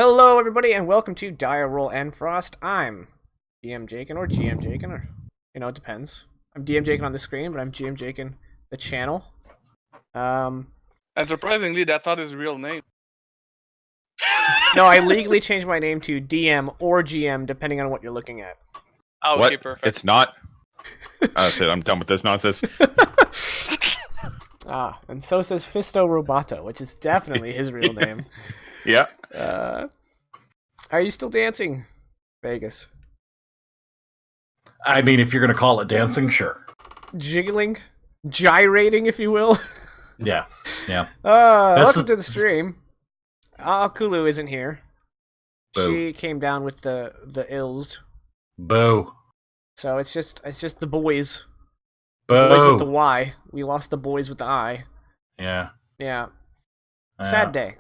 Hello, everybody, and welcome to Dire Roll Endfrost. I'm DM Jakin, or GM Jakin, or, it depends. I'm DM Jakin on the screen, but I'm GM Jakin the channel. And surprisingly, that's not his real name. No, I legally changed my name to DM or GM, depending on what you're looking at. Oh, What? okay, perfect. It's not. That's it. I'm done with this nonsense. And so says Fisto Roboto, which is definitely his real name. Yeah. Are you still dancing, Vegas? I mean, if you're going to call it dancing, sure. Jiggling? Gyrating, if you will? Yeah. Welcome to the stream. Kulu isn't here. Boo. She came down with the ills. Boo. So it's just the boys. Boo. Boys with the Y. We lost the boys with the I. Yeah. Yeah. Sad day.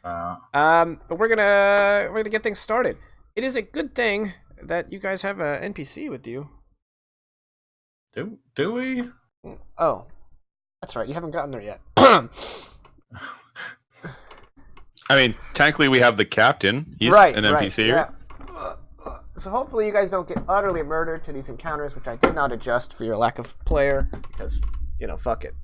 Uh, But we're gonna get things started. It is a good thing that you guys have a NPC with you. do we? Oh, that's right. You haven't gotten there yet. I mean, technically, we have the captain. He's right, an NPC here. Yeah. So hopefully you guys don't get utterly murdered to these encounters, which I did not adjust for your lack of player, because, fuck it.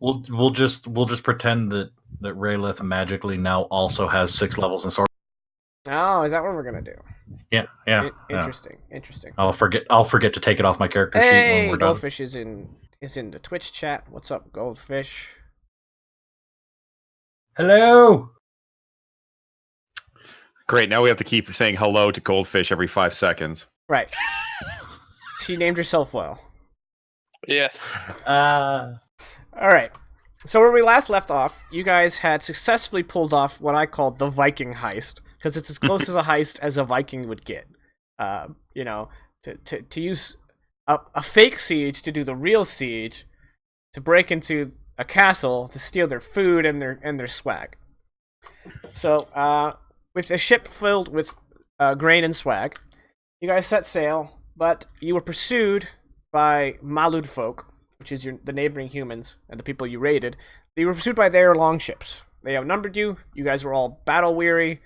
We'll just pretend that Raylith magically now also has 6 levels in sword. Oh, is that what we're gonna do? Yeah. Interesting. I'll forget to take it off my character sheet when we're done. Goldfish is in the Twitch chat. What's up, Goldfish? Hello. Great. Now we have to keep saying hello to Goldfish every 5 seconds. Right. She named herself well. Yes. All right. So where we last left off, you guys had successfully pulled off what I called the Viking heist, because it's as close as a heist as a Viking would get. To use a fake siege to do the real siege, to break into a castle to steal their food and their swag. So, with a ship filled with grain and swag, you guys set sail, but you were pursued by Malud folk, which is the neighboring humans and the people you raided. You were pursued by their longships. They outnumbered you. You guys were all battle weary.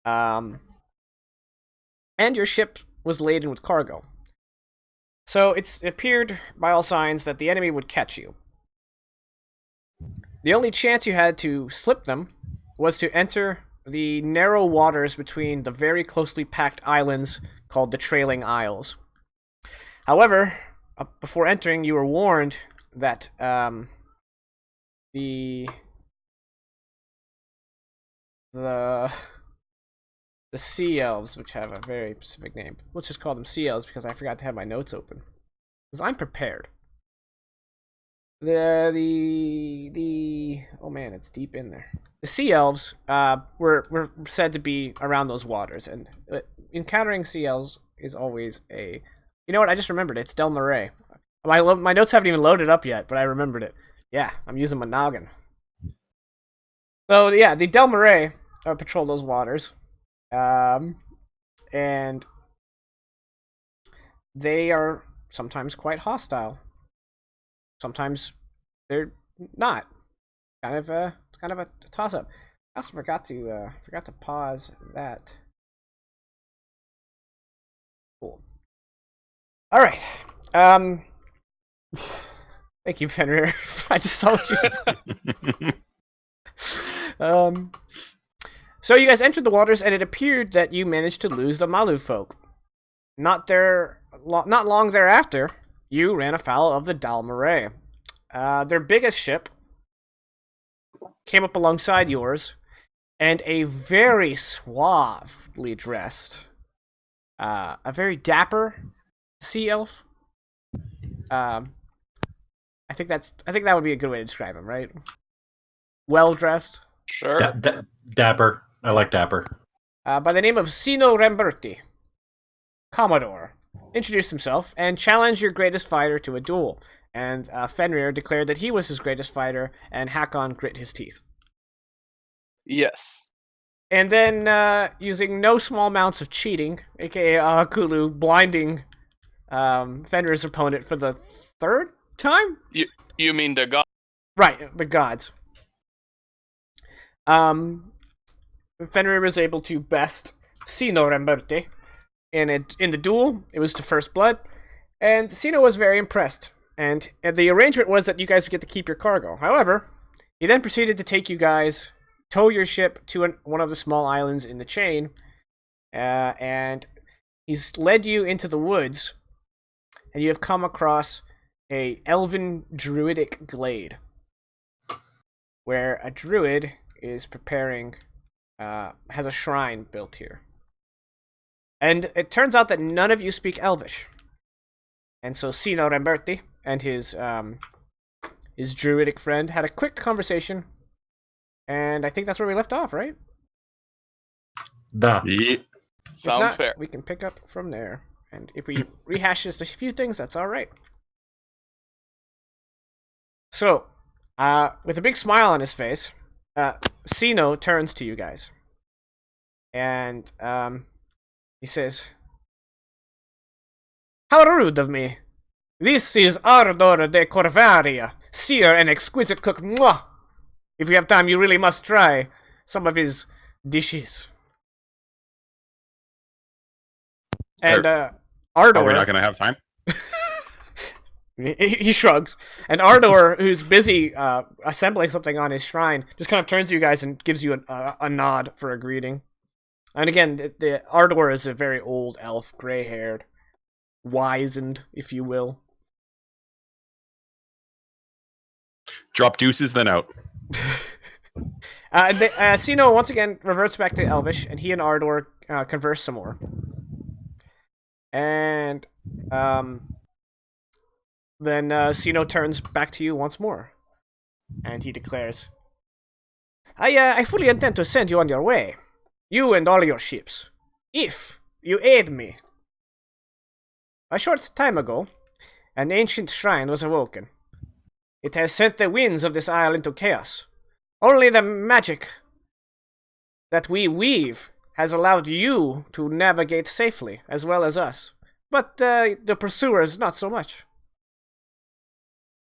And your ship was laden with cargo. So it appeared by all signs that the enemy would catch you. The only chance you had to slip them was to enter the narrow waters between the very closely packed islands called the Trailing Isles. However, before entering, you were warned that the sea elves, which have a very specific name. Let's just call them sea elves because I forgot to have my notes open. Because I'm prepared. Oh man, it's deep in there. The sea elves were said to be around those waters, and encountering sea elves is always a... You know what? I just remembered it. It's Del Marais. My notes haven't even loaded up yet, but I remembered it. Yeah, I'm using my noggin. So yeah, the Del Marais patrol those waters. And they are sometimes quite hostile. Sometimes they're not. It's kind of a toss-up. I also forgot to pause that. Cool. All right. Thank you, Fenrir. I just told you. So you guys entered the waters, and it appeared that you managed to lose the Malu folk. Not long thereafter, you ran afoul of the Dal Marais. Their biggest ship came up alongside yours, and a very suavely dressed, a very dapper sea elf. I think that would be a good way to describe him, right? Well dressed. Sure. Dapper. I like dapper. By the name of Cino Ramberti, Commodore, introduced himself and challenged your greatest fighter to a duel. And Fenrir declared that he was his greatest fighter, and Hakon grit his teeth. Yes. And then, using no small amounts of cheating, aka Kulu blinding Fenrir's opponent for the third time. You mean the god? Right, the gods. Fenrir was able to best Cino Ramberti in the duel. It was to first blood, and Cino was very impressed. And the arrangement was that you guys would get to keep your cargo. However, he then proceeded to take you guys, tow your ship to one of the small islands in the chain, and he's led you into the woods, and you have come across a elven druidic glade, where a druid is preparing, has a shrine built here. And it turns out that none of you speak Elvish. And so Cino Ramberti and his druidic friend had a quick conversation, and I think that's where we left off, right? Duh. Yeah. If Sounds not, fair. we can pick up from there. And if we rehash just a few things, that's alright. So, with a big smile on his face, Cino turns to you guys. And he says, "How rude of me. This is Ardor de Corvaria, seer and exquisite cook. Mwah! If you have time, you really must try some of his dishes." And Ardor... Are we not going to have time? He shrugs, and Ardor, who's busy assembling something on his shrine, just kind of turns to you guys and gives you a nod for a greeting. And again, the Ardor is a very old elf, gray-haired, wizened, if you will. Drop deuces, then out. Cino once again reverts back to Elvish, and he and Ardor converse some more. And then Cino turns back to you once more, and he declares, I fully intend to send you on your way, you and all your ships, if you aid me. A short time ago, an ancient shrine was awoken. It has sent the winds of this isle into chaos. Only the magic that we weave has allowed you to navigate safely, as well as us. But the pursuers, not so much.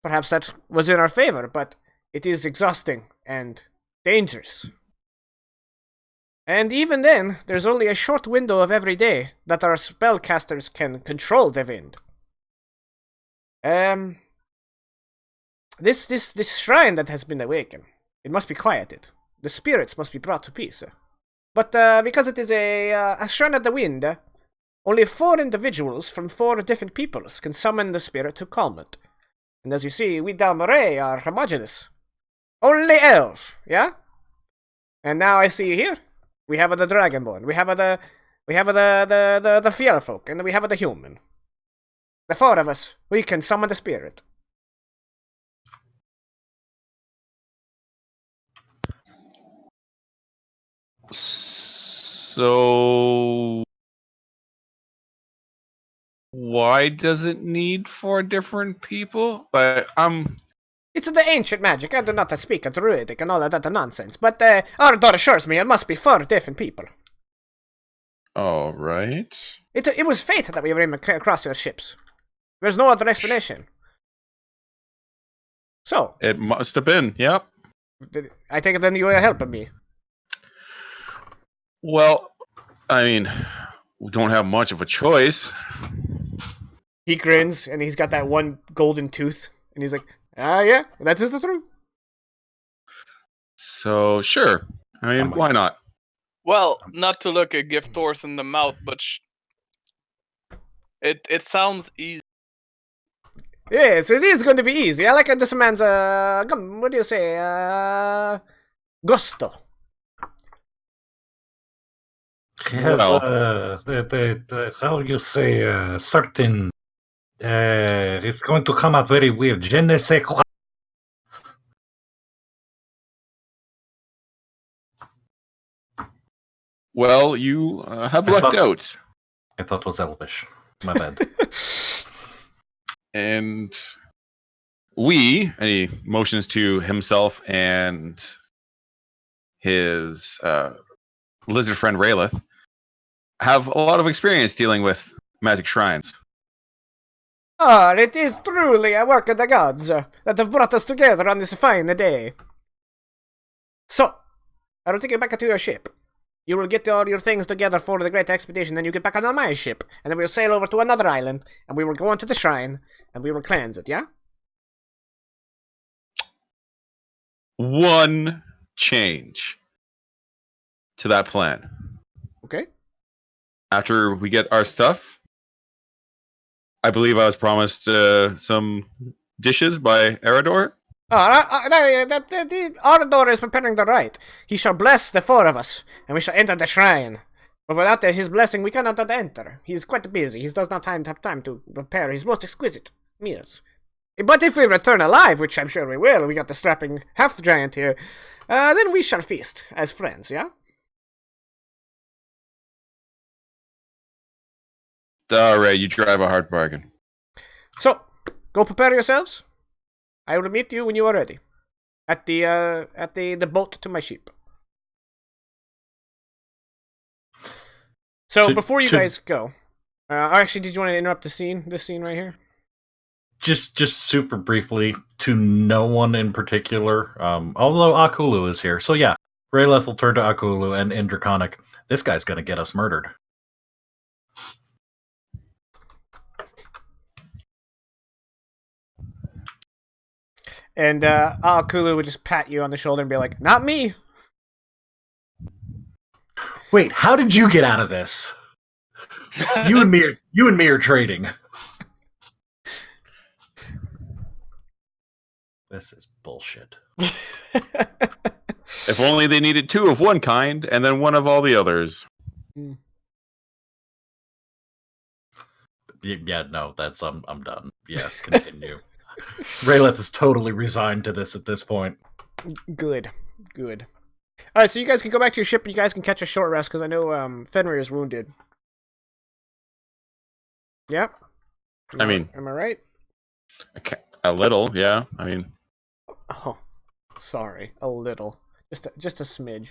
Perhaps that was in our favor, but it is exhausting and dangerous. And even then, there's only a short window of every day that our spellcasters can control the wind. This shrine that has been awakened, it must be quieted. The spirits must be brought to peace. But because it is a shrine of the wind, only 4 individuals from 4 different peoples can summon the spirit to calm it. And as you see, we Dalmaray are homogeneous. Only elf, yeah? And now I see here, we have the Dragonborn, we have the Fierfolk, and we have the human. The 4 of us, we can summon the spirit. So why does it need 4 different people? But It's the ancient magic. I do not speak druidic and all of that nonsense. But Ardor assures me it must be 4 different people. all right. It was fate that we ran across your ships. There's no other explanation. So, It must have been. Yep. I take it then you are helping me. Well, I mean, we don't have much of a choice. He grins, and he's got that one golden tooth. And he's like, yeah, that is the truth. So, sure. I mean, why not? Well, not to look a gift horse in the mouth, but it sounds easy. Yes, it is going to be easy. I like this man's, what do you say, gusto. He has, Well. how you say, certain, it's going to come out very weird. Je ne sais quoi. Well, you have lucked out. I thought it was Elvish. My bad. And and he motions to himself and his lizard friend Raylith, have a lot of experience dealing with magic shrines. Ah, it is truly a work of the gods that have brought us together on this fine day. So, I will take you back to your ship. You will get all your things together for the great expedition, then you get back on my ship, and then we'll sail over to another island, and we will go into the shrine, and we will cleanse it, yeah? One change to that plan. Okay. After we get our stuff, I believe I was promised some dishes by Eridor. The Ardor is preparing the rite. He shall bless the four of us, and we shall enter the shrine. But without his blessing, we cannot enter. He is quite busy. He does not have time to prepare his most exquisite meals. But if we return alive, which I'm sure we will, we got the strapping half-giant here, then we shall feast as friends, yeah? Alright, you drive a hard bargain. So, go prepare yourselves. I will meet you when you are ready. At the boat to my ship. So before you guys go, actually, did you want to interrupt this scene right here? Just super briefly, to no one in particular, although Akulu is here. So yeah, Rayleth will turn to Akulu and in Draconic, this guy's gonna get us murdered. And Akulu would just pat you on the shoulder and be like, "Not me." Wait, how did you get out of this? You and me are trading. This is bullshit. If only they needed two of one kind and then one of all the others. Yeah, no, that's I'm done. Yeah, continue. Rayleth is totally resigned to this at this point. Good. All right, so you guys can go back to your ship and you guys can catch a short rest because I know Fenrir is wounded. Yep. I mean, am I right? a little, yeah. I mean, oh, sorry, a little, just a smidge.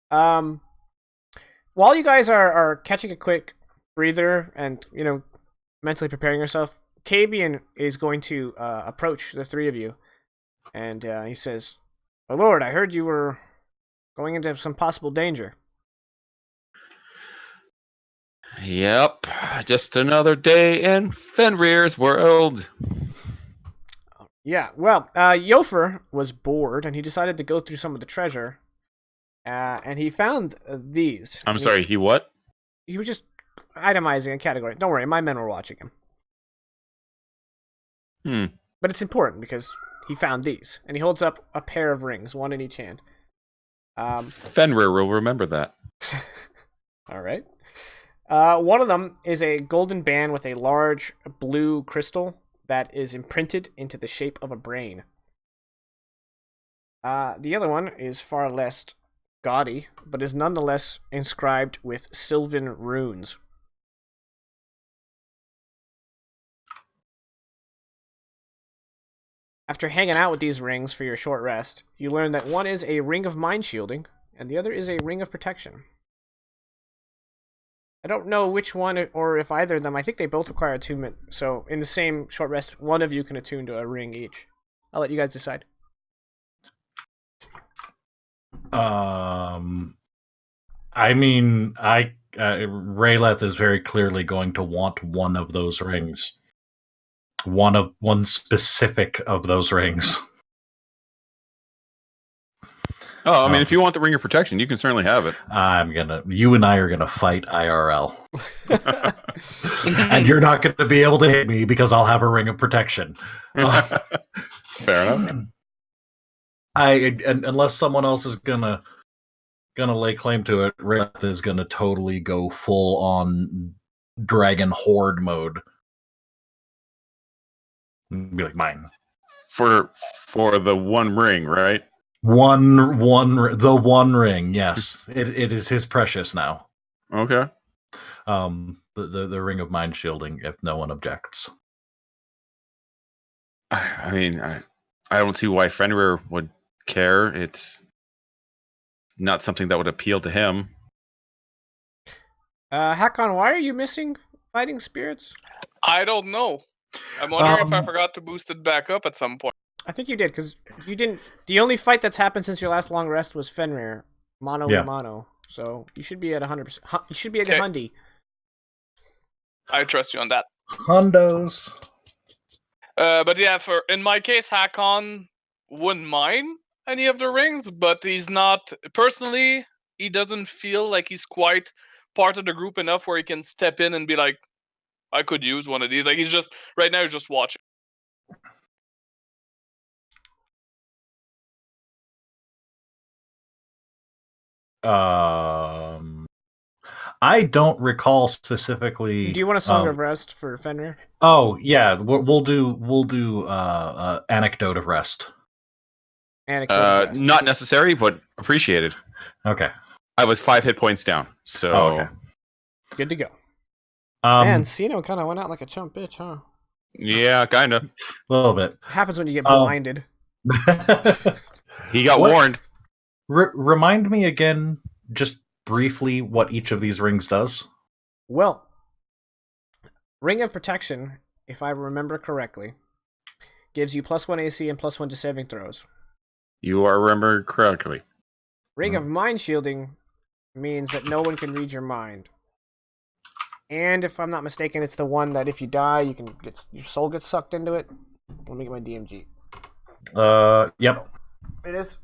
While you guys are catching a quick breather and mentally preparing yourself, Kabian is going to approach the three of you, and he says, "My lord, I heard you were going into some possible danger." Yep, just another day in Fenrir's world. Yeah, well, Yofer was bored, and he decided to go through some of the treasure, and he found these. I'm sorry, he what? He was just itemizing a category. Don't worry, my men were watching him. But it's important because he found these, and he holds up a pair of rings, one in each hand. Fenrir will remember that. All right. One of them is a golden band with a large blue crystal that is imprinted into the shape of a brain. The other one is far less gaudy, but is nonetheless inscribed with Sylvan runes. After hanging out with these rings for your short rest, you learn that one is a ring of mind shielding, and the other is a ring of protection. I don't know which one, or if either of them. I think they both require attunement. So, in the same short rest, one of you can attune to a ring each. I'll let you guys decide. I mean, Rayleth is very clearly going to want one of those rings. One specific of those rings. Oh, I mean, if you want the ring of protection, you can certainly have it. You and I are gonna fight IRL. And you're not gonna be able to hit me because I'll have a ring of protection. Fair enough. Unless someone else is gonna lay claim to it, Rayleth is gonna totally go full on dragon horde mode. Be like mine. For the one ring, right? The one ring, yes. It is his precious now. Okay. The ring of mind shielding, if no one objects. I mean, I don't see why Fenrir would care. It's not something that would appeal to him. Hakon, why are you missing fighting spirits? I don't know. I'm wondering if I forgot to boost it back up at some point. I think you did, because you didn't. The only fight that's happened since your last long rest was Fenrir, mano Yeah. a mano. So you should be at 100%. You should be at Okay. Hundy. I trust you on that. Hondos. But yeah, in my case, Hakon wouldn't mind any of the rings, but he's not personally. He doesn't feel like he's quite part of the group enough where he can step in and be like, "I could use one of these." Like he's just right now, he's just watching. I don't recall specifically. Do you want a song of rest for Fenrir? Oh yeah, we'll do anecdote of rest. Anecdote of rest. Not necessary, but appreciated. Okay. I was 5 hit points down, so Oh, okay. Good to go. Um, Man, Cino kind of went out like a chump bitch, huh? yeah, kind of. a little bit. Happens when you get blinded. He got What? warned. Remind me again, just briefly, what each of these rings does. Well, Ring of Protection, if I remember correctly, gives you +1 AC and +1 to saving throws. You are remembered correctly. Ring of Mind Shielding means that no one can read your mind. And if I'm not mistaken, it's the one that if you die, you can get your soul gets sucked into it. Let me get my DMG. Yep. It is.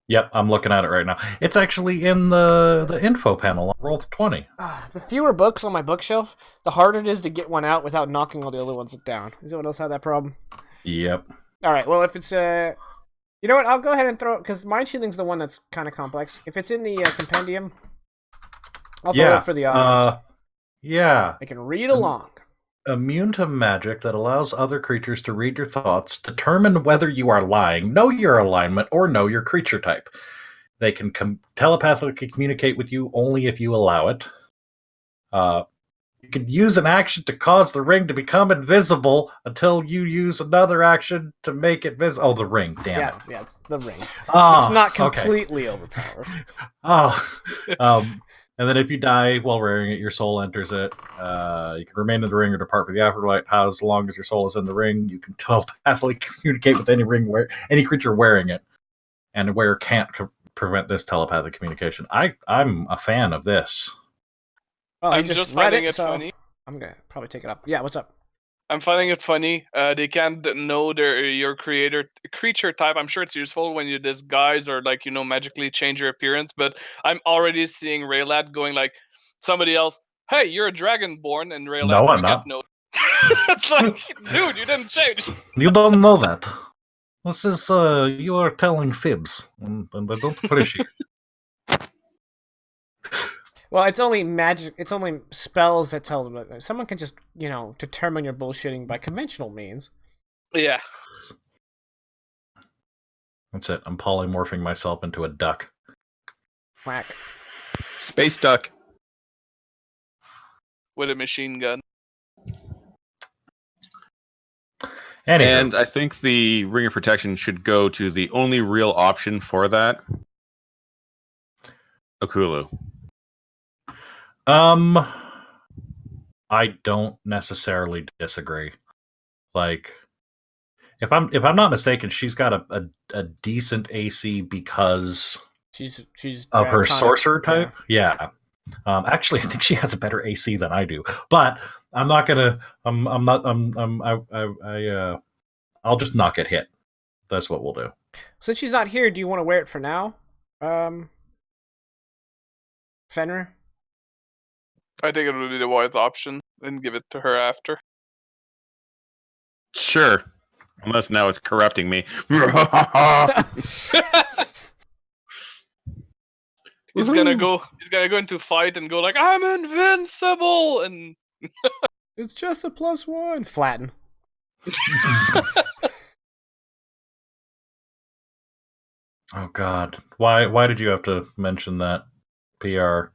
Yep, I'm looking at it right now. It's actually in the info panel on Roll20. The fewer books on my bookshelf, the harder it is to get one out without knocking all the other ones down. Does anyone else have that problem? Yep. All right. Well, if it's you know what? I'll go ahead and throw it because Mind Shielding's the one that's kind of complex. If it's in the compendium, I'll throw it for the audience. Yeah. I can read along. Immune to magic that allows other creatures to read your thoughts, determine whether you are lying, know your alignment, or know your creature type. They can telepathically communicate with you only if you allow it. You can use an action to cause the ring to become invisible until you use another action to make it visible. Oh, the ring, damn it. Yeah, the ring. Oh, It's not completely overpowered. And then if you die while wearing it, your soul enters it. You can remain in the ring or depart for the afterlife. As long as your soul is in the ring, you can telepathically communicate with any creature wearing it. And the wearer can't prevent this telepathic communication. I'm a fan of this. Oh, I'm just finding it funny. I'm gonna probably take it up. Yeah, what's up? I'm finding it funny. They can't know your creature type. I'm sure it's useful when you disguise or magically change your appearance. But I'm already seeing Raylat going like somebody else. Hey, you're a dragonborn, and Raylat. No, I'm not. It's like, dude, you didn't change. You don't know that. This is you are telling fibs, and I don't appreciate it. Well, it's only magic. It's only spells that tell them. Someone can just, determine you're bullshitting by conventional means. Yeah. That's it. I'm polymorphing myself into a duck. Whack. Space duck. With a machine gun. Anywho. And I think the Ring of Protection should go to the only real option for that. Okulu. I don't necessarily disagree. Like, if I'm not mistaken, she's got a decent AC because she's of her draconic, sorcerer type. Yeah. Actually, I think she has a better AC than I do. But I'm not gonna. I'll just not get hit. That's what we'll do. Since she's not here, do you want to wear it for now, Fenrir? I think it would be the wise option, and give it to her after. Sure. Unless now it's corrupting me. He's gonna go into fight and go like, I'm invincible, and it's just a +1. Flatten. Oh God! Why did you have to mention that, PR?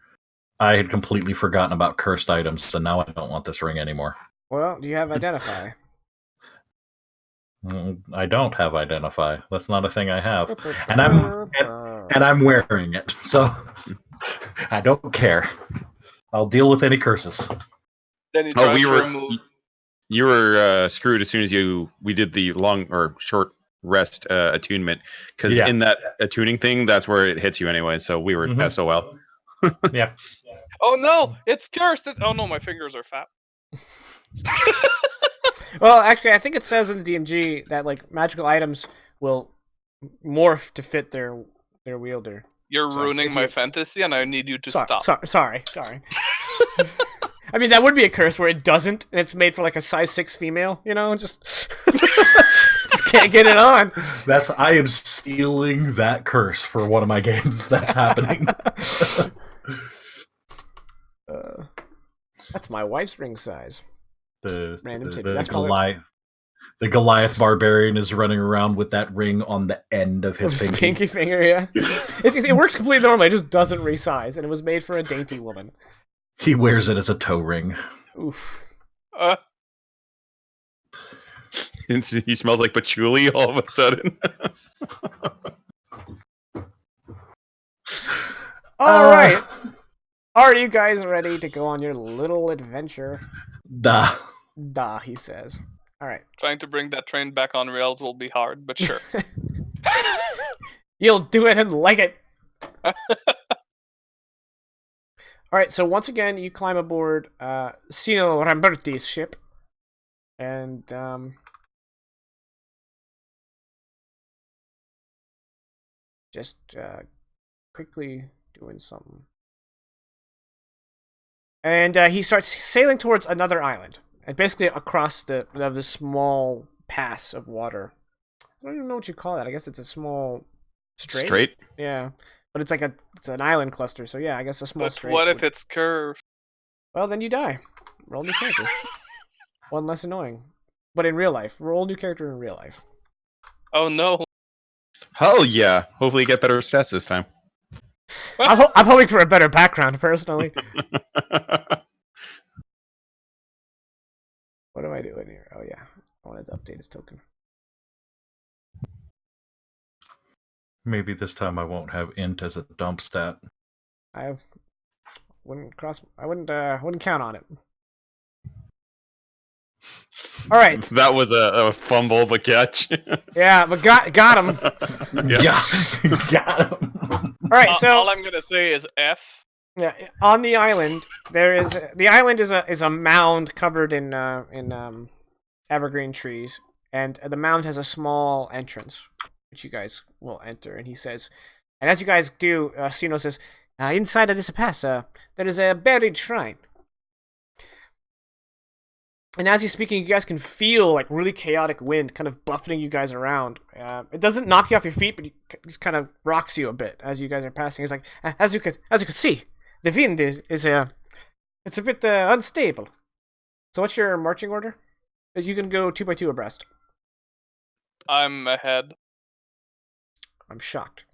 I had completely forgotten about cursed items, so now I don't want this ring anymore. Well, do you have Identify? I don't have Identify. That's not a thing I have, and I'm wearing it, so I don't care. I'll deal with any curses. then he tries to remove. you were screwed as soon as we did the long or short rest attunement, because Yeah. in that attuning thing, that's where it hits you anyway. So we were Mhm. SOL. Yeah. Oh no, it's cursed. Oh no, my fingers are fat. Well, actually, I think it says in the DMG that like magical items will morph to fit their wielder. You're So, ruining if my you- fantasy, and I need you to stop. Sorry. I mean, that would be a curse where it doesn't, and it's made for like a size 6 female. You know, just just can't get it on. I am stealing that curse for one of my games. That's happening. That's my wife's ring size. Random titty. The That's probably- Goliath. The Goliath barbarian is running around with that ring on the end of his His pinky. finger, yeah. It works completely normally. It just doesn't resize, and it was made for a dainty woman. He wears it as a toe ring. Oof. He smells like patchouli all of a sudden. All right. Are you guys ready to go on your little adventure? Duh. Da, he says. All right. Trying to bring that train back on rails will be hard, but sure. You'll do it and like it. All right, so once again, you climb aboard Cino Ramberti's ship, and just quickly doing something. And he starts sailing towards another island, and basically across the small pass of water. I don't even know what you call that. I guess it's a small strait. Straight. Yeah, but it's an island cluster. So yeah, I guess a small But strait. what if it's curved? Well, then you die. Roll new character. One less annoying, but in real life, roll new character in real life. Oh no. Hell yeah! Hopefully, you get better stats this time. I'm hoping for a better background, personally. What am I doing here? Oh yeah, I wanted to update his token. Maybe this time I won't have int as a dump stat. I wouldn't count on it. All right. That was a fumble, but catch. Yeah, but got him. Yeah. Got him. All right, so all I'm gonna say is F. yeah, on the island the island is a mound covered in evergreen trees, and the mound has a small entrance which you guys will enter. And he says, and as you guys do, Cino says, inside of this pass, there is a buried shrine. And as he's speaking, you guys can feel like really chaotic wind kind of buffeting you guys around. It doesn't knock you off your feet, but it just kind of rocks you a bit as you guys are passing. It's like, as you could see, the wind is it's a bit unstable. So what's your marching order? You can go 2 by 2 abreast. I'm ahead. I'm shocked.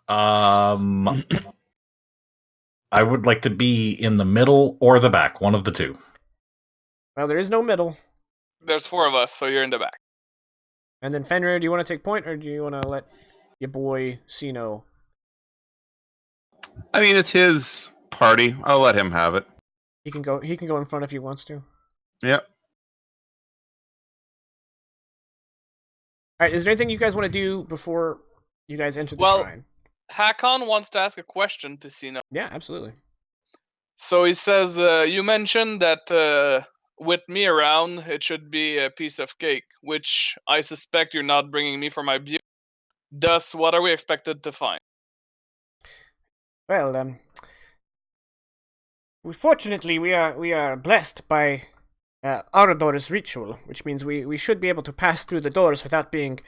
I would like to be in the middle or the back, one of the two. Well, there is no middle. There's 4 of us, so you're in the back. And then Fenrir, do you want to take point, or do you want to let your boy Cino? I mean, it's his party. I'll let him have it. He can go in front if he wants to. Yep. All right, is there anything you guys want to do before you guys enter the shrine? Hakon wants to ask a question to Cino. Yeah, absolutely. So he says, you mentioned that with me around, it should be a piece of cake, which I suspect you're not bringing me for my beauty. Thus, what are we expected to find? Well, fortunately, we are blessed by Arador's ritual, which means we should be able to pass through the doors without being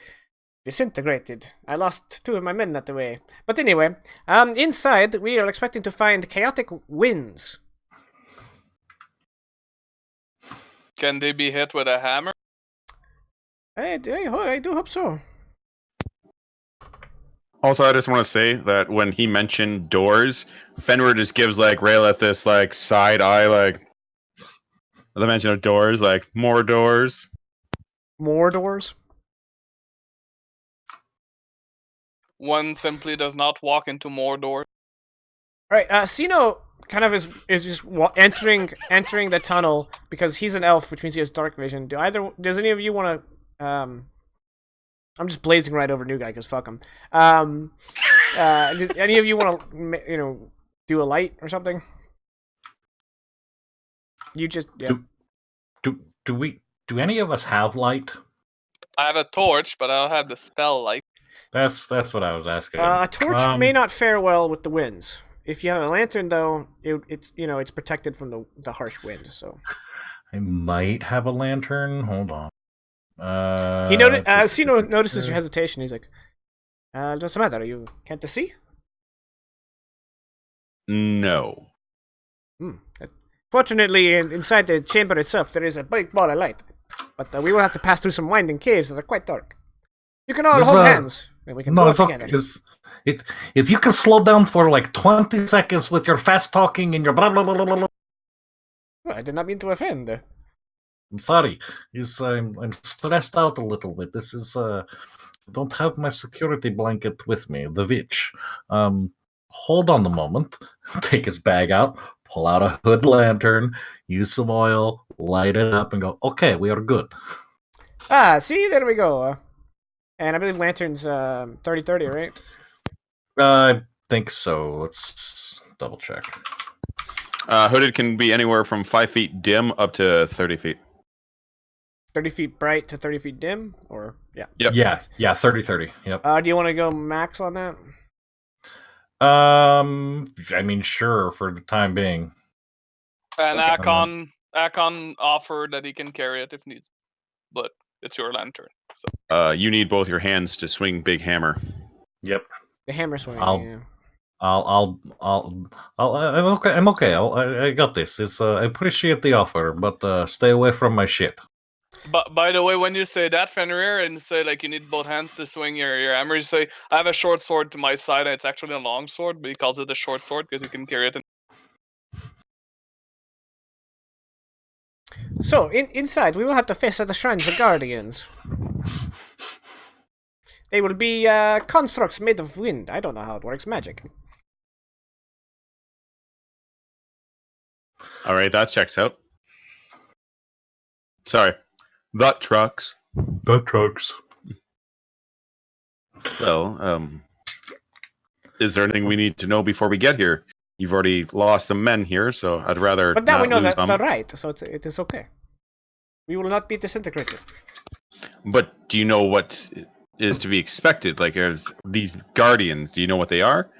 disintegrated. I lost 2 of my men that way. But anyway, inside we are expecting to find chaotic winds. Can they be hit with a hammer? I do hope so. Also, I just want to say that when he mentioned doors, Fenrir just gives like Rayleth this like side eye, like the mention of doors, like more doors. More doors? One simply does not walk into more doors. Alright, Cino kind of is just entering the tunnel because he's an elf, which means he has dark vision. Does any of you want to? I'm just blazing right over new guy because fuck him. Does any of you want to do a light or something? You just Do any of us have light? I have a torch, but I don't have the spell light. That's what I was asking. A torch may not fare well with the winds. If you have a lantern, though, it's protected from the harsh wind. So I might have a lantern. Hold on. Cino notices your hesitation. He's like, "What's the matter? You can't see?" No. Fortunately, inside the chamber itself, there is a big ball of light. But we will have to pass through some winding caves that are quite dark. You can all hold hands, and we can go together. If you can slow down for like 20 seconds with your fast talking and your blah blah blah blah blah. Well, I did not mean to offend. I'm sorry. I'm stressed out a little bit. This is I don't have my security blanket with me, the witch. Hold on a moment. Take his bag out, pull out a hood lantern, use some oil, light it up, and go, okay, we are good. See, there we go. And I believe lantern's 30-30, right? I think so. Let's double check. Hooded can be anywhere from 5 feet dim up to 30 feet. 30 feet bright to 30 feet dim? Or, yeah. Yep. Yeah, 30-30. Yep. Do you want to go max on that? I mean, sure, for the time being. And Okay. Akon offered that he can carry it if needs, but it's your lantern. So You need both your hands to swing big hammer. Yep. The hammer swing. I'm okay. I'm okay. I got this. I appreciate the offer, but stay away from my shit. But by the way, when you say that, Fenrir, and say like you need both hands to swing your hammer, you say I have a short sword to my side, and it's actually a long sword, but he calls it a short sword because you can carry it. So, inside, we will have to face the shrines of guardians. They will be constructs made of wind. I don't know how it works. Magic. All right, that checks out. Sorry. That trucks. The trucks. Well, is there anything we need to know before we get here? You've already lost some men here, so I'd rather But now not we know lose that them. right, so it is okay. We will not be disintegrated. But do you know what is to be expected? Like, as these guardians, do you know what they are?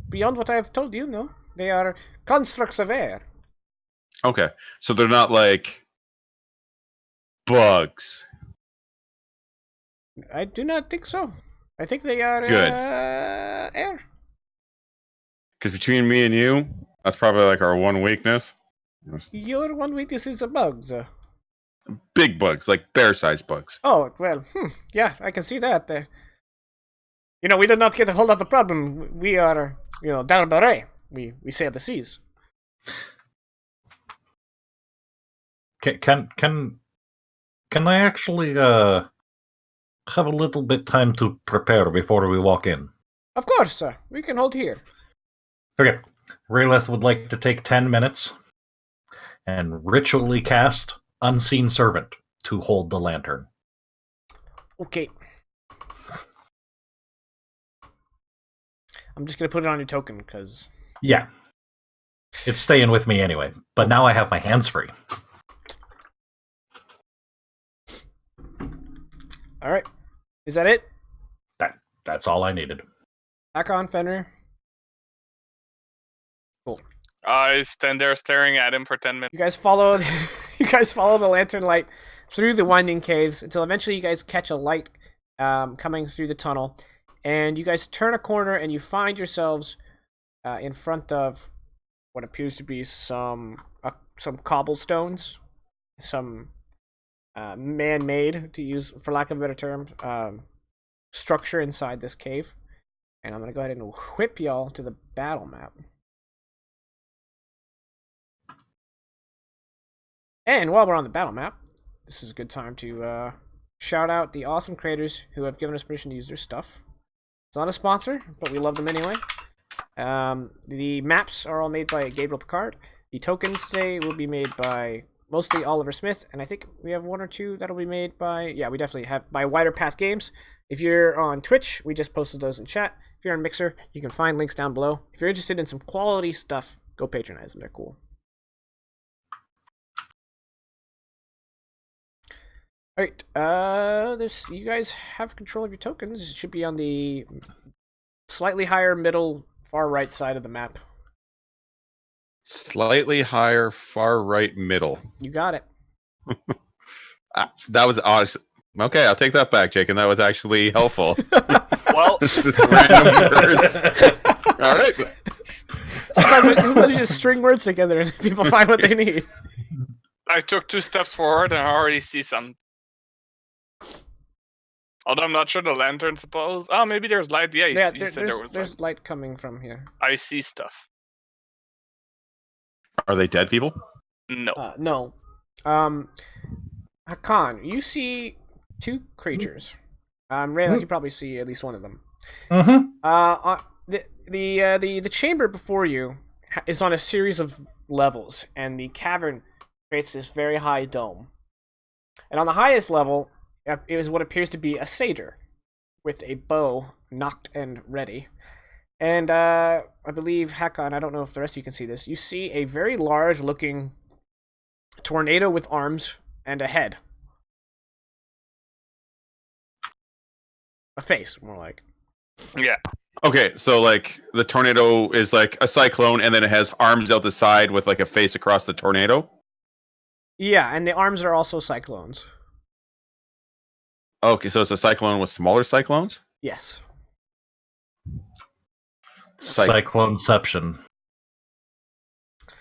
Beyond what I have told you, no. They are constructs of air. Okay, so they're not like bugs. I do not think so. I think they are Good. Air. Because between me and you, that's probably like our one weakness. Your one weakness is the bugs. Big bugs, like bear-sized bugs. Oh, well, yeah, I can see that. We did not get a whole lot of problem. We are, Dalbaret. We sail the seas. Can I actually have a little bit time to prepare before we walk in? Of course, sir. We can hold here. Okay. Rayleth would like to take 10 minutes and ritually cast Unseen Servant to hold the lantern. Okay. I'm just going to put it on your token, because... Yeah. It's staying with me anyway, but now I have my hands free. Alright. Is that it? That's all I needed. Akon, Fenrir? Cool. I stand there staring at him for 10 minutes. You guys follow the lantern light through the winding caves until eventually you guys catch a light coming through the tunnel, and you guys turn a corner and you find yourselves in front of what appears to be some cobblestones, some man-made, to use for lack of a better term, structure inside this cave. And I'm gonna go ahead and whip y'all to the battle map. And while we're on the battle map, this is a good time to shout out the awesome creators who have given us permission to use their stuff. It's not a sponsor, but we love them anyway. The maps are all made by Gabriel Picard. The tokens today will be made by mostly Oliver Smith, and I think we have one or two that'll be made by, yeah, we definitely have by Wider Path Games. If you're on Twitch, we just posted those in chat. If you're on Mixer, you can find links down below. If you're interested in some quality stuff, go patronize them. They're cool. All right, you guys have control of your tokens. It should be on the slightly higher middle, far right side of the map. Slightly higher, far right middle. You got it. That was honest. Okay, I'll take that back, Jake, and that was actually helpful. Well, Just random words. All right. Sometimes you just string words together and people find what they need. I took 2 steps forward and I already see some. Although I'm not sure the lantern suppose. Oh, maybe there's light. Yeah, you said there was there's light coming from here. I see stuff. Are they dead people? No. No. Hakan, you see 2 creatures. Rayla, you probably see at least one of them. The chamber before you is on a series of levels, and the cavern creates this very high dome. And on the highest level is what appears to be a satyr with a bow nocked and ready. And I believe, Hakan, I don't know if the rest of you can see this, you see a very large looking tornado with arms and a head. A face, more like. Yeah. Okay, so like the tornado is like a cyclone, and then it has arms out the side with like a face across the tornado. Yeah, and the arms are also cyclones. Okay, so it's a cyclone with smaller cyclones? Yes. Cycloneception.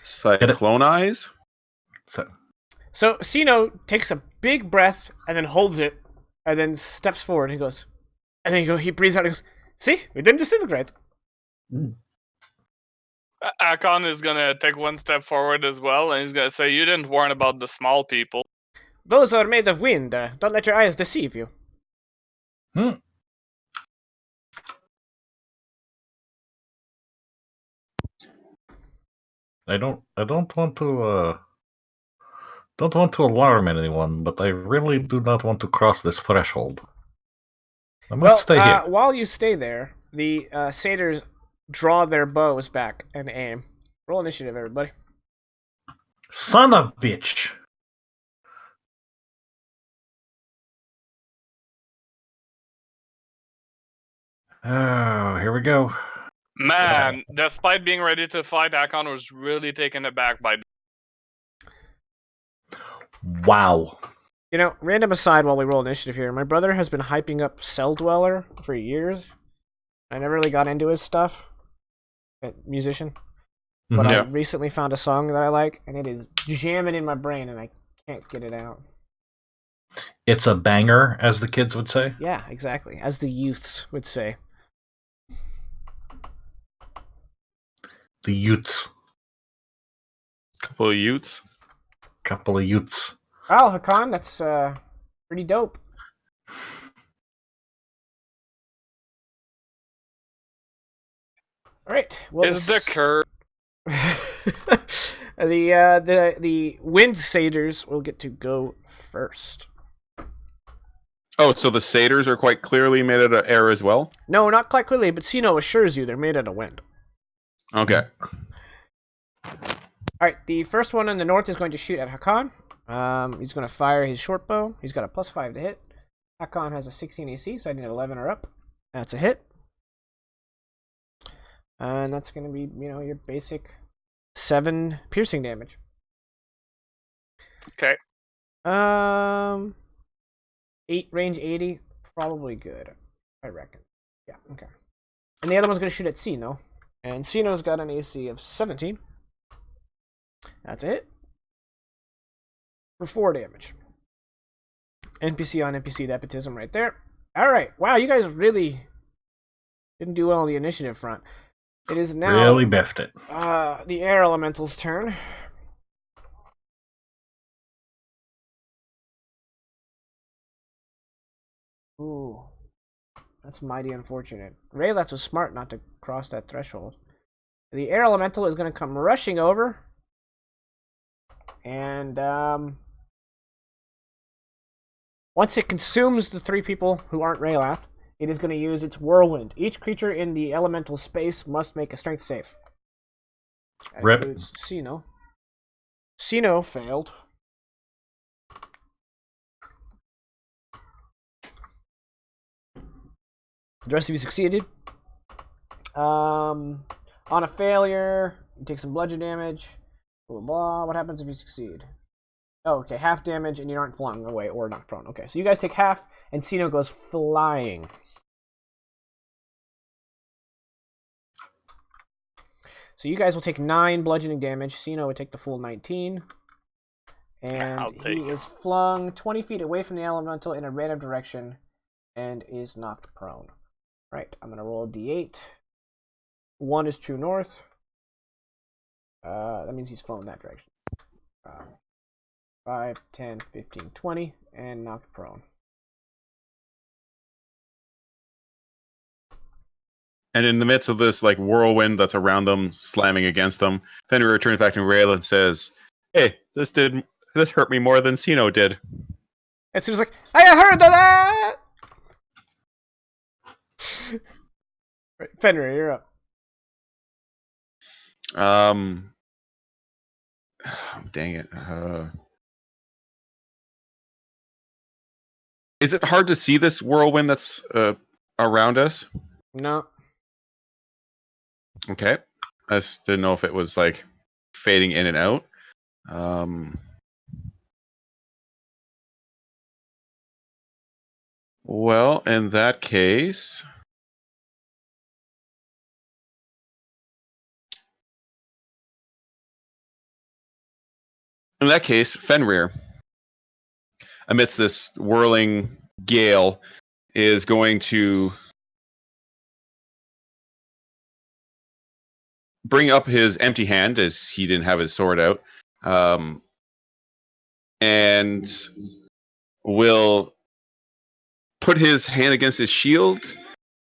Cyclone eyes? So Cino takes a big breath and then holds it, and then steps forward and he goes, and then he breathes out and goes, "See, we didn't disintegrate." Akon is gonna take 1 step forward as well, and he's gonna say, "You didn't warn about the small people." Those are made of wind. Don't let your eyes deceive you. I don't want to alarm anyone, but I really do not want to cross this threshold. I might stay here. While you stay there, the satyrs draw their bows back and aim. Roll initiative, everybody. Son of a bitch! Oh, here we go. Man, despite being ready to fight, Akon was really taken aback by. Wow. You know, random aside while we roll initiative here, my brother has been hyping up Cell Dweller for years. I never really got into his stuff. Musician. But I recently found a song that I like, and it is jamming in my brain, and I can't get it out. It's a banger, as the kids would say. Yeah, exactly. As the youths would say. The Utes. Couple of Utes. Couple of Utes. Wow, Hakan, that's pretty dope. All right. Well, Is the curve? the wind satyrs will get to go first. Oh, so the satyrs are quite clearly made out of air as well? No, not quite clearly, but Cino assures you they're made out of wind. Okay. Alright, the first one in the north is going to shoot at Hakan. He's going to fire his short bow. He's got a +5 to hit. Hakan has a 16 AC, so I need 11 or up. That's a hit. And that's going to be, your basic 7 piercing damage. Okay. 8 range 80, probably good, I reckon. Yeah, okay. And the other one's going to shoot at Cino. And Cino's got an AC of 17. That's a hit. For 4 damage. NPC on NPC nepotism right there. Alright, wow, you guys really didn't do well on the initiative front. It is now really biffed it. The air elemental's turn. Ooh. That's mighty unfortunate. Raylats was smart not to cross that threshold. The air elemental is going to come rushing over. And once it consumes the 3 people who aren't Raylath, it is going to use its whirlwind. Each creature in the elemental space must make a strength save. That Rip. includes Cino. Cino failed. The rest of you succeeded. On a failure, you take some bludgeon damage. Blah, blah, blah. What happens if you succeed? Oh, okay, half damage and you aren't flung away or knocked prone. Okay, so you guys take half and Cino goes flying. So you guys will take 9 bludgeoning damage. Cino would take the full 19. And he is flung 20 feet away from the elemental in a random direction and is knocked prone. Right, I'm going to roll a d8. 1 is true north. That means he's flown that direction. 5, 10, 15, 20, and knocked prone. And in the midst of this like whirlwind that's around them, slamming against them, Fenrir returns back to Rayla and says, "Hey, this hurt me more than Cino did." And so he's like, I heard of that! Right, Fenrir, you're up. Dang it. Is it hard to see this whirlwind that's around us? No. Okay. I just didn't know if it was like fading in and out. Well, in that case, Fenrir, amidst this whirling gale, is going to bring up his empty hand, as he didn't have his sword out, and will put his hand against his shield.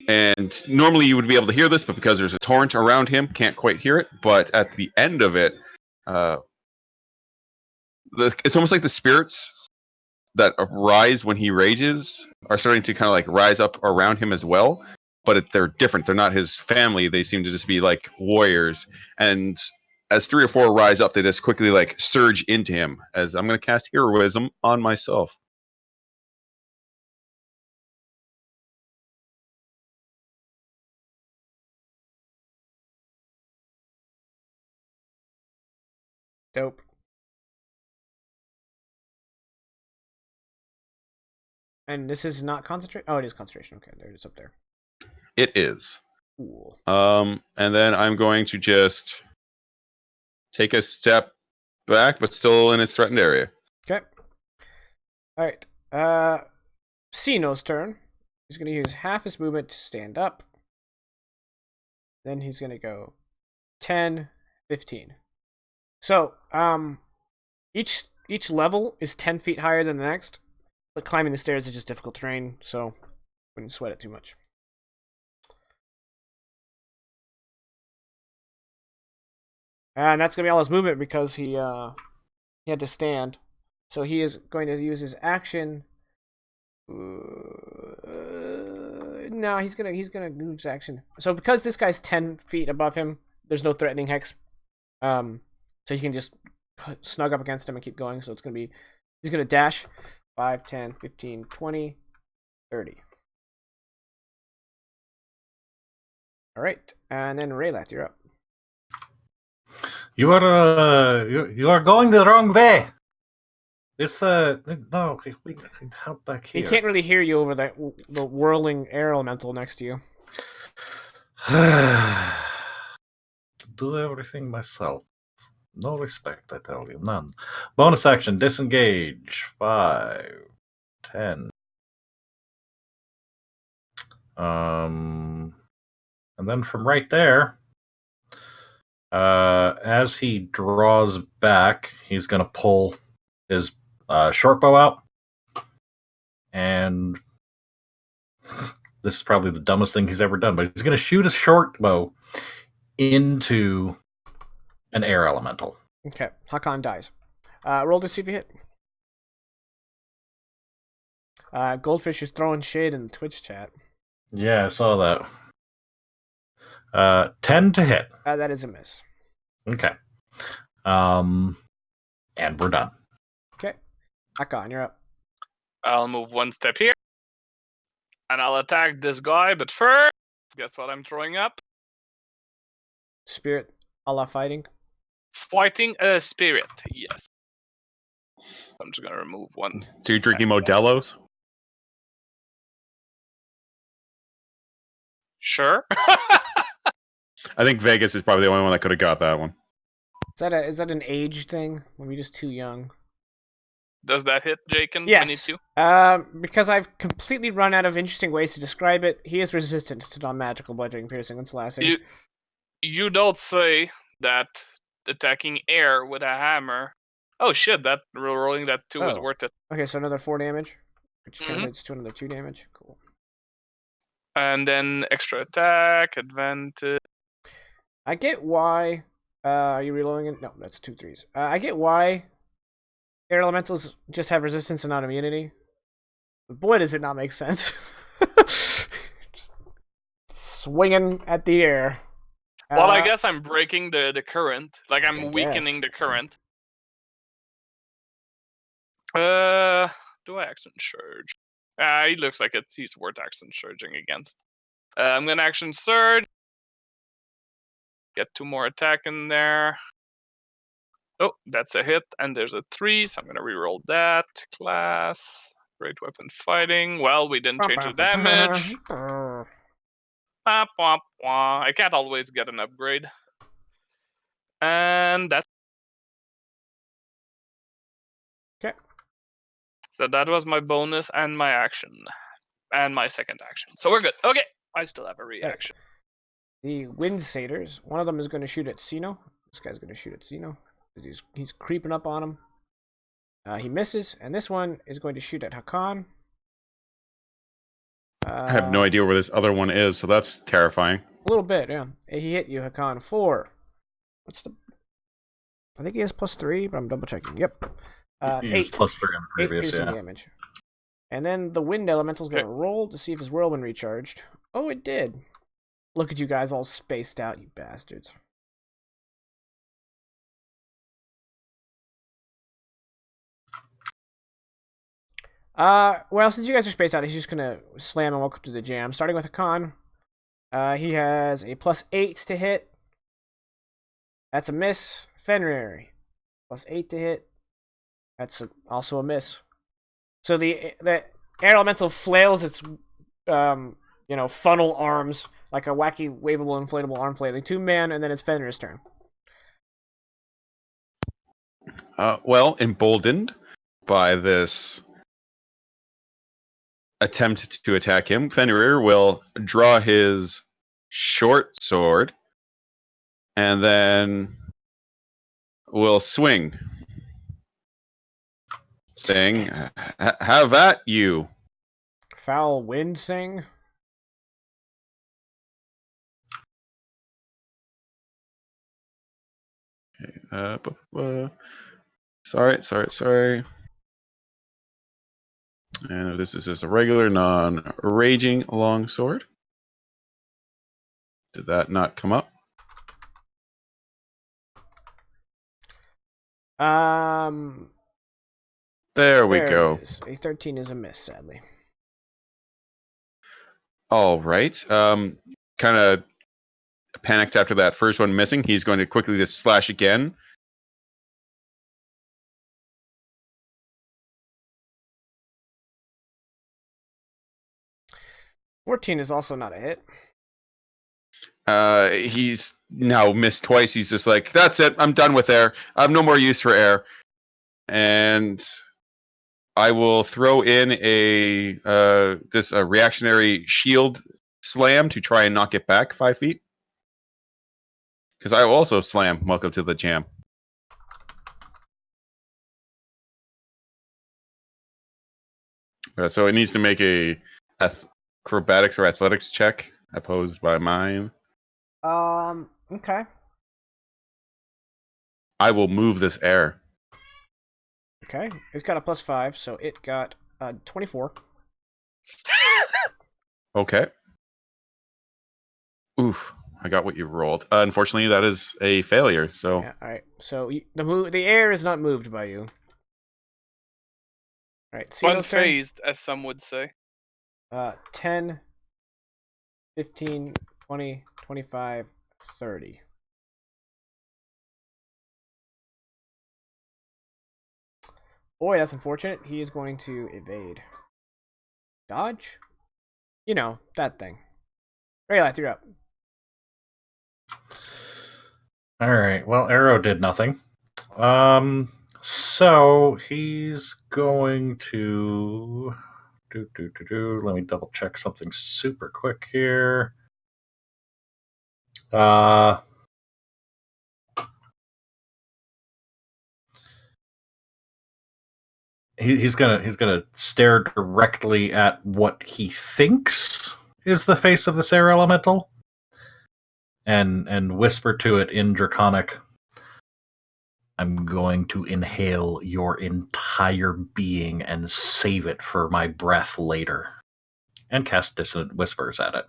And normally you would be able to hear this, but because there's a torrent around him, can't quite hear it. But at the end of it, it's almost like the spirits that rise when he rages are starting to kind of like rise up around him as well. But they're different. They're not his family. They seem to just be like warriors. And as 3 or 4 rise up, they just quickly like surge into him. As I'm going to cast heroism on myself. Dope. And this is not concentration? Oh, it is concentration. Okay, there it is up there. It is. Cool. And then I'm going to just take a step back, but still in its threatened area. Okay. All right. Cino's turn. He's going to use half his movement to stand up. Then he's going to go 10, 15. So, each level is 10 feet higher than the next, but climbing the stairs is just difficult terrain, so wouldn't sweat it too much. And that's going to be all his movement because he had to stand. So he is going to use his action. No, he's gonna move his action. So because this guy's 10 feet above him, there's no threatening hex. So you can just snug up against him and keep going. So it's gonna be, he's gonna dash 5, 10, 15, 20, 30. All right, and then Raylath, you're up. You are going the wrong way. It's no, we help back here. He can't really hear you over the whirling air elemental next to you. Do everything myself. No respect, I tell you, none. Bonus action, disengage. 5, 10. And then from right there, as he draws back, he's gonna pull his short bow out, and this is probably the dumbest thing he's ever done, but he's going to shoot a short bow into an air elemental. Okay, Hakan dies. Roll to see if you hit. Goldfish is throwing shade in the Twitch chat. Yeah, I saw that. 10 to hit. That is a miss. Okay. And we're done. Okay, Hakan, you're up. I'll move one step here. And I'll attack this guy, but first, guess what I'm throwing up? Spirit, Allah fighting. Fighting a spirit, yes. I'm just gonna remove one. So you're drinking Modelo's? Sure. I think Vegas is probably the only one that could have got that one. Is that an age thing? Are we just too young? Does that hit, Jaken? Yes. 22? Because I've completely run out of interesting ways to describe it. He is resistant to non-magical bludgeoning, piercing, and slashing. You don't say that attacking air with a hammer. Oh shit! That rolling that 2 is worth it. Okay, so another 4 damage, which translates to another 2 damage. Cool. And then extra attack, advantage. I get why. Are you reloading it? No, that's 2 3s. I get why air elementals just have resistance and not immunity. But boy, does it not make sense. Just swinging at the air. Well, I guess I'm breaking the current. Like, I'm weakening the current. Do I action surge? He looks like he's worth action surging against. I'm gonna action surge. Get 2 more attack in there. Oh, that's a hit, and there's a 3, so I'm gonna reroll that. Class. Great weapon fighting. Well, we didn't change the damage. I can't always get an upgrade. And that's... Okay. So that was my bonus and my action. And my second action. So we're good. Okay. I still have a reaction. The Wind Satyrs. One of them is going to shoot at Cino. This guy's going to shoot at Cino. He's creeping up on him. He misses. And this one is going to shoot at Hakan. I have no idea where this other one is, so that's terrifying. A little bit, yeah. He hit you, Hakan. 4. What's the... I think he has +3, but I'm double checking. Yep. 8. +3 on the previous, 8 damage. And then the Wind Elemental's going to roll to see if his whirlwind recharged. Oh, it did. Look at you guys all spaced out, you bastards. Well, since you guys are spaced out, he's just gonna slam and welcome to the jam. Starting with Hakan. He has a +8 to hit. That's a miss. Fenrir. +8 to hit. That's also a miss. So the air elemental flails its funnel arms like a wacky waveable inflatable arm flailing 2-man, and then it's Fenrir's turn. Well, emboldened by this attempt to attack him, Fenrir will draw his short sword and then will swing, saying, "Have at you." Foul wind thing. Sorry. And this is just a regular non-raging longsword. Did that not come up? There we go. A 13 is a miss, sadly. All right. Kind of panicked after that first one missing. He's going to quickly just slash again. $14 is also not a hit. He's now missed twice. He's just like, that's it. I'm done with air. I have no more use for air. And I will throw in a reactionary shield slam to try and knock it back 5 feet. Because I will also slam. Welcome to the jam. So it needs to make a acrobatics or athletics check opposed by mine. Okay. I will move this air. Okay. It's got a +5, so it got 24. Okay. Oof. I got what you rolled. Unfortunately, that is a failure. So Yeah. All right. So the air is not moved by you. All right. Cino's turn. Unfazed, as some would say. 10, 15, 20, 25, 30. Boy, that's unfortunate. He is going to evade. Dodge? You know, that thing. Raylath, you're up. All right. Well, Arrow did nothing. So he's going to Let me double check something super quick here. He's gonna stare directly at what he thinks is the face of this air elemental, and whisper to it in Draconic, "I'm going to inhale your entire being and save it for my breath later." And cast Dissonant Whispers at it.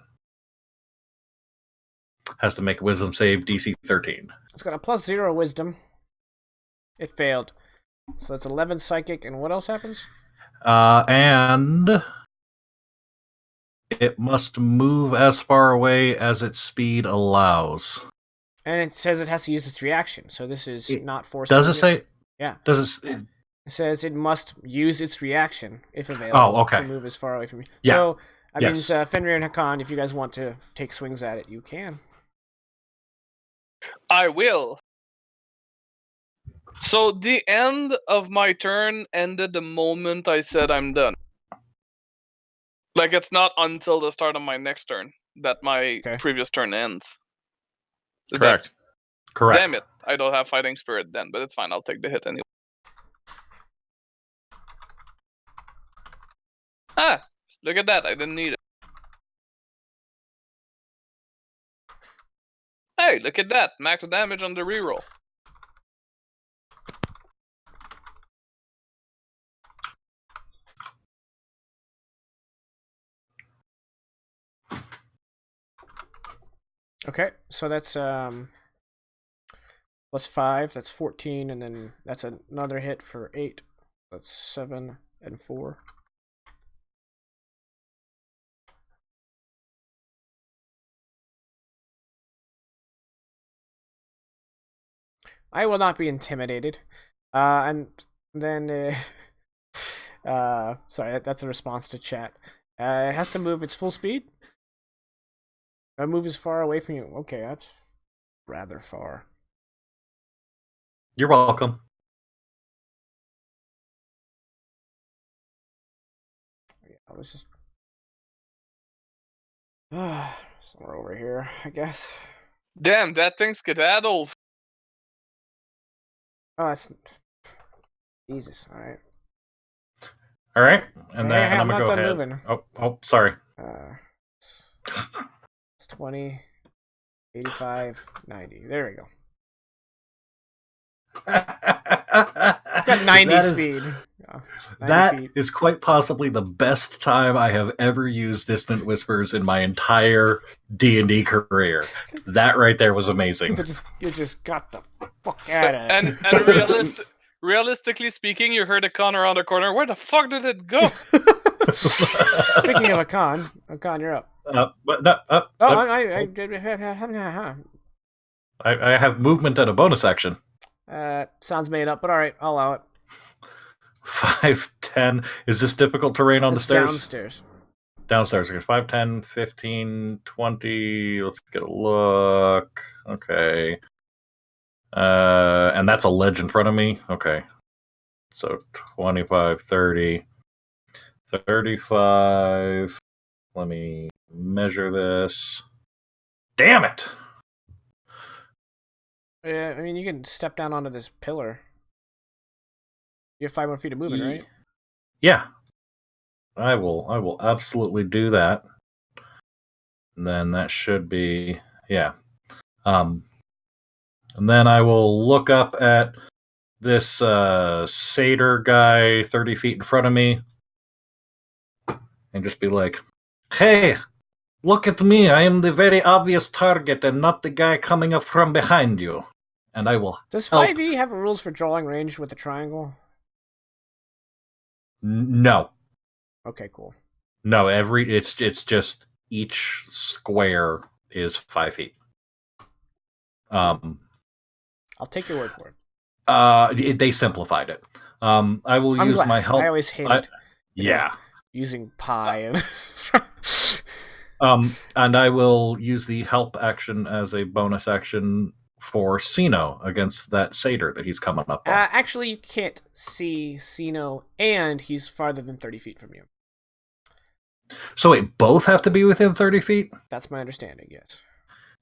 Has to make a Wisdom save, DC 13. It's got a +0 wisdom. It failed. So that's 11 psychic, and what else happens? And it must move as far away as its speed allows. And it says it has to use its reaction, so this is not forced. Does it say? Yeah. Does it? It says it must use its reaction, if available, to move as far away from you. Yeah. So, that means Fenrir and Hakan, if you guys want to take swings at it, you can. I will. So the end of my turn ended the moment I said I'm done. Like, it's not until the start of my next turn that my previous turn ends. Correct. Correct. Damn it. I don't have fighting spirit then, but it's fine. I'll take the hit anyway. Ah, look at that. I didn't need it. Hey, look at that. Max damage on the reroll. Okay, so that's +5, that's 14, and then that's another hit for 8. That's 7 and 4. I will not be intimidated. And then, sorry, that's a response to chat. It has to move its full speed. Move as far away from you. Okay, that's rather far. You're welcome. Yeah, I was just somewhere over here, I guess. Damn, that thing skedaddles. Oh, that's Jesus. All right, and Hey, then I'm I'm not gonna go done ahead. moving. Oh, sorry. It's 20, 85, 90. There we go. It's got 90 speed. 90 that feet. is quite possibly the best time I have ever used Distant Whispers in my entire D&D career. That right there was amazing. It just got the fuck out of it. And realistically speaking, you heard a con around the corner. Where the fuck did it go? Speaking of Hakan, you're up. I have movement and a bonus action. Sounds made up, but alright, I'll allow it. 5, 10. Is this difficult terrain on the stairs? Downstairs. Downstairs. Okay, 5, 10, 15, 20. Let's get a look. Okay. And that's a ledge in front of me. Okay. So 25, 30, 35. Let me measure this. Damn it! Yeah, I mean, you can step down onto this pillar. You have 5 more feet of movement, right? Yeah. I will absolutely do that. And then that should be, yeah. And then I will look up at this satyr guy 30 feet in front of me and just be like, hey, look at me. I am the very obvious target and not the guy coming up from behind you. And I will Does help. 5e have rules for drawing range with the triangle? No. Okay, cool. No, it's just each square is 5 feet. I'll take your word for it. They simplified it. I will I'm use glad. my help. I always hated Yeah. using pi and And I will use the help action as a bonus action for Cino against that satyr that he's coming up on. actually, you can't see Cino, and he's farther than 30 feet from you. So wait, both have to be within 30 feet? That's my understanding, yes.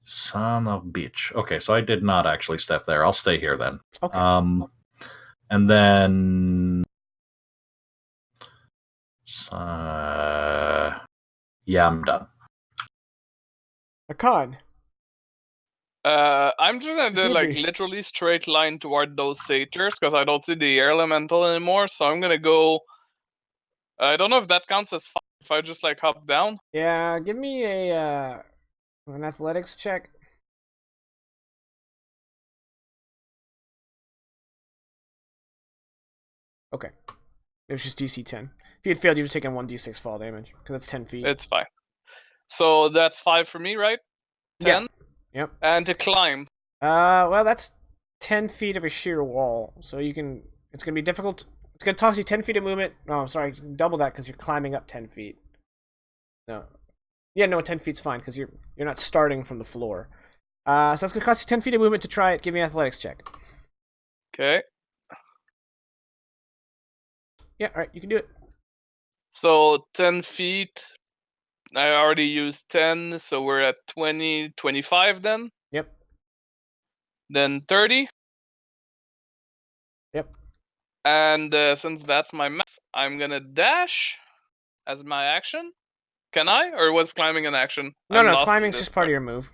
Son of a bitch. Okay, so I did not actually step there. I'll stay here then. Okay. And then... yeah, I'm done. Akan. I'm just gonna do like Gibby. literally straight line toward those satyrs because I don't see the air elemental anymore. So I'm gonna go. I don't know if that counts as 5 if I just like hop down. Yeah, give me an athletics check. Okay. It was just DC 10. If you had failed, you'd have taken 1d6 fall damage, because that's 10 feet. It's fine. So that's 5 for me, right? 10? Yeah. Yep. And to climb. Well, that's 10 feet of a sheer wall, so you can... It's going to be difficult. It's going to toss you 10 feet of movement. No, sorry, double that, because you're climbing up 10 feet. No. Yeah, no, 10 feet's fine, because you're not starting from the floor. So that's going to cost you 10 feet of movement to try it. Give me an athletics check. Okay. Yeah, alright, you can do it. So 10 feet. I already used 10, so we're at 20, 25 then. Yep. Then 30. Yep. And since that's my max, I'm gonna dash as my action. Can I? Or was climbing an action? No, climbing's just part of your move.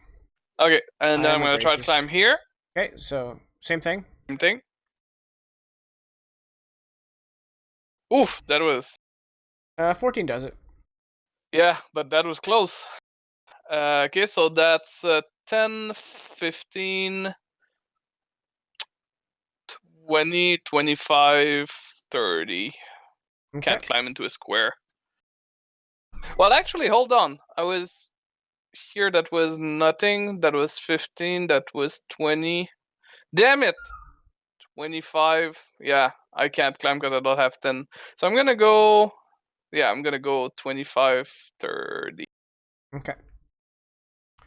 Okay, and then I'm gonna try to gracious. climb here. Okay, so same thing. Same thing. Oof, that was... 14 does it. Yeah, but that was close. Okay, so that's 10, 15, 20, 25, 30. Okay. Can't climb into a square. Well, actually, hold on. I was here, that was nothing. That was 15. That was 20. Damn it! 25. Yeah, I can't climb because I don't have 10. So I'm gonna go... Yeah, I'm gonna go 25, 30. Okay.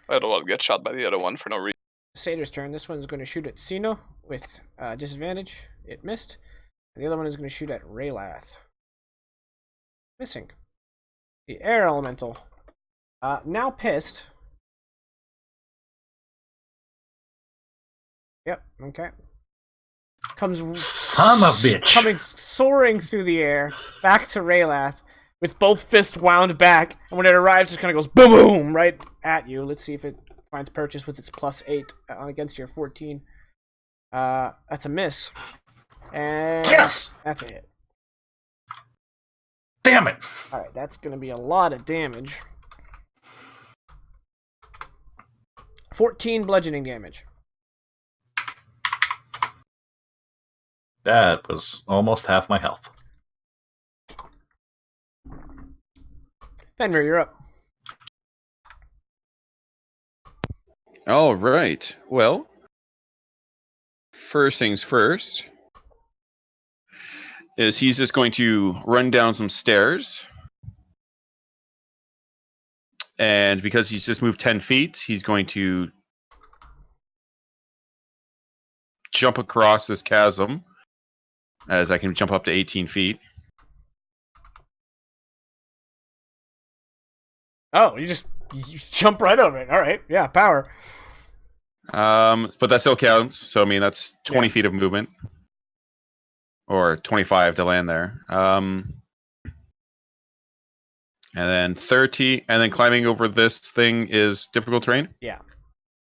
I don't want to get shot by the other one for no reason. Satyr's turn. This one's going to shoot at Cino with disadvantage. It missed. And the other one is going to shoot at Raylath. Missing. The air elemental. Now pissed. Yep, okay. Son of a bitch. Coming soaring through the air, back to Raylath, with both fists wound back, and when it arrives, just kind of goes boom, boom, right at you. Let's see if it finds purchase with its +8 against your 14. That's a miss. And yes! That's a hit. Damn it! Alright, that's going to be a lot of damage. 14 bludgeoning damage. That was almost half my health. Fenrir, you're up. All right. Well, first things first is he's just going to run down some stairs. And because he's just moved 10 feet, he's going to jump across this chasm, as I can jump up to 18 feet. Oh, you jump right over it. All right, yeah, power. But that still counts. So I mean, that's 20 Yeah. feet of movement, or 25 to land there. And then 30, and then climbing over this thing is difficult terrain. Yeah.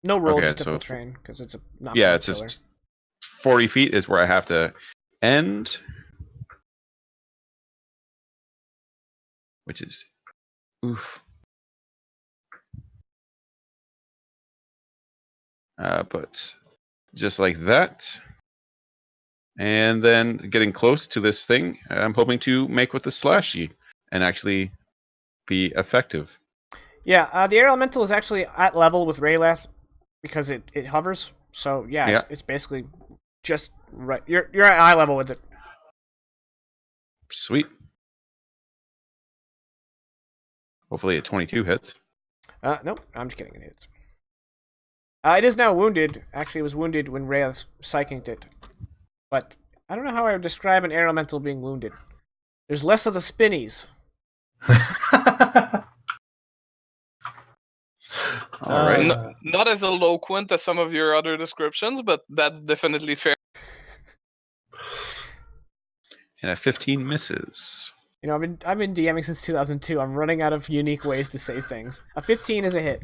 No roll, Okay, just a so full train, because it's a not yeah, a it's killer. just 40 feet is where I have to end, which is oof. But just like that, and then getting close to this thing, I'm hoping to make with the slashy and actually be effective. Yeah, the air elemental is actually at level with Rayleth because it hovers. So yeah, Yeah. it's basically just right. You're at eye level with it. Sweet. Hopefully a 22 hits. Nope, I'm just kidding. It hits. It is now wounded. Actually, it was wounded when Rayleth psychicked it. But I don't know how I would describe an air elemental being wounded. There's less of the spinnies. All right. Not as eloquent as some of your other descriptions, but that's definitely fair. And a 15 misses. You know, I've been DMing since 2002. I'm running out of unique ways to say things. A 15 is a hit.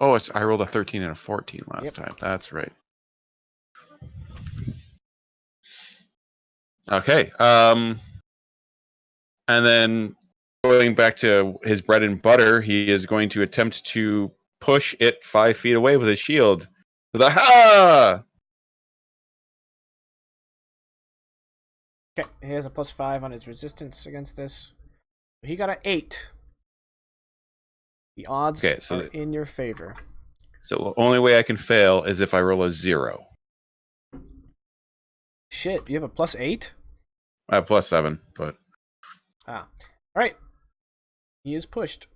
Oh, I rolled a 13 and a 14 last Yep. time. That's right. Okay. And then going back to his bread and butter, he is going to attempt to push it 5 feet away with his shield. With a ha! Okay, he has a +5 on his resistance against this. He got an 8. The odds are in your favor. So the only way I can fail is if I roll a 0. Shit, you have a +8? I have +7, but Alright. He is pushed.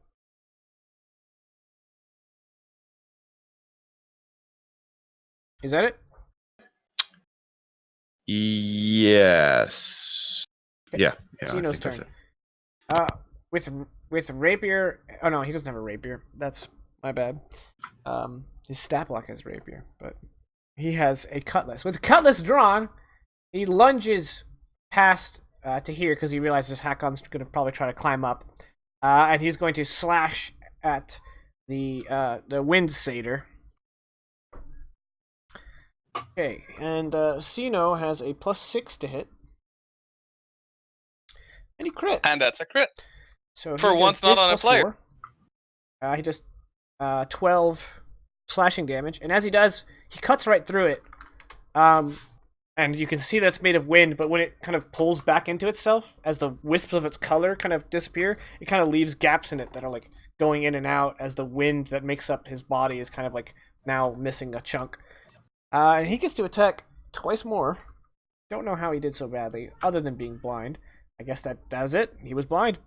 Is that it? yes. Okay. Yeah, I Cino's think that's turn. it. With rapier. Oh no, he doesn't have a rapier. That's my bad. His stat block has rapier, but he has a cutlass. With the cutlass drawn, he lunges past to here because he realizes Hakon's going to probably try to climb up, and he's going to slash at the wind satyr. Okay, and Cino has a +6 to hit, and he crit. And that's a crit. So For once, not on a player. 4. He does 12 slashing damage, and as he does, he cuts right through it. And you can see that it's made of wind, but when it kind of pulls back into itself, as the wisps of its color kind of disappear, it kind of leaves gaps in it that are like going in and out as the wind that makes up his body is kind of like now missing a chunk. And he gets to attack twice more. Don't know how he did so badly, other than being blind. I guess that's it. He was blind.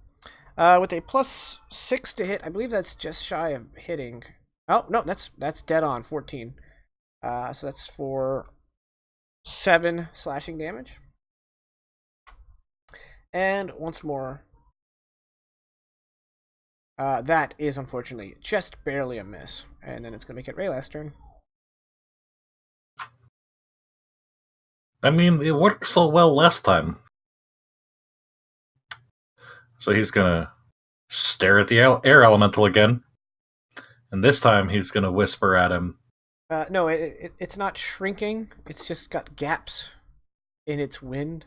With a +6 to hit, I believe that's just shy of hitting. Oh no, that's dead on 14. So that's for 7 slashing damage. And once more, that is unfortunately just barely a miss. And then it's gonna make it Rayleth's turn. I mean, it worked so well last time. So he's gonna stare at the air elemental again. And this time he's gonna whisper at him. No, it's not shrinking. It's just got gaps in its wind.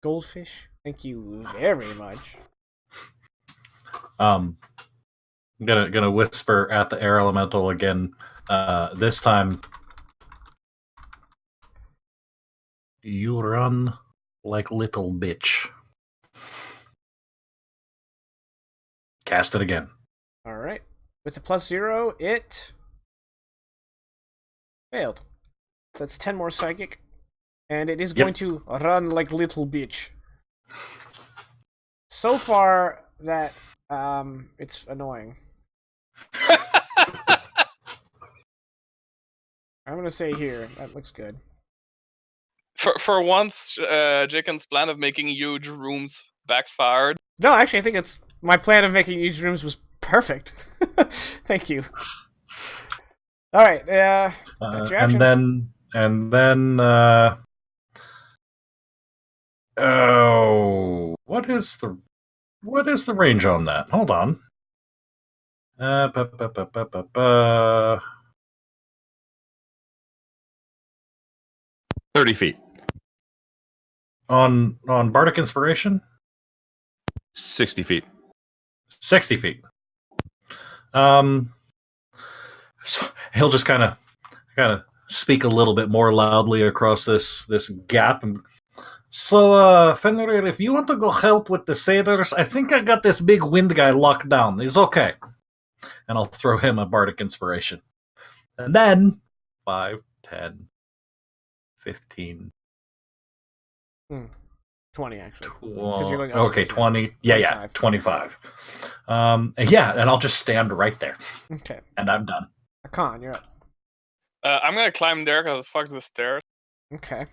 Goldfish. Thank you very much. I'm gonna whisper at the air elemental again. This time, you run like little bitch. Cast it again. All right. With a +0, it failed. So that's 10 more psychic, and it is going to run like little bitch. So far, that it's annoying. I'm gonna say here that looks good. For once, Jaken's plan of making huge rooms backfired. No, actually, I think it's my plan of making huge rooms was perfect. Thank you. All right, that's your action. And then, oh, what is the range on that? Hold on. Ba, ba, ba, ba, ba, ba. 30 feet. On Bardic Inspiration, 60 feet. 60 feet. So he'll just kind of speak a little bit more loudly across this gap. And so, Fenrir, if you want to go help with the satyrs, I think I got this big wind guy locked down. He's okay. And I'll throw him a Bardic Inspiration. And then 5, 10, 15, 20 actually. okay, upstairs, 20. Yeah, 25. And I'll just stand right there. Okay. And I'm done. Hakan, you're up. I'm gonna climb there because fuck the stairs. Okay.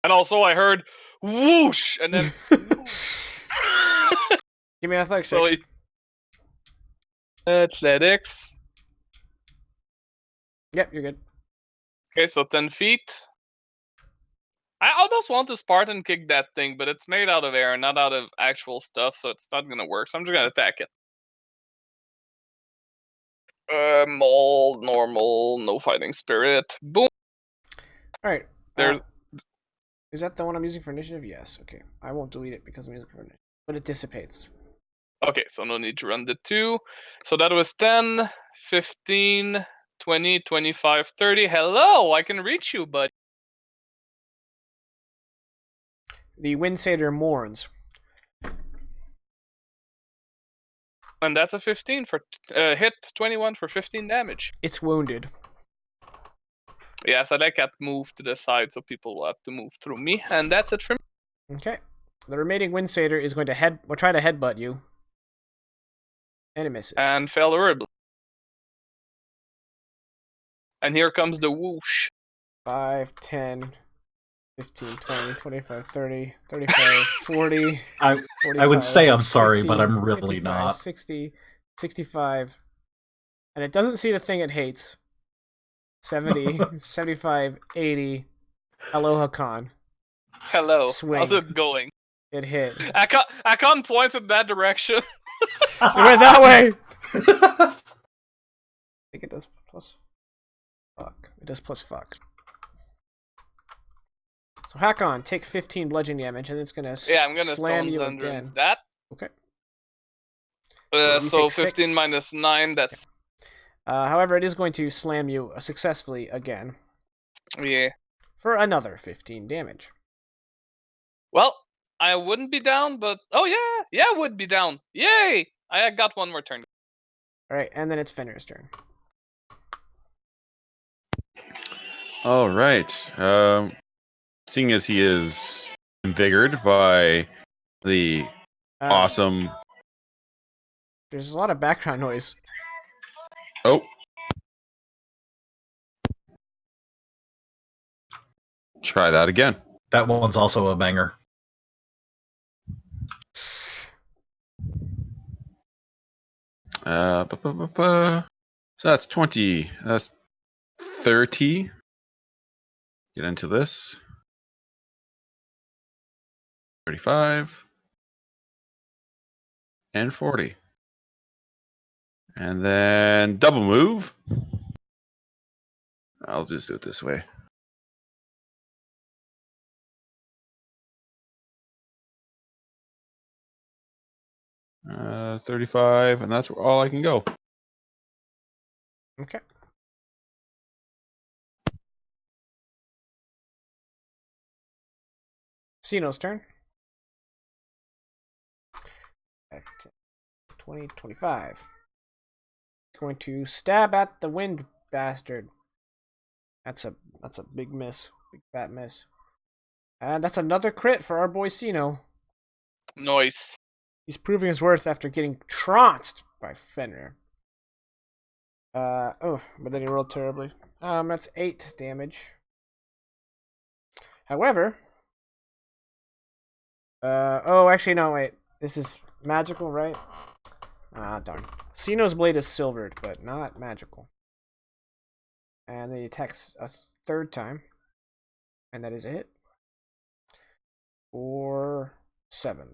And also I heard whoosh, and then Give me an athletics so check. athletics. Yep, you're good. Okay, so 10 feet. I almost want to Spartan kick that thing, but it's made out of air, not out of actual stuff, so it's not gonna work. So I'm just gonna attack it. Mold, normal, no fighting spirit. Boom. Alright. There's Is that the one I'm using for initiative? Yes. Okay. I won't delete it because I'm using it for initiative. But it dissipates. okay, so no need to run the 2. So that was 10, 15, 20, 25, 30. Hello, I can reach you, buddy. The Wind Satyr mourns. And that's a 15 for hit, 21 for 15 damage. It's wounded. Yeah, so that got moved to the side, so people will have to move through me. And that's it for me. Okay. The remaining Wind Satyr is going to try to headbutt you. And it misses. And fell horribly. And here comes the whoosh. 5, 10, 15, 20, 25, 30, 35, 40. I 45, would say I'm sorry, 50, but I'm really 55, not. 60, 65. And it doesn't see the thing it hates. 70, 75, 80. Aloha Khan. Hello. Swing. How's it going? It hit. Akon points in that direction. It went that way! I think it does plus fuck. It does plus fuck. So Hakon, take 15 bludgeoning damage, and it's gonna Yeah, I'm gonna slam Stone you Thunderance again. that. Okay. So you take 15 6. minus 9, that's... However, it is going to slam you successfully again Yeah. for another 15 damage. Well, I wouldn't be down, but... Oh, yeah! Yeah, I would be down. Yay! I got one more turn. Alright, and then it's Fenrir's turn. All right. Seeing as he is invigorated by the awesome. There's a lot of background noise. Oh. Try that again. That one's also a banger. So that's 20. That's 30. Get into this. 35. And 40. And then double move. I'll just do it this way. Uh, 35, and that's all I can go. Okay. Cino's turn. 20, 25. He's going to stab at the wind bastard. That's a big miss. Big fat miss. And that's another crit for our boy Cino. Nice. He's proving his worth after getting trounced by Fenrir. But then he rolled terribly. That's 8 damage. However, actually no, wait. This is magical, right? Ah, darn. Cino's blade is silvered, but not magical. And then he attacks a third time. And that is a hit. For 7.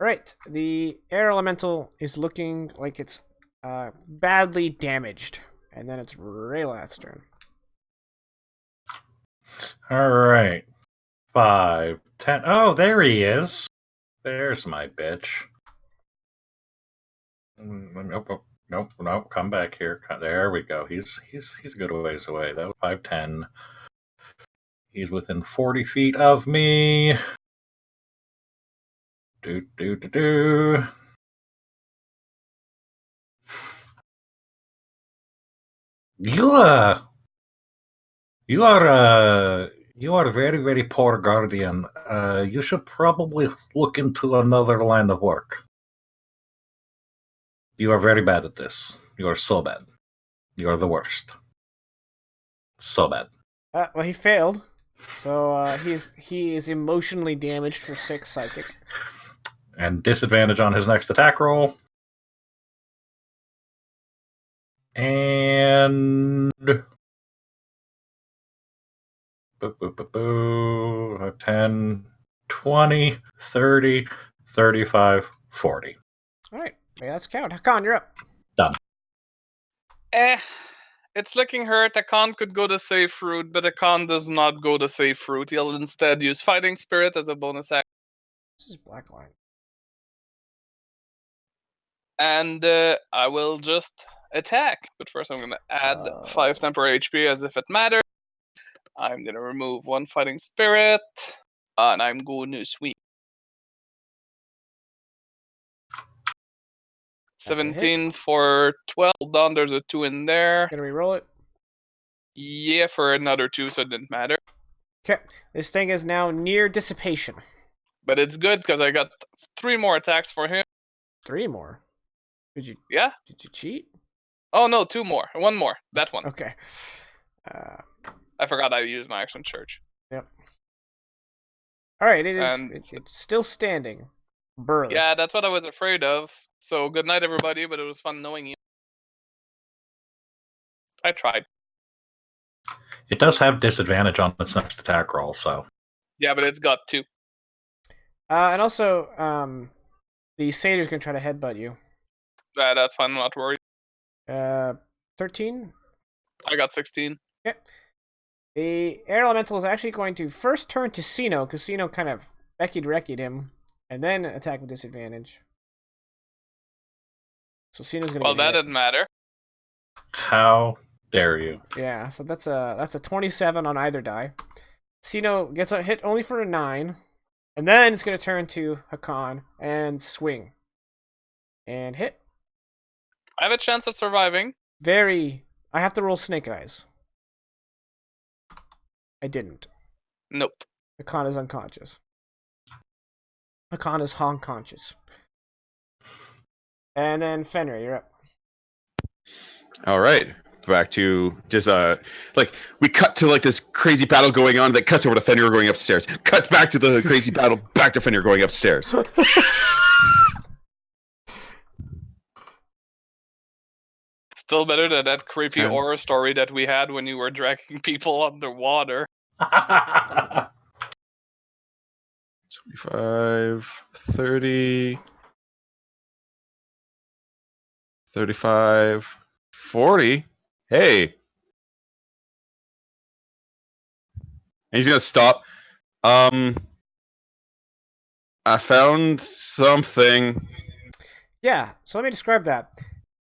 Alright, the air elemental is looking like it's badly damaged. And then it's Raylath's turn. All right. 5, 10. Oh, there he is. There's my bitch. Nope. Come back here. There we go. He's a good ways away. That was 5, 10. He's within 40 feet of me. Do. You you are very, very poor guardian. You should probably look into another line of work. You are very bad at this. You are so bad. You are the worst. So bad. Well, he failed. So he is emotionally damaged for 6 psychic. And disadvantage on his next attack roll. And 10, 20, 30, 35, 40. Alright, let's count. Hakan, you're up. It's looking hurt. Akan could go to safe route, but Akan does not go to safe route. He'll instead use Fighting Spirit as a bonus action. This is Black Line. And I will just attack. But first I'm going to add 5 temporary HP as if it matters. I'm going to remove 1 Fighting Spirit. And I'm going to swing. 17 for 12. Hold on, there's a 2 in there. Gonna re-roll it? Yeah, for another 2, so it didn't matter. Okay, this thing is now near dissipation. But it's good because I got 3 more attacks for him. 3 more? Did you cheat? Oh no, 2 more. 1 more. That one. Okay. I forgot I used my action surge. Yep. Alright, it's still standing. Burly. Yeah, that's what I was afraid of. So good night everybody, but it was fun knowing you. I tried. It does have disadvantage on its next attack roll, so. Yeah, but it's got 2. And also, the satyr's gonna try to headbutt you. That's fine, I'm not worried. 13? I got 16. Okay. The air elemental is actually going to first turn to Cino, because Cino kind of Becky-Reckied him, and then attack with disadvantage. So Cino's gonna get that hit. didn't matter. How dare you? Yeah, so that's a 27 on either die. Cino gets a hit only for a 9, and then it's gonna turn to Hakan and swing. And hit. I have a chance at surviving. I have to roll snake eyes. I didn't. Nope. Hakan is unconscious. Hakan is conscious. And then Fenrir, you're up. All right, back to just like we cut to like this crazy battle going on that cuts over to Fenrir going upstairs. Cuts back to the crazy battle, back to Fenrir going upstairs. Still better than that creepy 10. horror story that we had when you were dragging people underwater. 25, 30, 35, 40. Hey. And he's gonna stop. I found something. Yeah, so let me describe that.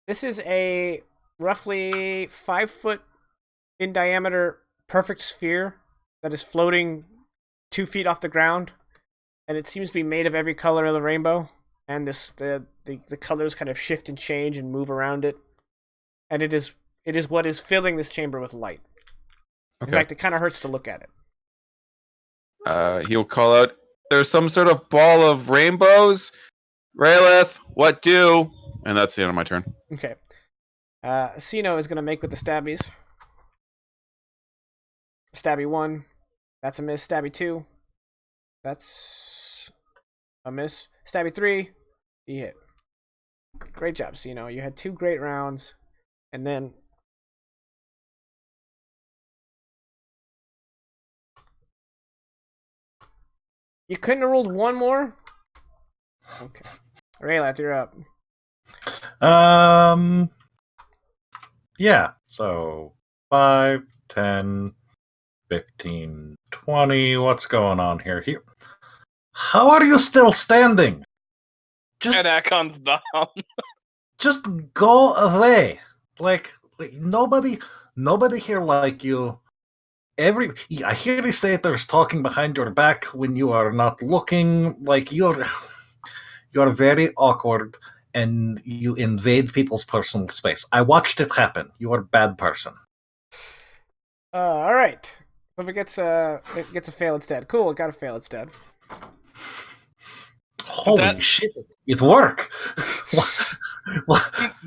This is a roughly 5 foot in diameter perfect sphere that is floating 2 feet off the ground, and it seems to be made of every color of the rainbow. And the colors kind of shift and change and move around it, and it is what is filling this chamber with light. Okay. In fact, it kind of hurts to look at it. He'll call out. There's some sort of ball of rainbows. Rayleth, what do? And that's the end of my turn. Okay. Cino is going to make with the stabbies. Stabby 1. That's a miss. Stabby 2. That's a miss. Stabby 3. He hit. Great job, Cino. You had 2 great rounds. And then... You couldn't have rolled 1 more? Okay. Raylath, you're up. Yeah, so 5, 10, 15, 20. What's going on here? How are you still standing? And Akon's down. Just go away. Like nobody here like you. I hear these theaters talking behind your back when you are not looking. Like you're very awkward and you invade people's personal space. I watched it happen. You are a bad person. All right. If it gets a fail instead. Cool, it got a fail instead. Holy shit! It worked.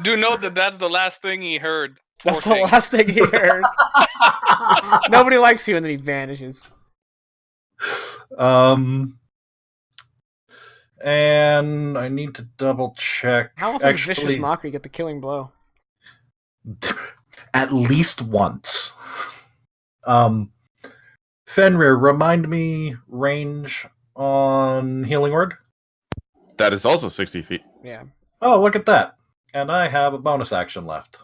Do note that that's the last thing he heard. That's the last thing he heard. Nobody likes you, and then he vanishes. And I need to double check. How often does Vicious Mockery get the killing blow? At least once. Fenrir, remind me range on Healing Word. That is also 60 feet. Yeah. Oh, look at that! And I have a bonus action left.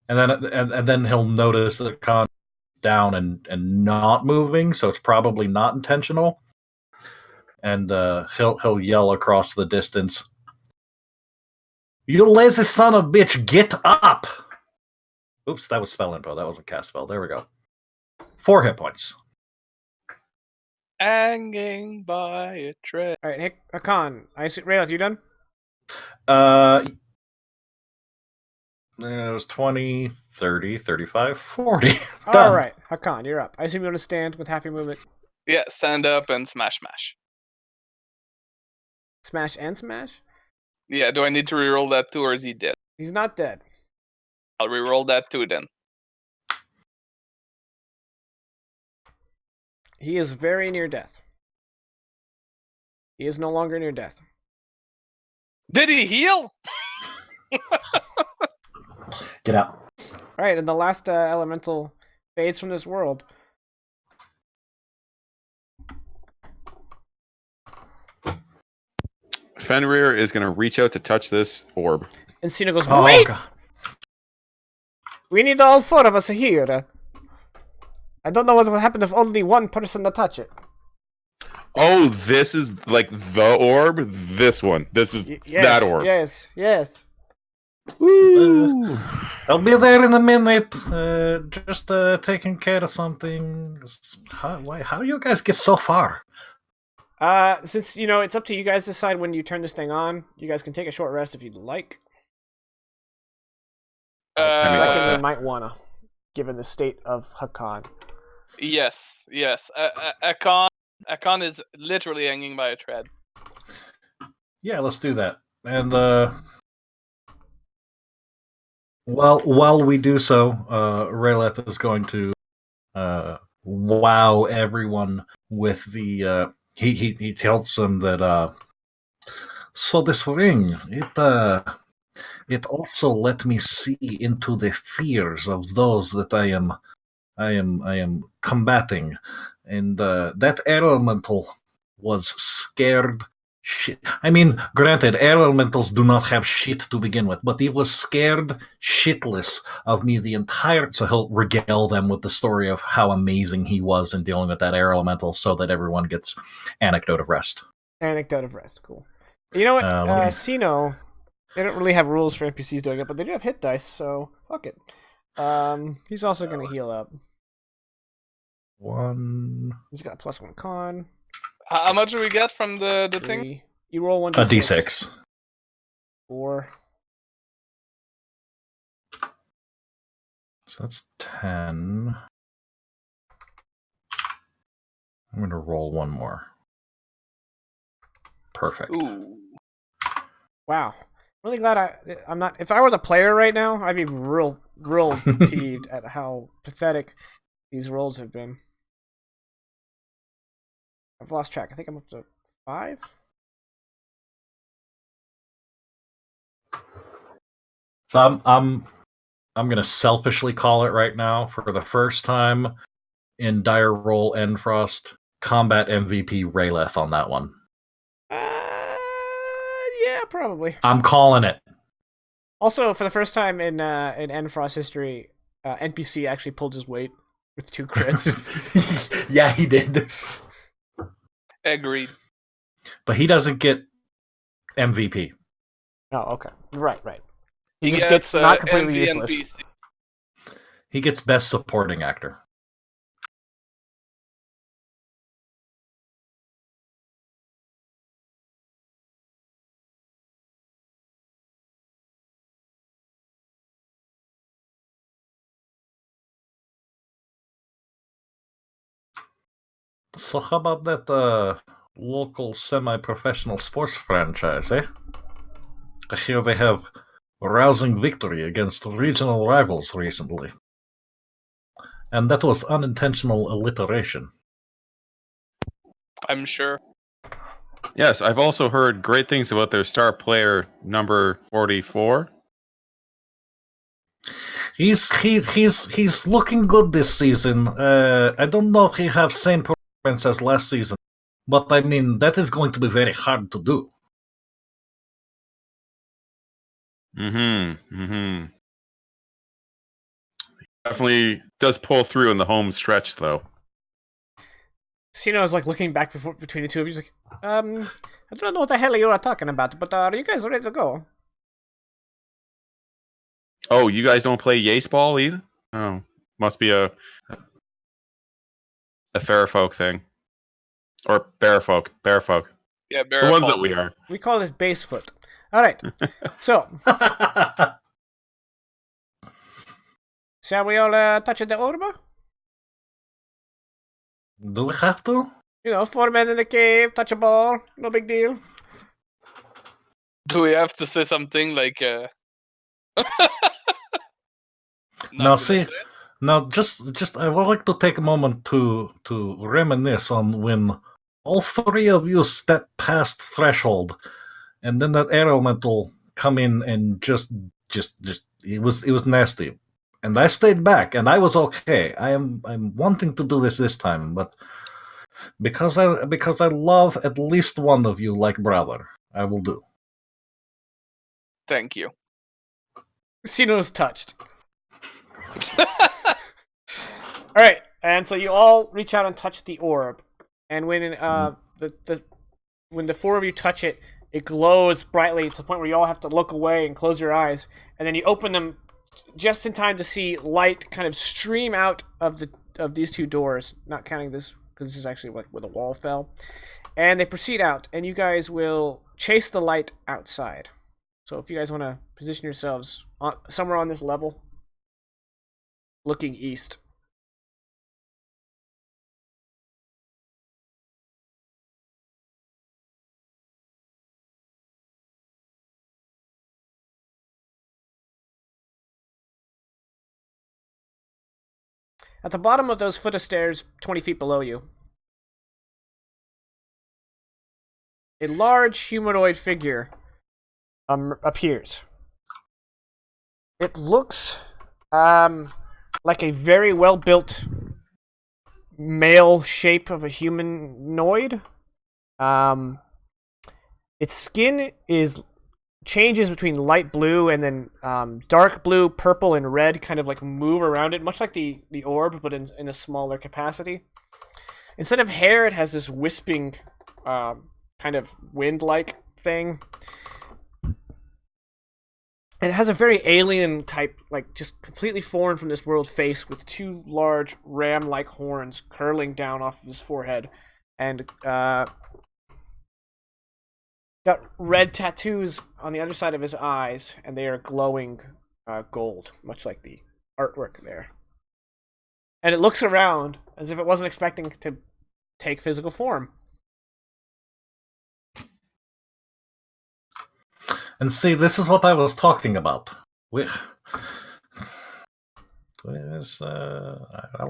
And then he'll notice the con down and not moving, so it's probably not intentional. And he'll yell across the distance, "You lazy son of a bitch, get up!" Oops, that was spell info. That wasn't cast spell. There we go. 4 hit points. Hanging by a thread. All right, Hakan. Raylath, you done? It was 20, 30, 35, 40. All right, Hakan, you're up. I assume you want to stand with half your movement. Yeah, stand up and smash. Smash and smash? Yeah, do I need to reroll that too, or is he dead? He's not dead. I'll reroll that too then. He is very near death. He is no longer near death. Did he heal? Get out. All right, and the last elemental fades from this world. Fenrir is going to reach out to touch this orb. And Cino goes, wait! God. We need all 4 of us here. I don't know what would happen if only one person to touch it. Oh, this is like the orb? This one. This is that orb. Yes. I'll be there in a minute. Just taking care of something. How do you guys get so far? Since, it's up to you guys to decide when you turn this thing on. You guys can take a short rest if you'd like. I reckon we might wanna, given the state of Hakan. Yes. Akon is literally hanging by a thread. Yeah, let's do that. And while we do so, Rayleth is going to wow everyone with the. He tells them that. So this ring, it also let me see into the fears of those that I am combating, and that air elemental was scared shit. I mean, granted, air elementals do not have shit to begin with, but he was scared shitless of me the entire. So he'll regale them with the story of how amazing he was in dealing with that air elemental, so that everyone gets anecdote of rest. Anecdote of rest, cool. You know what, Cino, they don't really have rules for NPCs doing it, but they do have hit dice, so fuck it. He's also gonna heal up. 1. He's got +1 con. How much do we get from the 3. thing? You roll 1 a d6. 4. So that's 10. I'm going to roll 1 more. Perfect. Ooh. Wow. Really glad I'm not. If I were the player right now, I'd be real peeved at how pathetic these rolls have been. I've lost track. I think I'm up to 5. So I'm gonna selfishly call it right now for the first time in Dire Roll Endfrost combat MVP Rayleth on that one. probably. I'm calling it. Also, for the first time in Endfrost history, NPC actually pulled his weight with 2 crits. Yeah, he did. Agreed. But he doesn't get MVP. Oh, okay. Right. He He just gets gets not completely MV useless. NPC. He gets best supporting actor. So how about that local semi-professional sports franchise, eh? I hear they have a rousing victory against regional rivals recently. And that was unintentional alliteration. I'm sure. Yes, I've also heard great things about their star player number 44. He's looking good this season. I don't know if he have same performance as last season, but I mean that is going to be very hard to do. Definitely does pull through in the home stretch, though. Cino's like looking back between the two of you. He's like, I don't know what the hell you are talking about, but are you guys ready to go? Oh, you guys don't play Yace Ball either? Oh, must be a fair folk thing. Or bear folk. Bear folk. Yeah, The ones Bearfall. that we are. We call it basefoot. All right. So, shall we all touch the orb? Do we have to? 4 men in the cave, touch a ball, no big deal. Do we have to say something like? Now, see, now just I would like to take a moment to reminisce on when all 3 of you step past threshold, and then that air element will come in and just it was nasty, and I stayed back, and I was okay. I'm wanting to do this time, but because I love at least one of you like brother, I will do. Thank you. Cino's touched. All right, and so you all reach out and touch the orb, and when when the 4 of you touch it, it glows brightly to the point where you all have to look away and close your eyes, and then you open them just in time to see light kind of stream out of these 2 doors, not counting this because this is actually like where the wall fell, and they proceed out, and you guys will chase the light outside. So if you guys want to position yourselves somewhere on this level, looking east. At the bottom of those foot of stairs, 20 feet below you, a large humanoid figure appears. It looks like a very well-built male shape of a humanoid. Its skin changes between light blue and then dark blue, purple, and red kind of like move around it, much like the orb, but in a smaller capacity. Instead of hair, it has this wisping kind of wind-like thing. And it has a very alien type, like just completely foreign from this world face with 2 large ram-like horns curling down off of his forehead. And got red tattoos on the other side of his eyes, and they are glowing gold, much like the artwork there. And it looks around as if it wasn't expecting to take physical form. And see, this is what I was talking about. I'll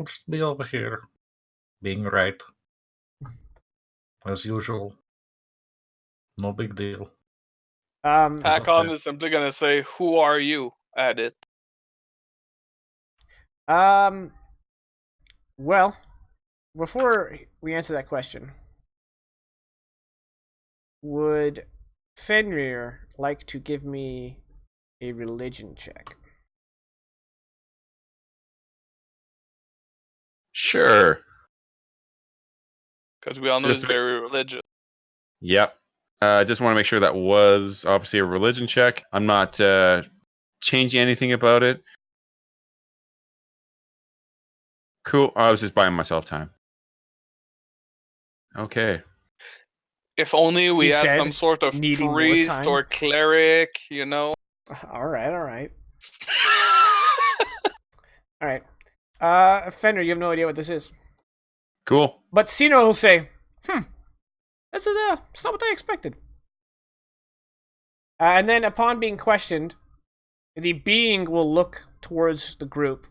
just be over here, being right, as usual. No big deal. Hakon okay. is simply gonna say, "Who are you?" at it. Well, before we answer that question, would Fenrir like to give me a religion check? Sure. Because we all know he's Just very religious. Yep. Just want to make sure that was obviously a religion check. I'm not changing anything about it. Cool. I was just buying myself time. Okay. If only we He had said, some sort of needing more priest time. or cleric, you know. All right. All right. Fenrir, you have no idea what this is. Cool. But Cino will say, it's not what I expected. And then upon being questioned, the being will look towards the group.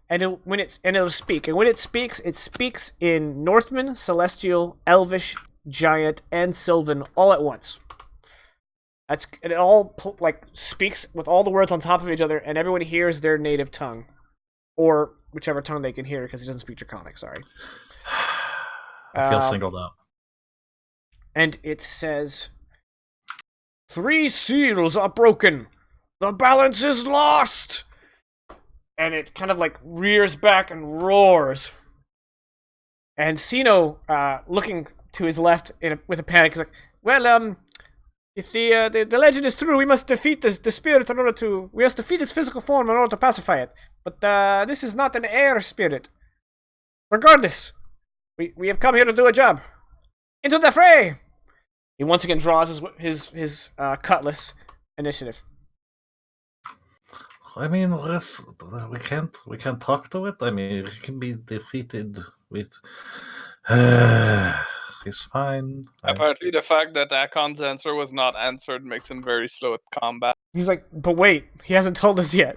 And it'll speak. And when it speaks in Northman, Celestial, Elvish, Giant, and Sylvan all at once. It all speaks with all the words on top of each other, and everyone hears their native tongue, or whichever tongue they can hear, because he doesn't speak Draconic. Sorry. I feel singled out. And it says, 3 seals are broken. The balance is lost. And it kind of rears back and roars. And Cino, looking to his left with a panic, is like, well, if the legend is true, we must defeat the spirit in order to... We must defeat its physical form in order to pacify it. But this is not an air spirit. Regardless, we have come here to do a job. Into the fray! He once again draws his cutlass. Initiative. I mean, we can't talk to it. I mean, it can be defeated with. It's fine. Apparently, the fact that Akon's answer was not answered makes him very slow at combat. He's like, but wait, he hasn't told us yet.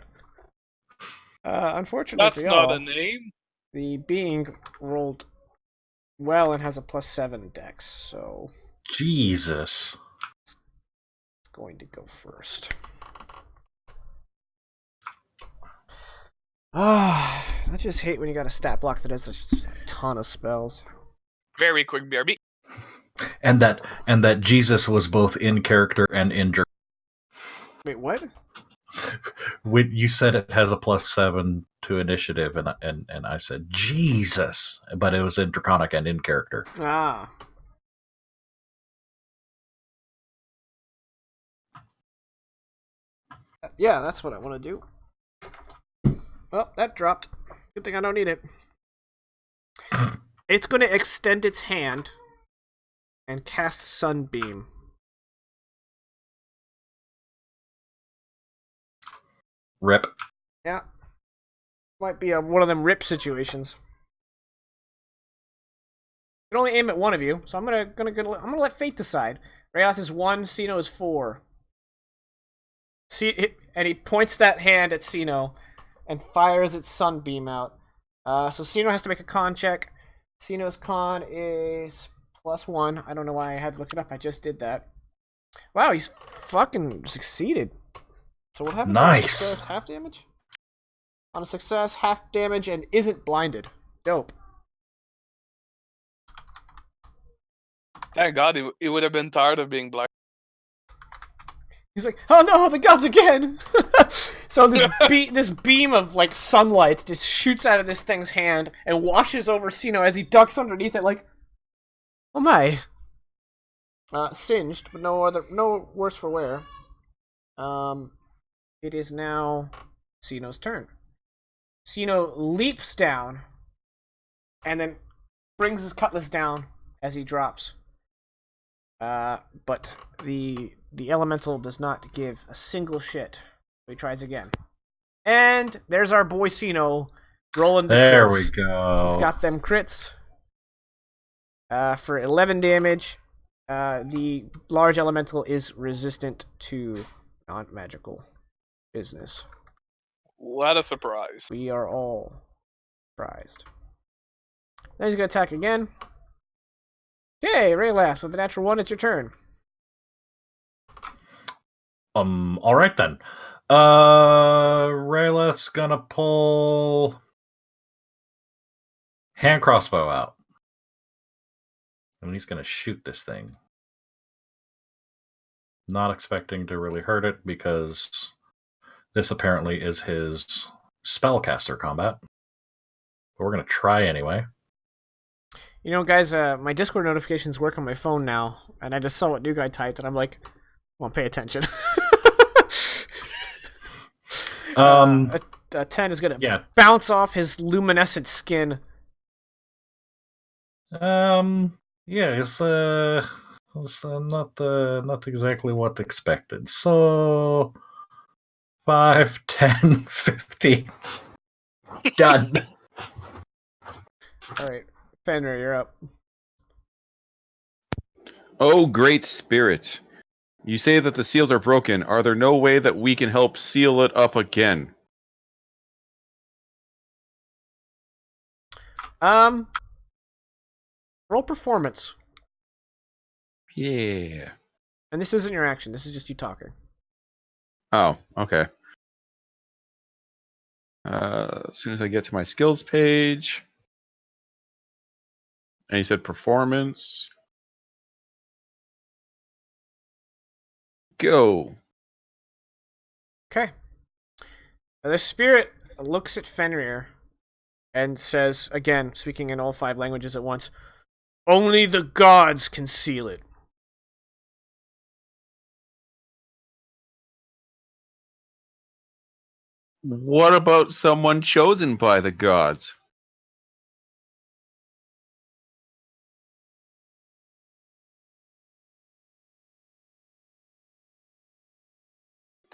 Unfortunately That's for y'all, not a name. the being rolled well and has a +7 dex, so Jesus. it's going to go first. I just hate when you got a stat block that has a ton of spells. Very quick, BRB. And that Jesus was both in character and injured. Wait, what? When you said it has a +7 to initiative, and I said Jesus, but it was in Draconic and in character. Ah. Yeah, that's what I want to do. Well, that dropped. Good thing I don't need it. It's going to extend its hand and cast Sunbeam. Rip. Yeah. Might be one of them rip situations. You can only aim at one of you, so I'm gonna let fate decide. Rayoth is 1, Cino is 4. And he points that hand at Cino and fires its sunbeam out. So Cino has to make a con check. Cino's con is +1. I don't know why I had to look it up. I just did that. Wow, he's fucking succeeded. So what happens on a success, half damage? On a success, half damage, and isn't blinded. Dope. Thank God he would have been tired of being black. He's like, oh no, the gods again! So this beam of sunlight just shoots out of this thing's hand and washes over Cino as he ducks underneath it like, oh my. Singed, but no worse for wear. It is now Cino's turn. Cino leaps down and then brings his cutlass down as he drops. But the elemental does not give a single shit. So he tries again. And there's our boy Cino rolling the crits. There we go. He's got them crits. For 11 damage. The large elemental is resistant to non-magical business. What a surprise. We are all surprised. Then he's going to attack again. Okay, Ray laughs. With the natural 1, it's your turn. All right then. Rayleth's gonna pull hand crossbow out, and he's gonna shoot this thing. Not expecting to really hurt it because this apparently is his spellcaster combat. But we're going to try anyway. You know, guys, my Discord notifications work on my phone now, and I just saw what new guy typed, and I'm like, won't pay attention. A 10 is gonna bounce off his luminescent skin. It's not exactly what expected. So 5, 10, 50. Done. All right, Fenrir, you're up. Oh, great spirit. You say that the seals are broken. Are there no way that we can help seal it up again? Roll performance. Yeah. And this isn't your action. This is just you talking. Oh, okay. As soon as I get to my skills page. And you said performance. Go. Okay. The spirit looks at Fenrir and says, again, speaking in all 5 languages at once, "Only the gods can seal it." What about someone chosen by the gods?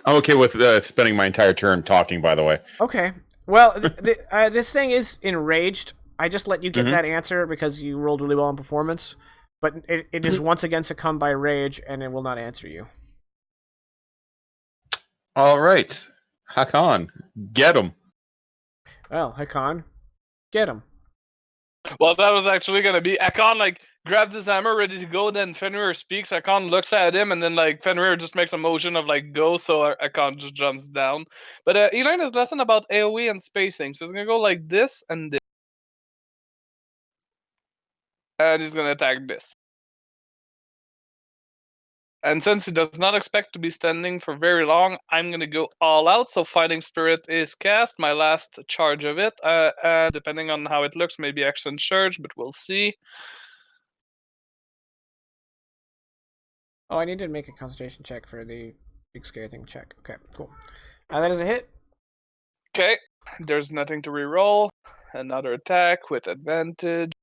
I'm okay with spending my entire turn talking, by the way. Okay. Well, this thing is enraged. I just let you get Mhm. that answer because you rolled really well on performance. But it is once again succumbed by rage, and it will not answer you. All right. Hakan, get him. Well, Hakan, get him. Well, that was actually gonna be Akon like grabs his hammer, ready to go. Then Fenrir speaks. Akon looks at him, and then like Fenrir just makes a motion of like go, so Akon just jumps down. But he learned his lesson about AOE and spacing, so he's gonna go like this and this, and he's gonna attack this. And since he does not expect to be standing for very long, I'm gonna go all out. So Fighting Spirit is cast, my last charge of it. And depending on how it looks, maybe action surge, but we'll see. Oh, I need to make a concentration check for the big scary thing check. Okay, cool. That is a hit. Okay, there's nothing to reroll. Another attack with advantage.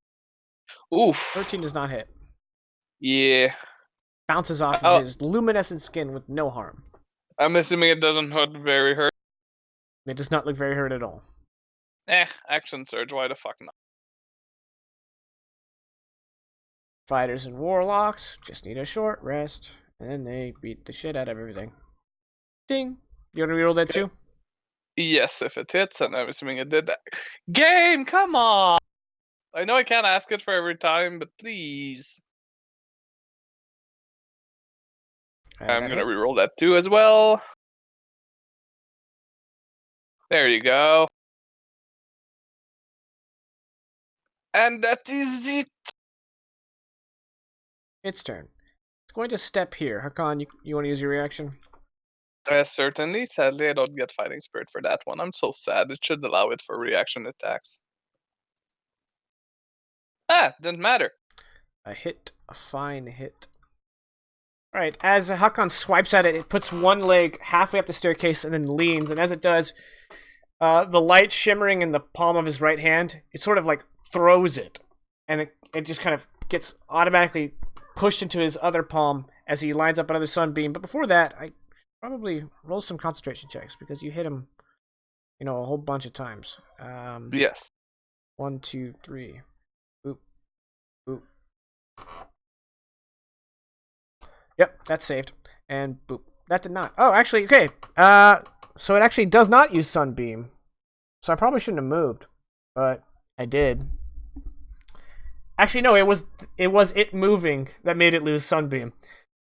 Oof. 13 does not hit. Yeah. Bounces off of his luminescent skin with no harm. I'm assuming it doesn't hurt very hurt. It does not look very hurt at all. Action surge, why the fuck not? Fighters and warlocks just need a short rest, and then they beat the shit out of everything. Ding! You want to reroll that too? Yes, if it hits, and I'm assuming it did that. Game, come on! I know I can't ask it for every time, but please. I'm gonna reroll that too as well. There you go. And that is it. Its turn. It's going to step here. Hakan, you want to use your reaction? Certainly. Sadly, I don't get Fighting Spirit for that one. I'm so sad. It should allow it for reaction attacks. Didn't matter. A hit. A fine hit. Alright, as Hakan swipes at it, it puts one leg halfway up the staircase and then leans, and as it does, the light shimmering in the palm of his right hand, it sort of like throws it, and it just kind of gets automatically pushed into his other palm as he lines up another sunbeam. But before that, I probably roll some concentration checks because you hit him, a whole bunch of times. Yes. 1, 2, 3. Boop. Boop. Yep, that's saved. And boop. That did not. Oh, actually, okay. So it actually does not use Sunbeam. So I probably shouldn't have moved. But I did. Actually, no, it was it moving that made it lose Sunbeam.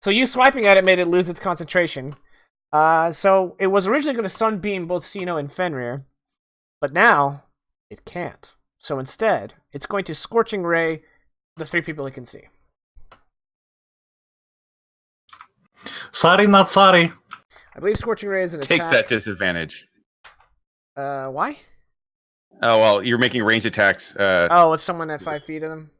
So you swiping at it made it lose its concentration. So it was originally going to Sunbeam both Cino and Fenrir. But now, it can't. So instead, it's going to Scorching Ray the 3 people it can see. Sorry, not sorry. I believe Scorching Ray is an Take attack. that disadvantage. Why? Oh well, you're making ranged attacks. Oh, it's someone at 5 feet of them.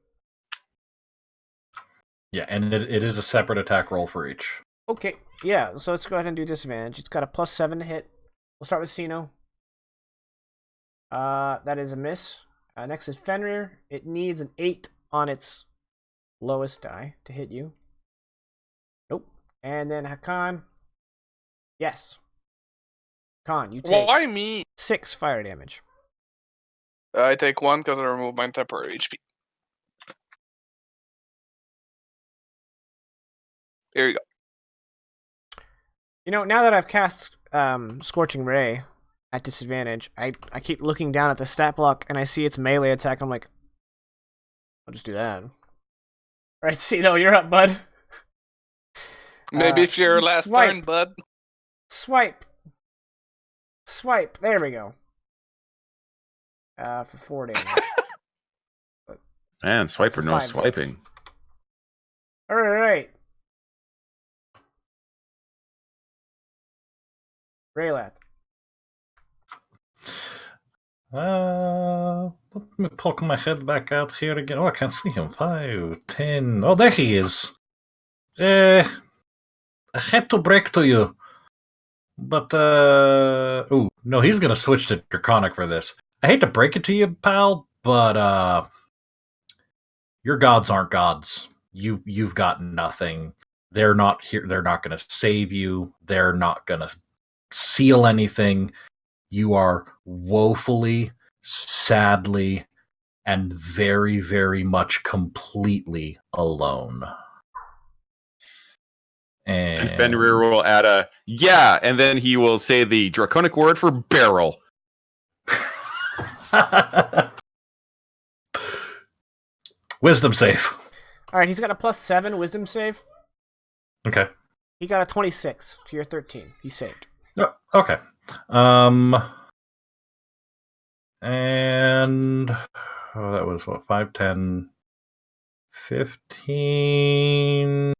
Yeah, and it is a separate attack roll for each. Okay, yeah. So let's go ahead and do disadvantage. It's got a +7 to hit. We'll start with Cino. That is a miss. Next is Fenrir. It needs an 8 on its lowest die to hit you. Nope. And then Hakan. Yes. Hakan, you take Why me? 6 fire damage. I take 1 because I remove my temporary HP. Here you go. You know, now that I've cast Scorching Ray at disadvantage, I keep looking down at the stat block and I see its melee attack. I'm like, I'll just do that. Alright, Cino, you're up, bud. Maybe if your last swipe. turn, bud. Swipe. Swipe. There we go. For 4 damage. Man, swiper, no 5 swiping. Alright. Raylath. Let me poke my head back out here again. Oh, I can't see him. 5, 10. Oh, there he is. I had to break to you. But, ooh, no, he's gonna switch to Draconic for this. I hate to break it to you, pal, but, your gods aren't gods. You've got nothing. They're not here. They're not gonna save you. They're not gonna seal anything. You are woefully, sadly, and very, very much completely alone. And Fenrir will add a yeah, and then he will say the draconic word for barrel. Wisdom save. Alright, he's got a +7 wisdom save. Okay. He got a 26 to your 13. He saved. Oh, okay. And that was what, 5, 10, 15.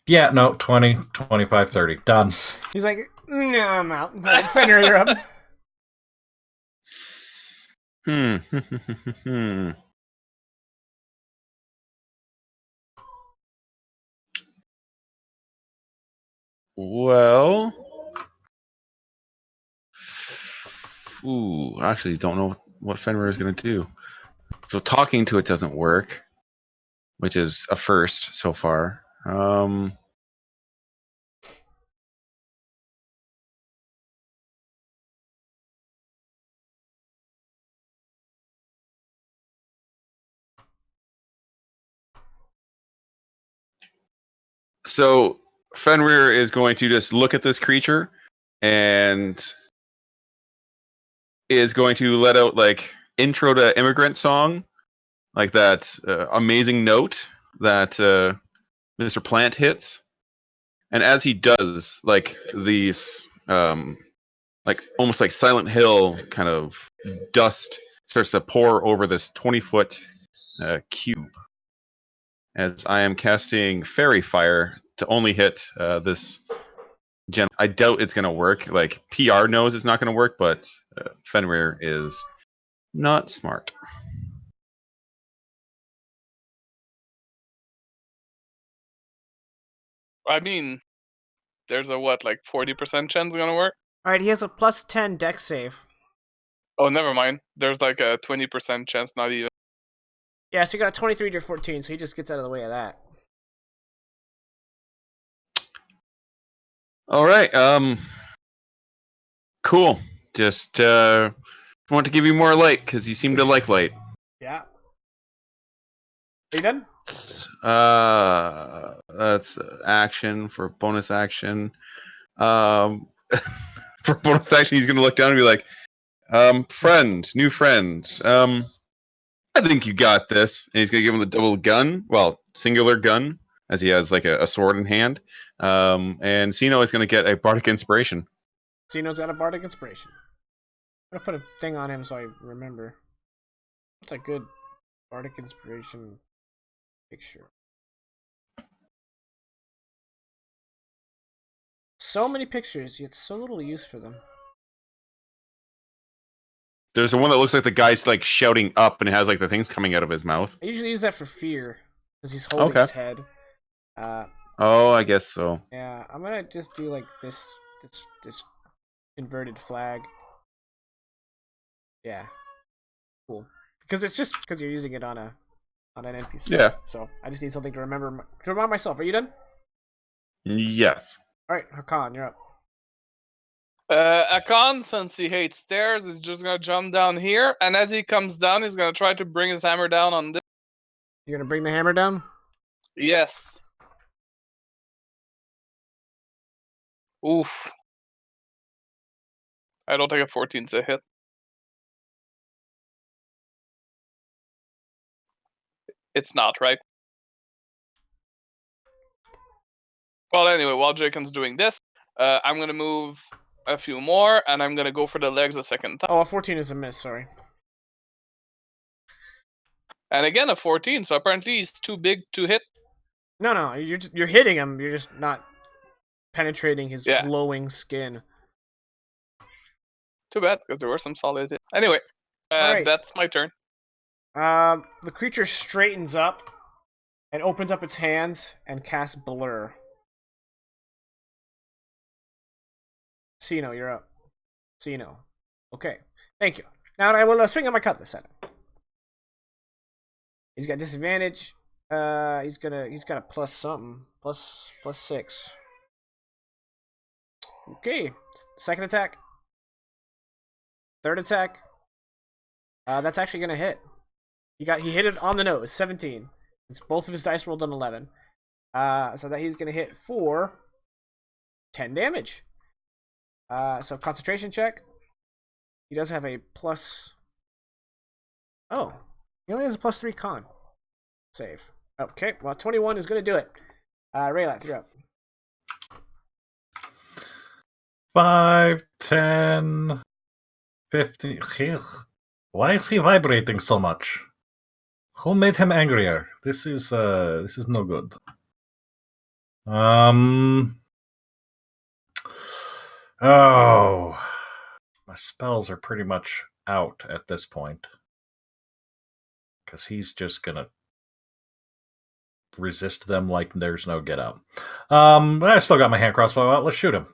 Yeah, no, 20, 25, 30. Done. He's like, no, I'm out. Fenrir, you're up. Well, actually don't know what Fenrir is going to do. So talking to it doesn't work, which is a first so far. So Fenrir is going to just look at this creature and is going to let out like intro to immigrant song, like that amazing note that Mr. Plant hits. And as he does, like these like almost like Silent Hill kind of dust starts to pour over this 20-foot cube. As I am casting Fairy Fire to only hit this gem. I doubt it's going to work. Like, PR knows it's not going to work, but Fenrir is not smart. I mean, there's a what, like 40% chance gonna work? Alright, he has a +10 dex save. Oh, never mind. There's like a 20% chance, not even. Yeah, so you got a 23 to your 14, so he just gets out of the way of that. All right. Cool. Just want to give you more light because you seem to like light. Yeah. Are you done? That's action for bonus action. For bonus action, he's gonna look down and be like, new friend. I think you got this. And he's gonna give him the double gun, well, singular gun, as he has like a sword in hand. And Cino is gonna get a bardic inspiration. Cino's got a bardic inspiration. I'm gonna put a thing on him so I remember. What's a good bardic inspiration Picture. So many pictures, yet so little use for them. There's the one that looks like the guy's like shouting up and it has like the things coming out of his mouth. I usually use that for fear, because he's holding Okay. his head. Oh, I guess so. Yeah, I'm gonna just do like this inverted flag. Yeah, cool. Because it's just because you're using it on an NPC. Yeah. So I just need something to remind myself. Are you done? Yes. All right, Hakan, you're up. Akon, since he hates stairs, is just gonna jump down here, and as he comes down, he's gonna try to bring his hammer down on this. You're gonna bring the hammer down. Yes. Oof. I don't think a 14's a hit. It's not, right? Well, anyway, while Jacon's doing this, I'm gonna move a few more, and I'm gonna go for the legs a second time. Oh, a 14 is a miss. Sorry. And again, a 14, so apparently he's too big to hit. No, you're hitting him. You're just not penetrating his Yeah. glowing skin. Too bad, because there were some solid hits. Anyway, Alright. that's my turn. The creature straightens up and opens up its hands and casts Blur. Cino, you're up. Cino. Okay. Thank you. Now I will swing on my cutlass at him. He's got disadvantage. He's got a plus something. Plus 6. Okay. Second attack. Third attack. That's actually gonna hit. He hit it on the nose. 17. It's both of his dice rolled on 11. So that he's gonna hit for 10 damage. So concentration check. He does have a plus. Oh, he only has a plus 3 con save. Okay, well 21 is gonna do it. Raylat, you're up. 5, 10, 15. Why is he vibrating so much? Who made him angrier? This is no good. Oh, my spells are pretty much out at this point because he's just gonna resist them like there's no get out. I still got my hand crossbow out. Let's shoot him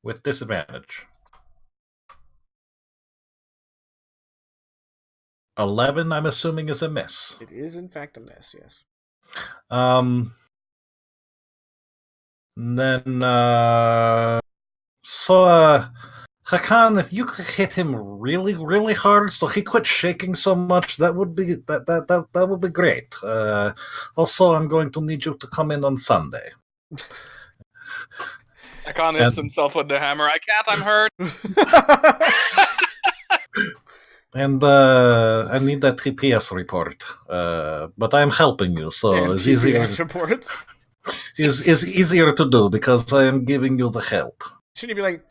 with disadvantage. 11, I'm assuming, is a miss. It is in fact a miss. Yes. Then Hakan, if you could hit him really, really hard so he quit shaking so much, that would be that would be great. Also, I'm going to need you to come in on Sunday. Akon hits himself with the hammer. I can't, I'm hurt. And I need that TPS report. But I'm helping you, so Damn it's easier. TPS report. Is easier to do because I am giving you the help. Shouldn't he be like,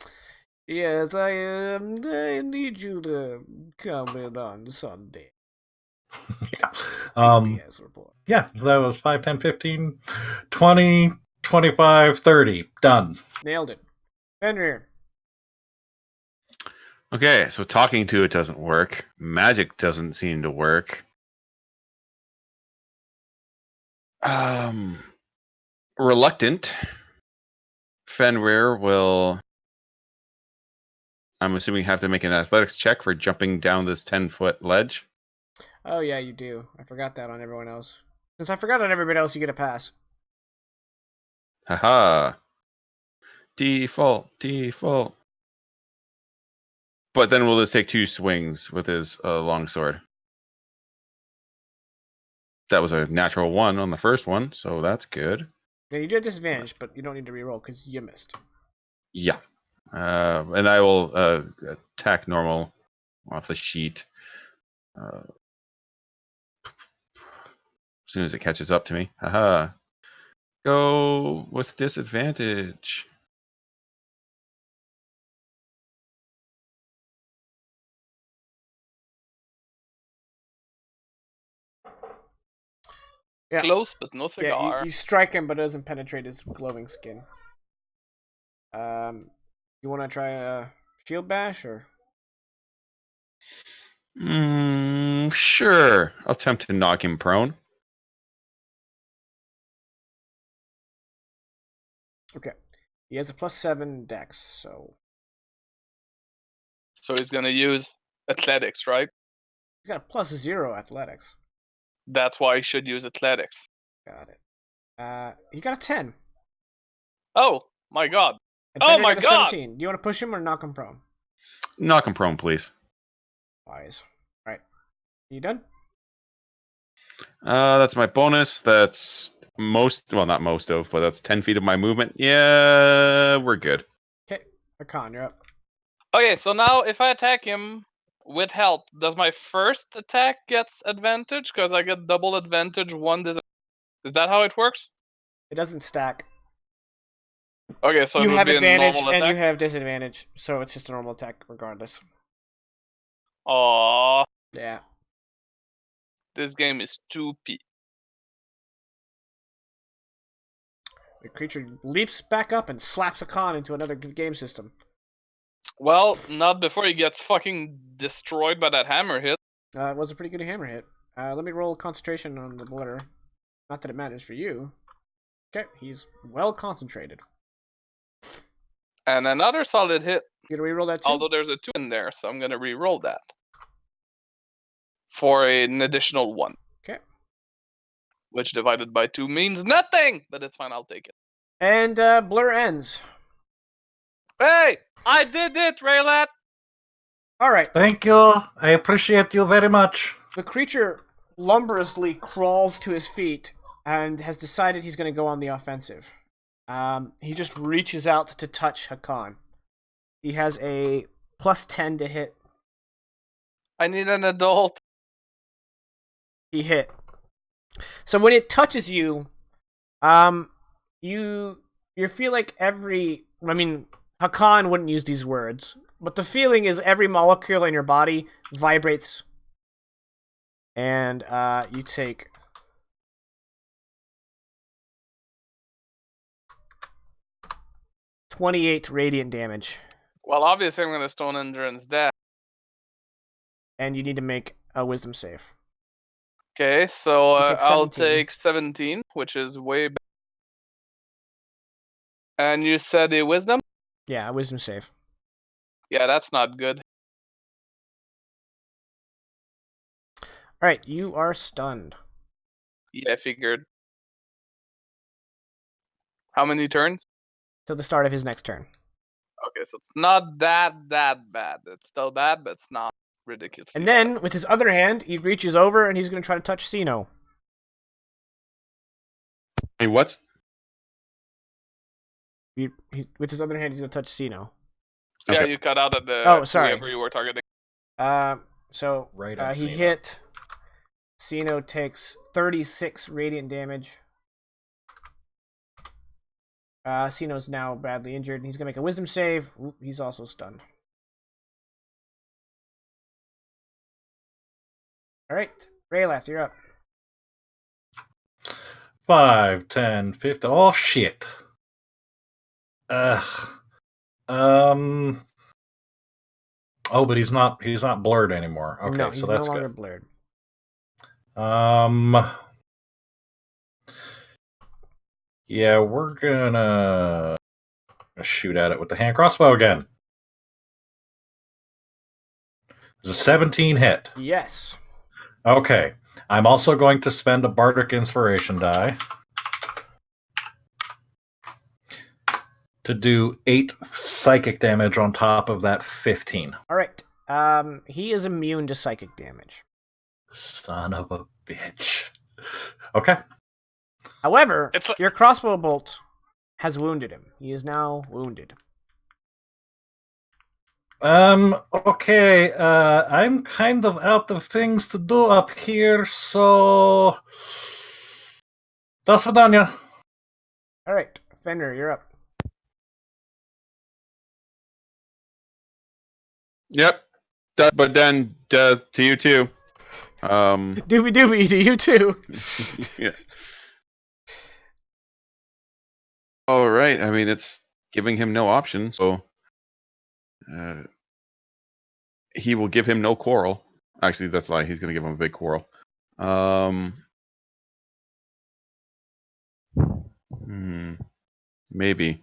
yes, I need you to come in on Sunday. TPS report. Yeah, that was 5, 10, 15, 20, 25, 30. Done. Nailed it. Fenrir. Okay, so talking to it doesn't work. Magic doesn't seem to work. Reluctant. Fenrir will, I'm assuming, have to make an athletics check for jumping down this 10-foot ledge. Oh yeah, you do. I forgot that on everyone else. Since I forgot on everybody else, you get a pass. Haha. Default. But then we'll just take 2 swings with his longsword. That was a natural 1 on the first one, so that's good. Yeah, you do have disadvantage, but you don't need to reroll because you missed. Yeah. And I will attack normal off the sheet. As soon as it catches up to me. Haha. Go with disadvantage. Yeah. Close, but no Yeah, cigar. you strike him, but it doesn't penetrate his glowing skin. You want to try a shield bash or? Sure. I'll attempt to knock him prone. Okay. He has a +7 dex, so So he's gonna use athletics, right? he's got a +0 athletics. That's why he should use athletics. Got it. He got a 10. Oh my god. And Oh Fender my got a god! 17. Do you want to push him or knock him prone? Knock him prone, please. Wise. All right. You done? That's my bonus. That's not most of, but that's 10 feet of my movement. Yeah, we're good. Okay. Hakan, you're up. Okay, so now if I attack him with help, does my first attack gets advantage? Because I get double advantage, Is that how it works? It doesn't stack. Okay, so You it would have be a advantage normal and attack. you have disadvantage, so it's just a normal attack regardless. Aww, Yeah. this game is stupid. The creature leaps back up and slaps Hakan into another game system. Well, not before he gets fucking destroyed by that hammer hit. It was a pretty good hammer hit. Let me roll concentration on the blur. Not that it matters for you. Okay, he's well concentrated. And another solid hit. You gonna reroll that too? Although there's a 2 in there, so I'm gonna re-roll that. For an additional 1. Okay. Which divided by 2 means nothing! But it's fine, I'll take it. And blur ends. Hey! I did it, Raylat! Alright. Thank you. I appreciate you very much. The creature lumberously crawls to his feet and has decided he's going to go on the offensive. He just reaches out to touch Hakan. He has a +10 to hit. I need an adult. He hit. So when it touches you, you feel like Hakan wouldn't use these words, but the feeling is every molecule in your body vibrates, and you take 28 radiant damage. Well, obviously I'm gonna stone endurance that. And you need to make a wisdom save. Okay, so You take I'll 17. take 17, which is way better. And you said a wisdom? Yeah, a wisdom save. Yeah, that's not good. Alright, you are stunned. Yeah, I figured. How many turns? Till the start of his next turn. Okay, so it's not that bad. It's still bad, but it's not ridiculous. And then, with his other hand, he reaches over and he's going to try to touch Cino. Hey, what? With his other hand, he's going to touch Cino. Yeah, Okay. you cut out at the Oh, sorry. whoever you were targeting. So Right at he Cino. hit. Cino takes 36 radiant damage. Cino's now badly injured, and he's going to make a wisdom save. Oop, he's also stunned. Alright, Raylath, you're up. 5, 10, 50. Oh, shit. Ugh. Oh, but he's not blurred anymore. Okay, No, he's so that's no longer good. blurred. Yeah, we're gonna shoot at it with the hand crossbow again. It's a 17 hit. Yes. Okay. I'm also going to spend a bardic inspiration die to do 8 psychic damage on top of that 15. Alright. He is immune to psychic damage. Son of a bitch. Okay. However, It's like- your crossbow bolt has wounded him. He is now wounded. Okay, I'm kind of out of things to do up here, so... До свидания. Alright, Fender, you're up. Yep. But then to you too. Doobie doobie to you too. Yeah. All right. I mean, it's giving him no option, so he will give him no quarrel. Actually, that's a lie. He's going to give him a big quarrel. Maybe.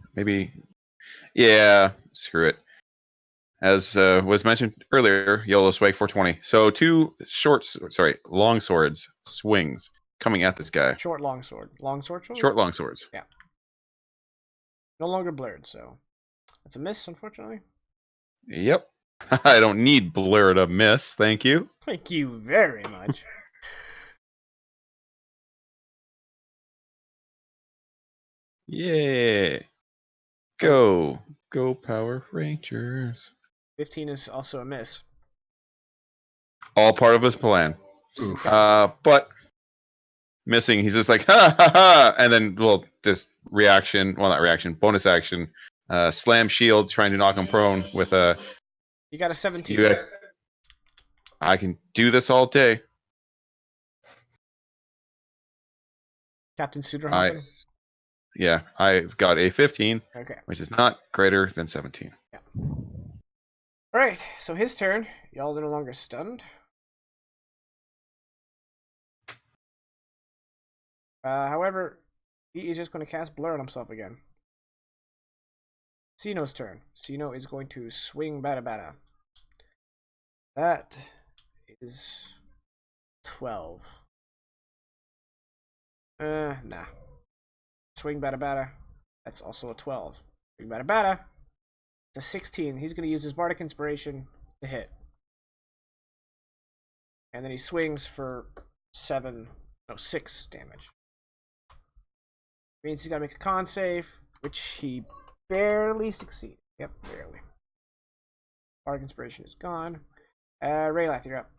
Yeah, screw it. As was mentioned earlier, YOLO swag 420. So two long swords swings coming at this guy. Short longsword. Longsword. Short long swords. Yeah. No longer blurred, so that's a miss, unfortunately. Yep. I don't need blur to miss. Thank you. Thank you very much. Yeah. Go Power Rangers. 15 is also a miss. All part of his plan. Oof. But missing, he's just like ha ha ha, and then this reaction, not reaction, bonus action, slam shield, trying to knock him prone with a. You got a 17. I can do this all day. Captain Suderhoffen. Yeah, I've got a 15, Okay. which is not greater than 17. Yeah. All right, so his turn. Y'all are no longer stunned. However, he is just going to cast Blur on himself again. Cino's turn. Cino is going to swing Bada Bada. That is 12. Nah. Swing Bada Bada. That's also a 12. Swing Bada Bada. It's a 16. He's going to use his Bardic Inspiration to hit. And then he swings for 6 damage. Means he's got to make a con save, which he barely succeeded. Yep, barely. Bardic Inspiration is gone. Raylath, you're up.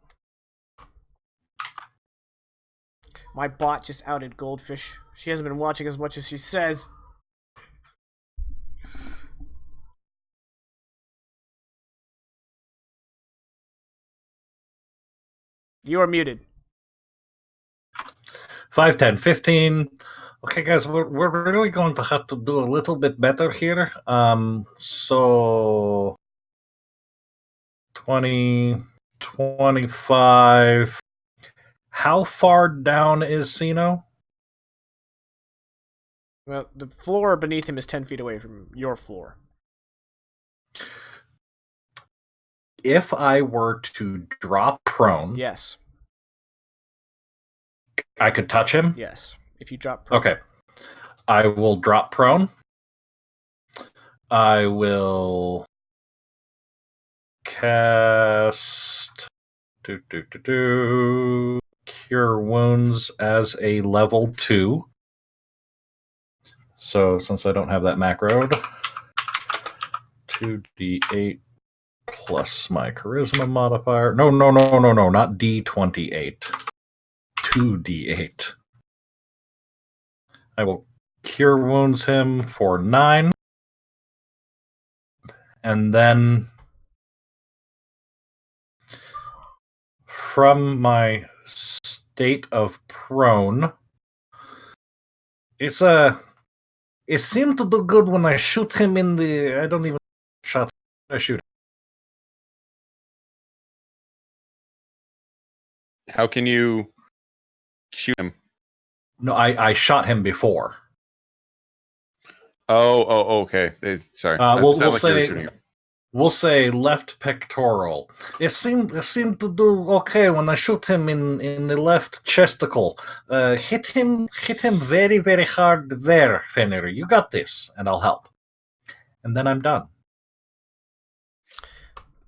My bot just outed Goldfish. She hasn't been watching as much as she says. You are muted. 5, 10, 15. Okay, guys, we're really going to have to do a little bit better here. So 20, 25. How far down is Cino? Well, the floor beneath him is 10 feet away from your floor. If I were to drop prone, Yes. I could touch him? Yes. If you drop prone. Okay. I will drop prone. I will cast Cure Wounds as a level 2. So since I don't have that macroed, 2d8 plus my charisma modifier. No, not d28. 2d8. I will Cure Wounds him for 9. And then from my state of prone, it seemed to do good when I shoot him in the. I don't even shot. I shoot. How can you shoot him? No, I shot him before. Oh, okay. Sorry. That We'll sounded like you were say shooting him. we'll say left pectoral. It seemed to do okay when I shoot him in the left chesticle. Hit him very, very hard there, Fenrir. You got this, and I'll help. And then I'm done.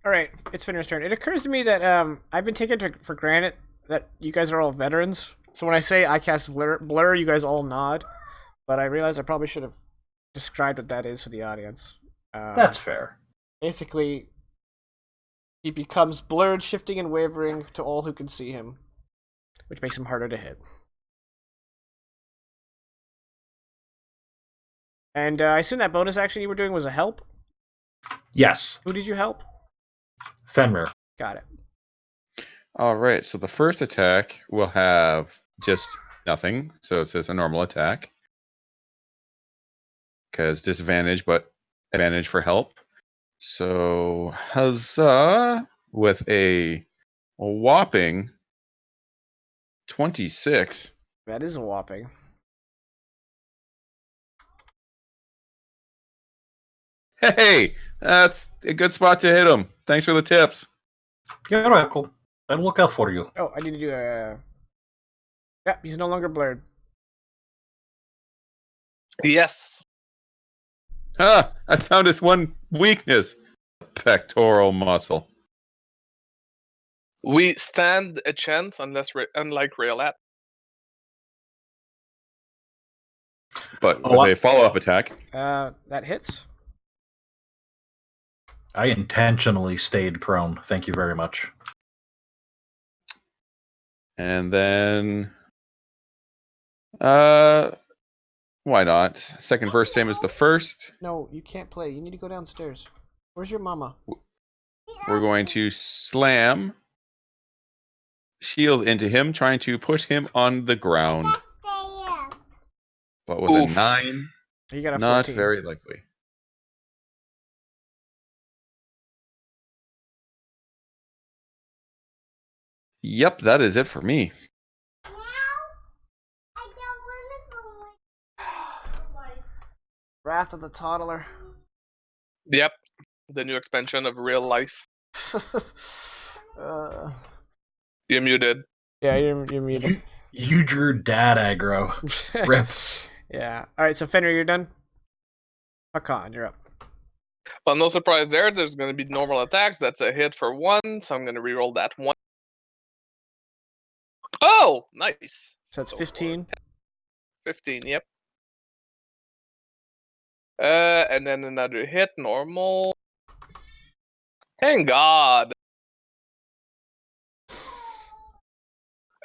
All right, it's Finner's turn. It occurs to me that I've been taken for granted that you guys are all veterans. So when I say I cast blur, you guys all nod. But I realize I probably should have described what that is for the audience. That's fair. Basically, he becomes blurred, shifting and wavering to all who can see him, which makes him harder to hit. And I assume that bonus action you were doing was a help? Yes. Who did you help? Fenrir. Got it. All right, so the first attack will have just nothing. So it says a normal attack. Because disadvantage, but advantage for help. So huzzah with a whopping 26. That is a whopping. Hey, that's a good spot to hit him. Thanks for the tips. You're welcome. I'll look out for you. Oh, I need to do a... Yep, he's no longer blurred. Yes. Ah, I found his one weakness. Pectoral muscle. We stand a chance unlike Rayolat. But Oh, with a follow-up attack. That hits. I intentionally stayed prone. Thank you very much. And then why not? Second verse, same as the first. No, you can't play. You need to go downstairs. Where's your mama? We're going to slam shield into him, trying to put him on the ground. But with Oof. a 9, You got a not 14. very likely. Yep, that is it for me. Wrath of the Toddler. Yep. The new expansion of real life. You're muted. Yeah, you're muted. You drew dad aggro. Rip. Yeah. Alright, so Fenrir, you're done? Hakan, you're up. Well, no surprise there. There's going to be normal attacks. That's a hit for 1, so I'm going to reroll that 1. Oh, nice. So that's 15. 15, yep. And then another hit, normal. Thank God.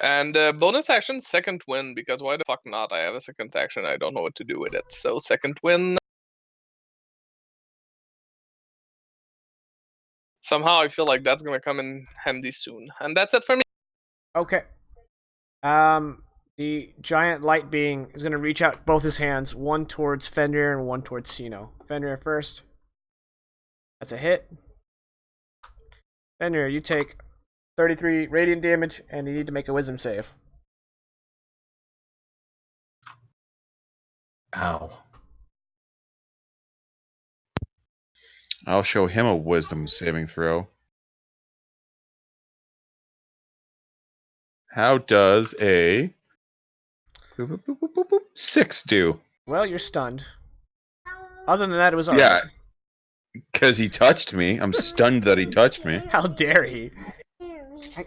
And bonus action, second win, because why the fuck not? I have a second action, I don't know what to do with it. So second win. Somehow I feel like that's gonna come in handy soon. And that's it for me. Okay. The giant light being is gonna reach out both his hands, one towards Fenrir and one towards Cino. Fenrir first. That's a hit. Fenrir, you take 33 radiant damage, and you need to make a wisdom save. Ow. I'll show him a wisdom saving throw. How does a 6 do? Well, you're stunned. Other than that, it was alright. Yeah, because he touched me. I'm stunned that he touched me. How dare he?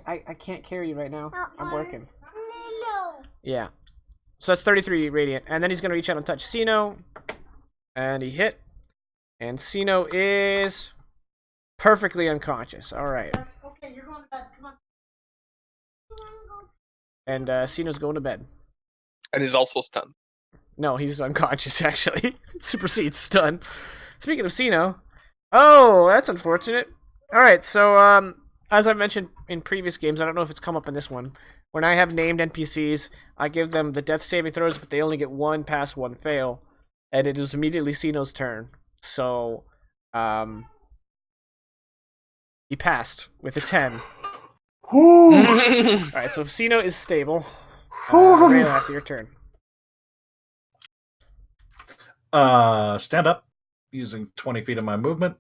I can't carry you right now. I'm working. Yeah. So that's 33 radiant. And then he's going to reach out and touch Cino. And he hit. And Cino is perfectly unconscious. Alright. Okay, you're going to bed. Come on. And Cino's going to bed. And he's also stunned. No, he's unconscious, actually. Supersedes stun. Speaking of Cino. Oh, that's unfortunate. Alright, so, as I mentioned in previous games, I don't know if it's come up in this one. When I have named NPCs, I give them the death saving throws, but they only get 1 pass, 1 fail. And it is immediately Cino's turn. So, he passed with a 10. Alright, so Cino is stable. Rayla, after your turn. Stand up using 20 feet of my movement.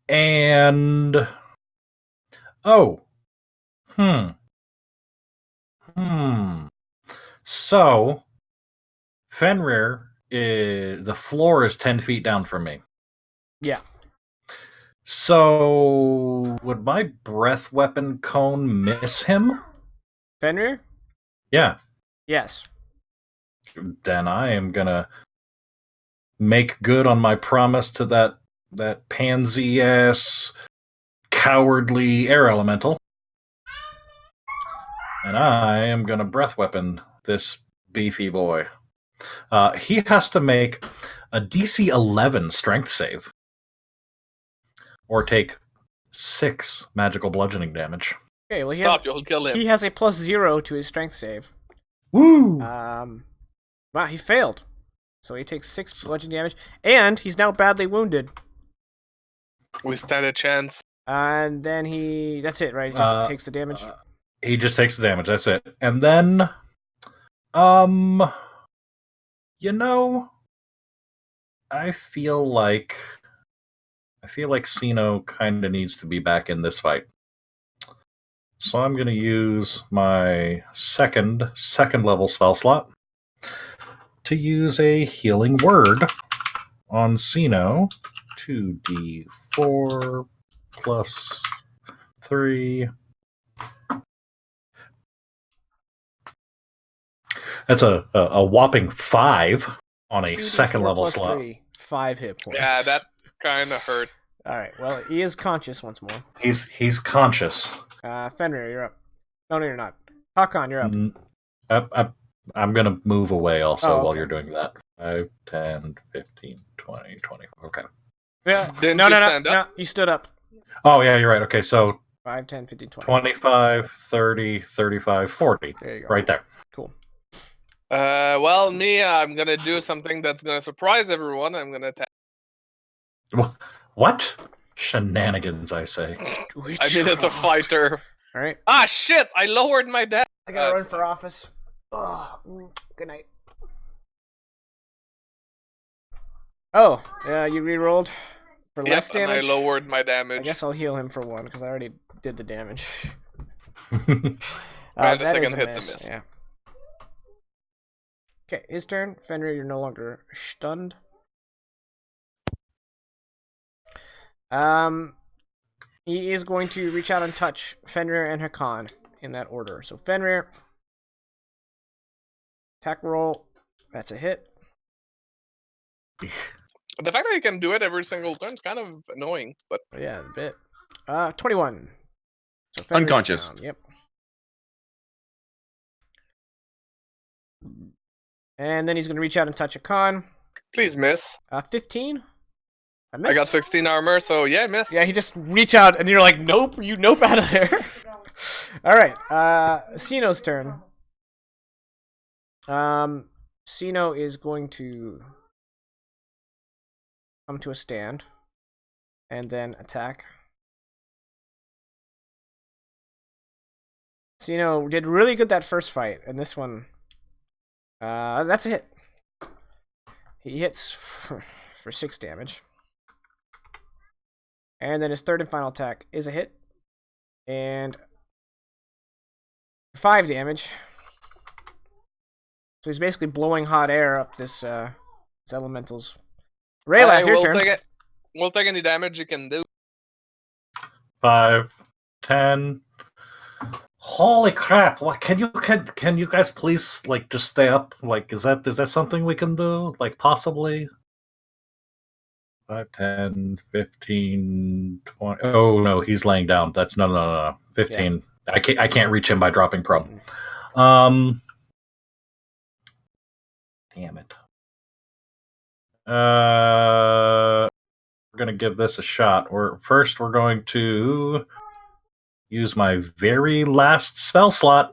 And So Fenrir the floor is 10 feet down from me. Yeah. So would my breath weapon cone miss him? Fenrir? Yeah. Yes. Then I am gonna make good on my promise to that pansy ass cowardly air elemental. And I am gonna breath weapon this beefy boy. He has to make a DC 11 strength save. Or take 6 magical bludgeoning damage. Okay, well Stop, you'll kill him. he has a +0 to his strength save. Woo! Wow, he failed. So he takes 6 bludgeoning damage, and he's now badly wounded. We stand a chance. And then that's it, right? He just takes the damage. He just takes the damage, that's it. And then, you know, I feel like Cino kind of needs to be back in this fight. So I'm going to use my second level spell slot to use a healing word on Cino. 2d4 plus 3. That's a whopping 5 on a 2d4 second level plus slot. 3, 5 hit points. Yeah, that kind of hurt. All right. Well, he is conscious once more. He's conscious. Fenrir, you're up. No, you're not. Hakon, you're up. I'm going to move away also while okay. you're doing that. 5, 10, 15, 20, 20. Okay. Yeah. Didn't No, you no, no, stand up? no. You stood up. Oh, yeah, you're right. Okay, so 5, 10, 15, 20. 25, 30, 35, 40. There you go. Right there. Cool. Well, me, I'm gonna do something that's gonna surprise everyone. I'm gonna attack. What? Shenanigans, I say. I mean, it's a fighter. All right. Ah, shit! I lowered my damage. I gotta run for office. Good night. Oh, yeah, you re-rolled for less And I damage. lowered my damage. I guess I'll heal him for 1 because I already did the damage. And the that is second hit's a miss. Yeah. Okay, his turn. Fenrir, you're no longer stunned. He is going to reach out and touch Fenrir and Hakan in that order. So Fenrir, attack roll. That's a hit. The fact that he can do it every single turn is kind of annoying, but Yeah, a bit. 21. So Fenrir's Unconscious. down. Yep. And then he's going to reach out and touch Hakan. please miss. 15. I I missed. got 16 armor, so yeah, miss. Yeah, he just reach out and you're like, nope, you nope out of there. All right, Cino's turn. Cino is going to come to a stand and then attack. Cino did really good that first fight, and this one, that's a hit. He hits for 6 damage. And then his third and final attack is a hit. And 5 damage. So he's basically blowing hot air up this elemental's. Raylath, your turn. We'll take any damage you can do. 5, 10. Holy crap! What can you guys please like just stay up? Like, is that something we can do? Like, possibly. 5, 10, 15, 20. Oh no, he's laying down. That's no. 15. Yeah. I can't reach him by dropping prone. Damn it. We're gonna give this a shot. We're going to use my very last spell slot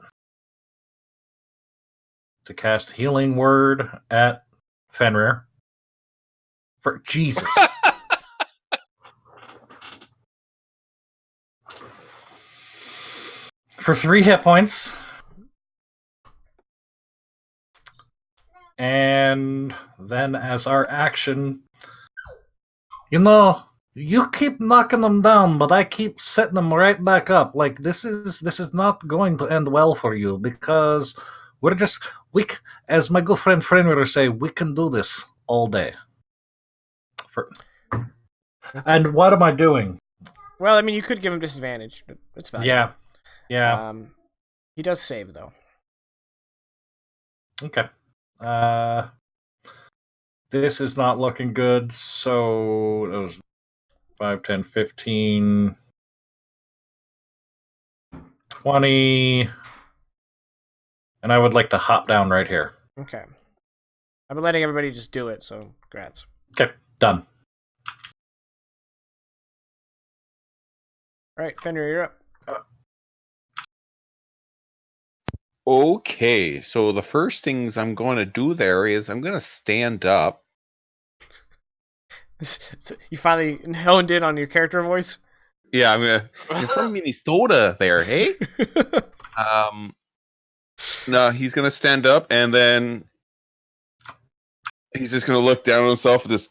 to cast Healing Word at Fenrir. For Jesus. For 3 hit points. And then as our action, you keep knocking them down, but I keep setting them right back up. Like, this is not going to end well for you, because as my good friend Fenrir would say, we can do this all day. And what am I doing? Well, I mean, you could give him disadvantage, but it's fine. Yeah. He does save, though. Okay. This is not looking good, so it was 5, 10, 15, 20, and I would like to hop down right here. Okay. I've been letting everybody just do it, so congrats. Okay, done. Right, Fenrir, you're up. Okay, so the first things I'm going to do there is I'm going to stand up. You finally honed in on your character voice. Yeah, I'm going to throw me soda there, hey? No, he's going to stand up, and then he's just going to look down on himself with this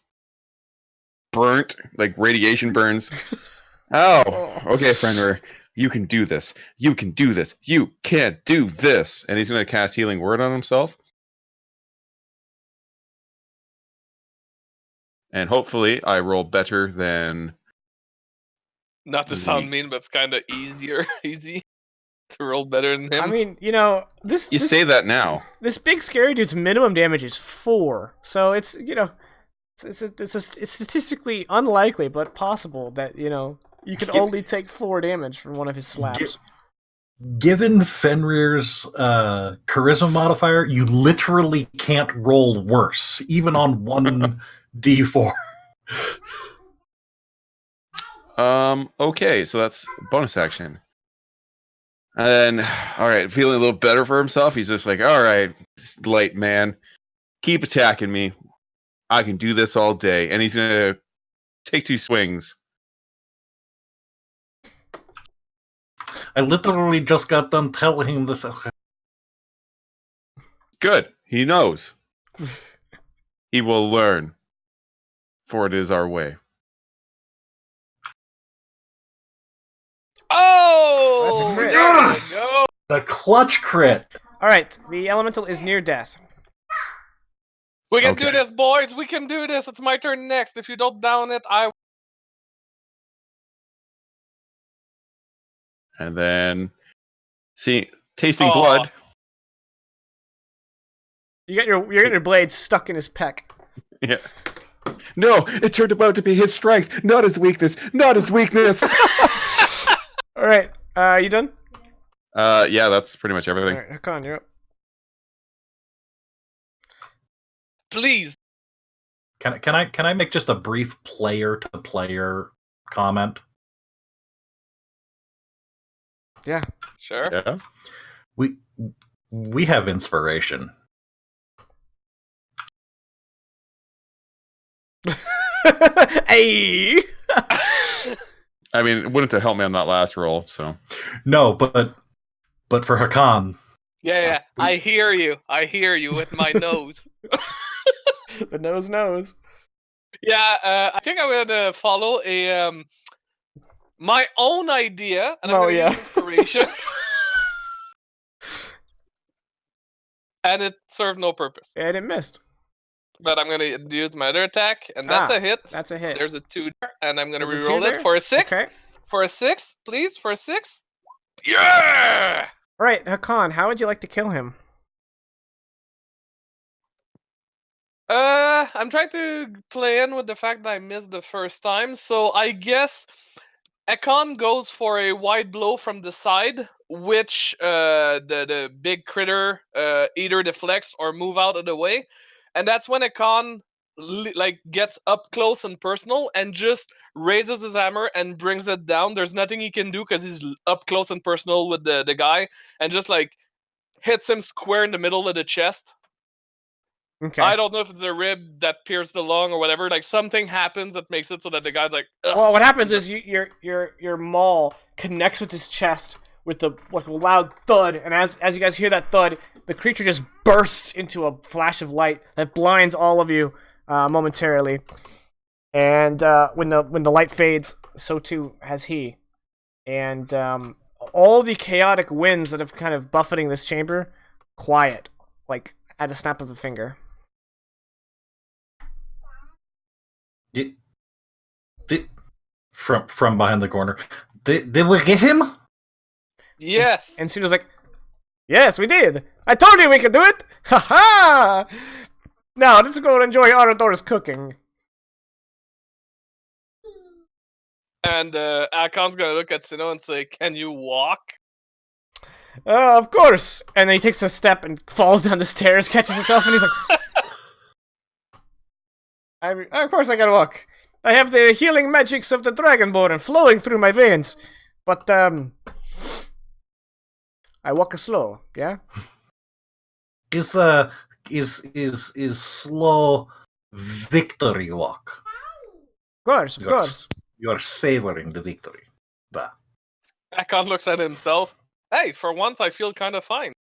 burnt, like radiation burns. Oh, okay, Fenrir. You can do this. You can do this. You can't do this. And he's going to cast Healing Word on himself. And hopefully I roll better than... Not to sound mean, but it's kind of easy to roll better than him. I mean, this. You say that now. This big scary dude's minimum damage is 4, so it's it's statistically unlikely but possible that you can only take 4 damage from one of his slaps. Given Fenrir's charisma modifier, you literally can't roll worse, even on 1d4. Okay, so that's bonus action. And then, all right, feeling a little better for himself, he's just like, all right, light man, keep attacking me. I can do this all day. And he's going to take 2 swings. I literally just got done telling him this. Good. He knows. He will learn. For it is our way. Oh! That's a crit. Yes! There we go. The clutch crit. Alright, the elemental is near death. We can Okay. do this, boys. We can do this. It's my turn next. If you don't down it, I... And then, tasting Aw. blood. You got your blade stuck in his pec. Yeah. No, it turned out to be his strength, not his weakness. Not his weakness. Alright, you done? Yeah, that's pretty much everything. Alright, Hakan, you're up. Please. Can I make just a brief player-to-player comment? Yeah. Sure. Yeah. We have inspiration. Hey! I mean, it wouldn't have helped me on that last roll, so. No, but for Hakan, Yeah. I hear you. I hear you with my nose. The nose knows. Yeah, I think I'm gonna follow my own idea, and I'm gonna use inspiration. And it served no purpose. And it missed. But I'm gonna use my other attack, and that's a hit. That's a hit. There's a 2 there, and I'm gonna There's a 2 reroll it there? for a 6. Okay. For a 6, please, for a 6. Yeah! Alright, Hakan, how would you like to kill him? I'm trying to play in with the fact that I missed the first time, so I guess Ekon goes for a wide blow from the side, which the big critter either deflects or move out of the way, and that's when Ekon gets up close and personal and just raises his hammer and brings it down. There's nothing he can do because he's up close and personal with the guy, and just hits him square in the middle of the chest. Okay. I don't know if it's a rib that pierced the lung or whatever. Something happens that makes it so that the guy's like, ugh. Well, what happens is your maul connects with his chest with a loud thud, and as you guys hear that thud, the creature just bursts into a flash of light that blinds all of you momentarily. And when the light fades, so too has he. And all the chaotic winds that have kind of buffeting this chamber quiet, like at a snap of the finger. From behind the corner. Did we get him? Yes. And Cino's like, yes, we did. I told you we could do it. Ha ha! Now let's go and enjoy Arador's cooking. And Akon's gonna look at Sino and say, "Can you walk?" Of course. And then he takes a step and falls down the stairs, catches himself, and he's like, of course I can walk. I have the healing magics of the Dragonborn flowing through my veins. But I walk slow, yeah? Is slow victory walk. Of course, of You are, course. you are savoring the victory. Bah. Akon looks at himself. Hey, for once I feel kind of fine.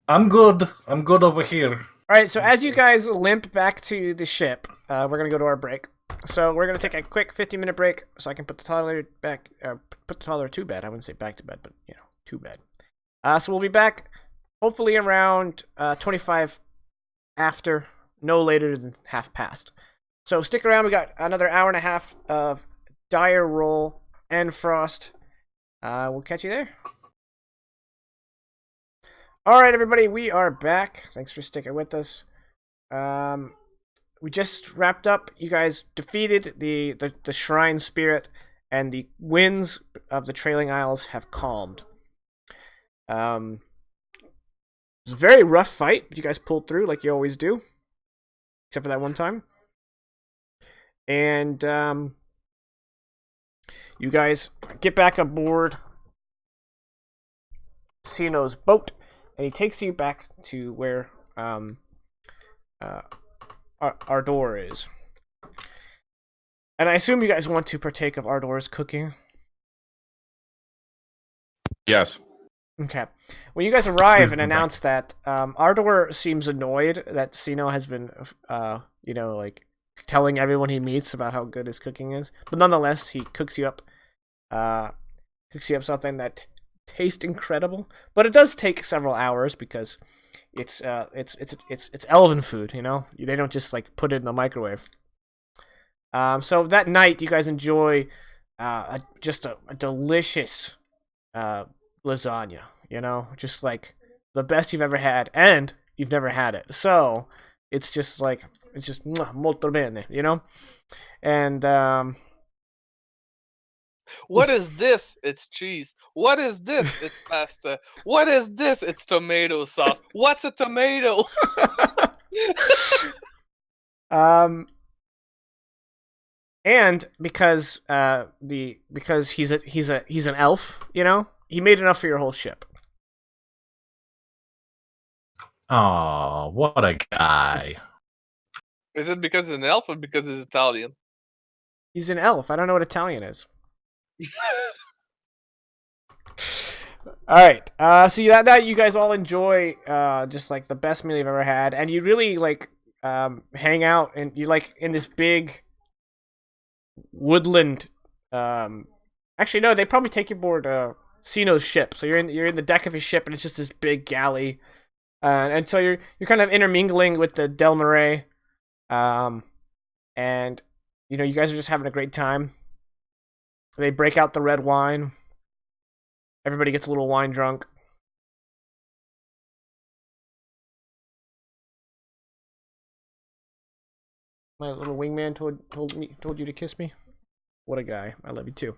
I'm good. I'm good over here. Alright, so as you guys limp back to the ship, we're gonna go to our break. So we're gonna take a quick 15-minute break so I can put the toddler back, put the toddler to bed. I wouldn't say back to bed, but, you know, to bed. So we'll be back hopefully around 25 after, no later than half past. So stick around, we got another hour and a half of Dire Roll, Endfrost. We'll catch you there. Alright, everybody, we are back. Thanks for sticking with us. We just wrapped up. You guys defeated the Shrine Spirit, and the winds of the Trailing Isles have calmed. It was a very rough fight, but you guys pulled through like you always do. Except for that one time. And you guys get back aboard Cino's boat, and he takes you back to where Ardor is. And I assume you guys want to partake of Ardor's cooking? Yes. Okay. When you guys arrive and announce that, Ardor seems annoyed that Cino has been, like, telling everyone he meets about how good his cooking is. But nonetheless, he cooks you up something that tastes incredible. But it does take several hours because it's elven food, you know? They don't just, like, put it in the microwave. So that night, you guys enjoy just a delicious lasagna, you know, just like the best you've ever had, and you've never had it, so it's just molto bene, you know. And what is this? It's cheese. What is this? It's pasta. What is this? It's tomato sauce. What's a tomato? And because he's an elf, you know, he made enough for your whole ship. Oh, what a guy. Is it because he's an elf or because he's Italian? He's an elf. I don't know what Italian is. Alright, so that you guys all enjoy just like the best meal you've ever had, and you really like hang out, and you like in this big woodland. Actually, no, they probably take you aboard Cino's ship. So you're in the deck of his ship, and it's just this big galley, and so you're kind of intermingling with the Del Marais, and you know you guys are just having a great time. They break out the red wine. Everybody gets a little wine drunk. My little wingman told you to kiss me. What a guy! I love you too.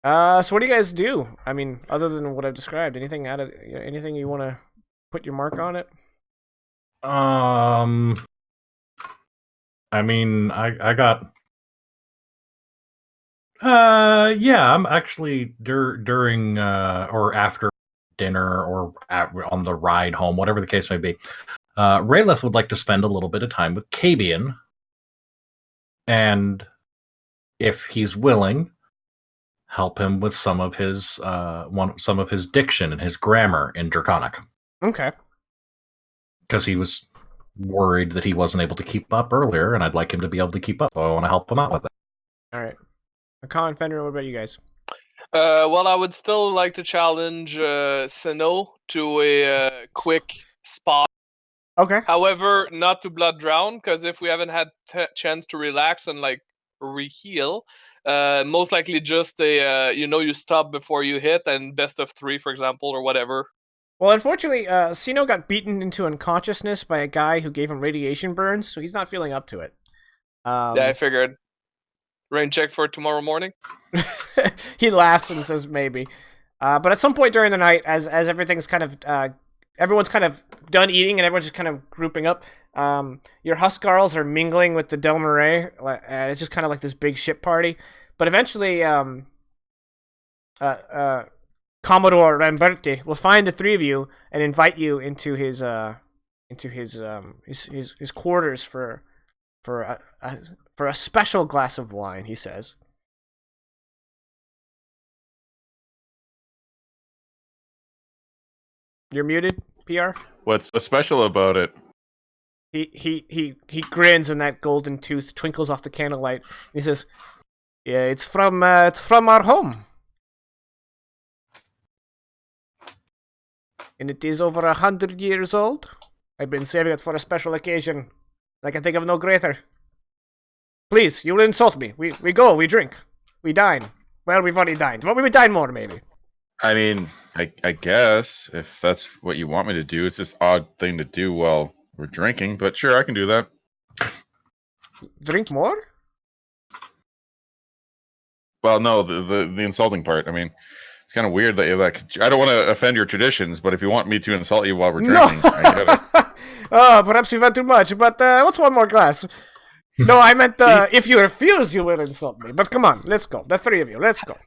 So what do you guys do? I mean, other than what I've described, anything you want to put your mark on it? I mean, I got. Yeah, I'm actually during or after dinner or on the ride home, whatever the case may be. Rayleth would like to spend a little bit of time with Cabian, and if he's willing, help him with some of his diction and his grammar in Draconic. Okay. Because he was worried that he wasn't able to keep up earlier, and I'd like him to be able to keep up. So I want to help him out with it. All right. Colin, Fender, what about you guys? Well, I would still like to challenge Cino to a quick spot. Okay. However, not to blood drown, because if we haven't had chance to relax and like reheal, most likely just a you stop before you hit, and best of 3, for example, or whatever. Well, unfortunately, Cino got beaten into unconsciousness by a guy who gave him radiation burns, so he's not feeling up to it. Yeah, I figured. Rain check for tomorrow morning. He laughs and says maybe. But at some point during the night, as everything's kind of everyone's kind of done eating and everyone's just kind of grouping up. Your Huskarls are mingling with the Del Marais. It's just kind of like this big ship party. But eventually, Commodore Ramberti will find the three of you and invite you into his quarters for a special glass of wine. He says. You're muted, PR. What's so special about it? He grins and that golden tooth twinkles off the candlelight. He says, "Yeah, it's from our home, and it is over 100 years old. I've been saving it for a special occasion. I can think of no greater. Please, you will insult me. We go, we drink, we dine. Well, we've already dined. Well, we would dine more, maybe." I mean, I guess if that's what you want me to do, it's this odd thing to do while we're drinking, but sure, I can do that. Drink more? Well, no, the insulting part. I mean, it's kind of weird that you're like, I don't want to offend your traditions, but if you want me to insult you while we're drinking, I get it. Oh, perhaps you've had too much, but what's one more glass? No, I meant if you refuse, you will insult me. But come on, let's go. The three of you, let's go.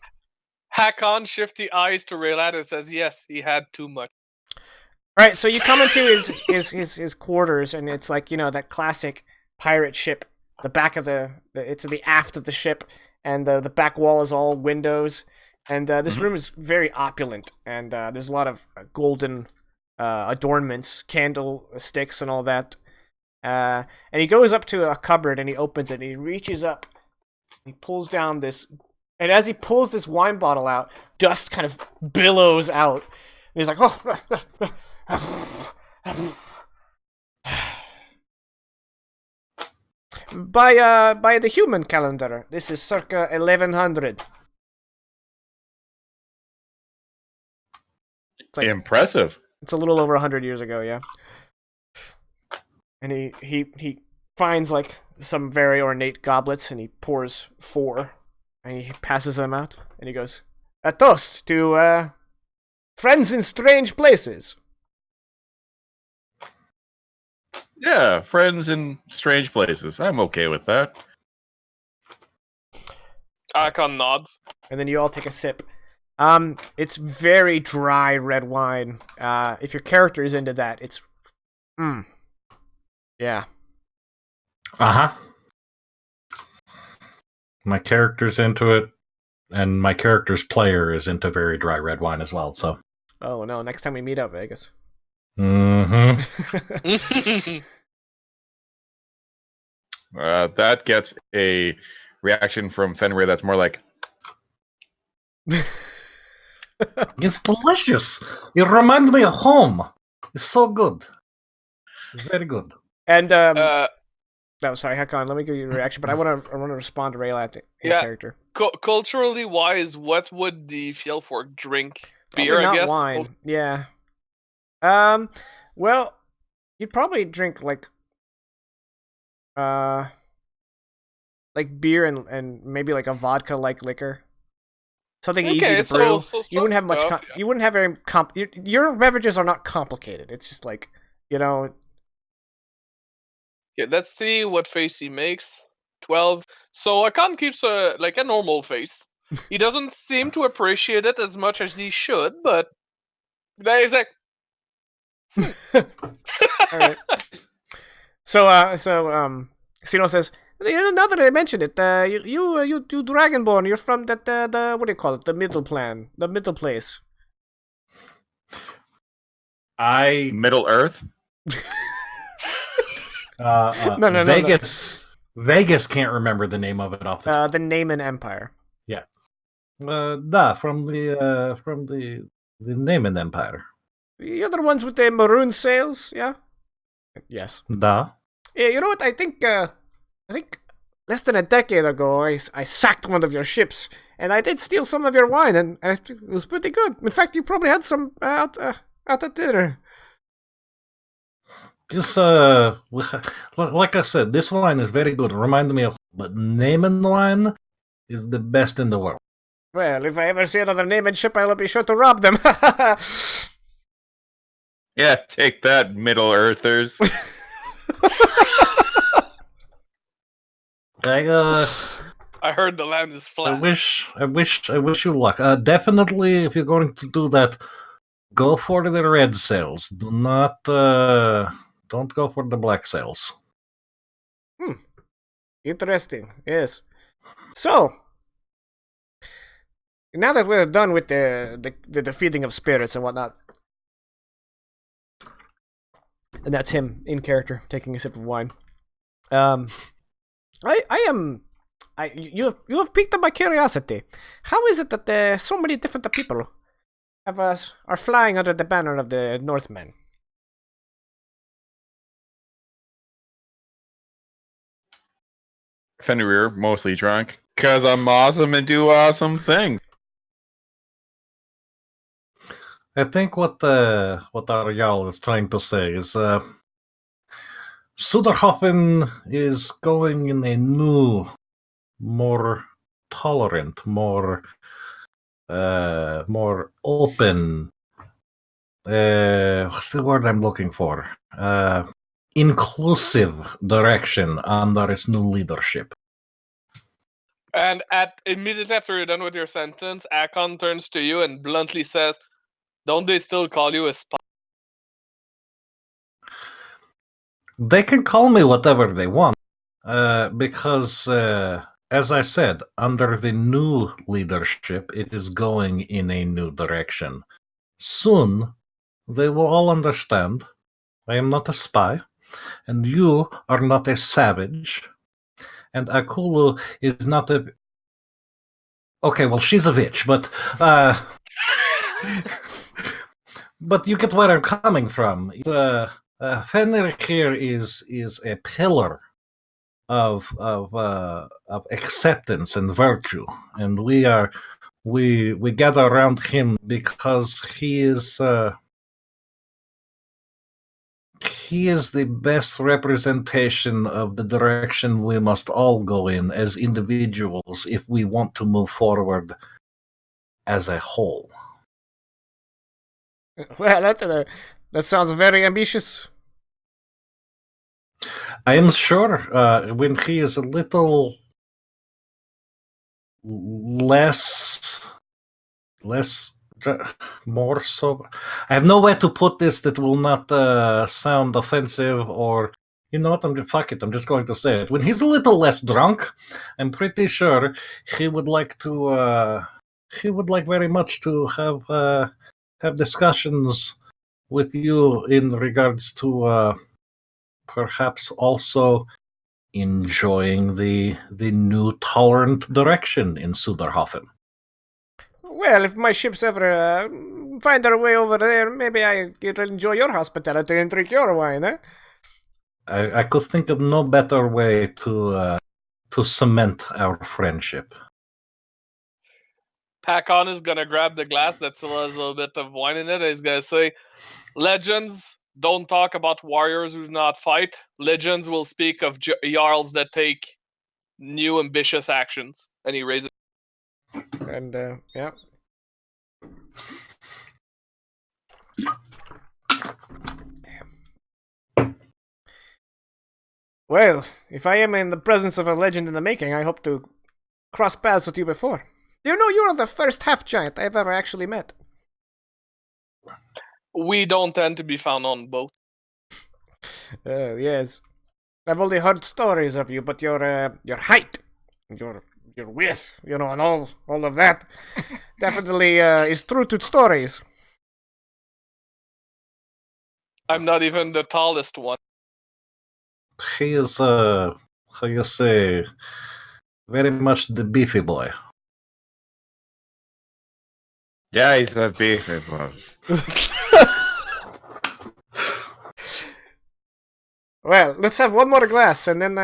Hakon shifts the eyes to Raylat and says, "Yes, he had too much." All right, so you come into his quarters, and it's like, you know, that classic pirate ship. The back of it's the aft of the ship, and the back wall is all windows. And this room is very opulent, and there's a lot of golden adornments, candlesticks, and all that. And he goes up to a cupboard, and he opens it, and he reaches up, he pulls down this. And as he pulls this wine bottle out, dust kind of billows out. And he's like, oh. By the human calendar, this is circa 1100. It's like, Impressive. it's a little over 100 years ago, yeah. And he finds like some very ornate goblets, and he pours 4. And he passes them out, and he goes, "A toast to friends in strange places." Yeah, friends in strange places. I'm okay with that. Hakon nods. And then you all take a sip. It's very dry red wine. If your character is into that, it's yeah. Uh-huh. My character's into it, and my character's player is into very dry red wine as well, so. Oh no, next time we meet up, Vegas. Mm-hmm. That gets a reaction from Fenrir that's more like, It's delicious. It reminds me of home. It's so good. It's very good. And no, sorry, Hakon, let me give you a reaction, but I want to respond to Raylat in character. Culturally wise, what would the feel for drink? Probably Beer, not I guess. wine. Yeah. Well, you'd probably drink like beer and maybe like a vodka like liquor. Something easy to brew. So you wouldn't have much. stuff, You wouldn't have very your beverages are not complicated. It's just like, you know. Yeah, let's see what face he makes. 12. So Hakon keeps a normal face. He doesn't seem to appreciate it as much as he should, but he's like, All right. So Cino says, now that I mentioned it, you Dragonborn, you're from that the what do you call it? The middle place. Middle Earth? No, Vegas can't remember the name of it off the Naaman Empire. Yeah. From the Naaman Empire. You're the ones with the maroon sails, yeah? Yes. Da. Yeah, you know what? I think less than a decade ago, I sacked one of your ships, and I did steal some of your wine, and it was pretty good. In fact, you probably had some out at dinner. Just like I said, this wine is very good. It reminds me of, but Naaman wine is the best in the world. Well, if I ever see another Naaman ship, I'll be sure to rob them. Yeah, take that, Middle Earthers. I heard the land is I flat. wish you luck. Definitely, if you're going to do that, go for the red cells. Do not, don't go for the black cells. Interesting. Yes. So, now that we're done with the defeating of spirits and whatnot, and that's him in character taking a sip of wine. You have piqued up my curiosity. How is it that so many different people are flying under the banner of the Northmen? Fenrir, mostly drunk. Cause I'm awesome and do awesome things. I think what our Jarl is trying to say is Suderhoffen is going in a new, more tolerant, more open. What's the word I'm looking for? Inclusive direction under its new leadership. And immediately after you're done with your sentence, Akon turns to you and bluntly says, "Don't they still call you a spy?" They can call me whatever they want, because, as I said, under the new leadership, it is going in a new direction. Soon, they will all understand I am not a spy, and you are not a savage, and Akulu is not a... Okay, well, she's a bitch, but... but you get where I'm coming from. Fenrir here is a pillar of acceptance and virtue, and we gather around him because he is the best representation of the direction we must all go in as individuals if we want to move forward as a whole. Well, that sounds very ambitious. I am sure when he is a little less, more sober. I have no way to put this that will not sound offensive or, you know what? Fuck it. I'm just going to say it. When he's a little less drunk, I'm pretty sure he would like to. He would like very much to have discussions with you in regards to perhaps also enjoying the new tolerant direction in Suderhofen. Well, if my ships ever find their way over there, maybe I could enjoy your hospitality and drink your wine, eh? I could think of no better way to cement our friendship. Hakon is gonna grab the glass that still has a little bit of wine in it, and he's gonna say, "Legends don't talk about warriors who do not fight. Legends will speak of jarls that take new ambitious actions." And he raises. And yeah. Well, if I am in the presence of a legend in the making, I hope to cross paths with you before. You know, you're the first half-giant I've ever actually met. We don't tend to be found on boats. Yes. I've only heard stories of you, but your height, your width, you know, and all of that definitely is true to stories. I'm not even the tallest one. He is, how you say, very much the beefy boy. Yeah, he's a beefy boy. Well, let's have one more glass, and then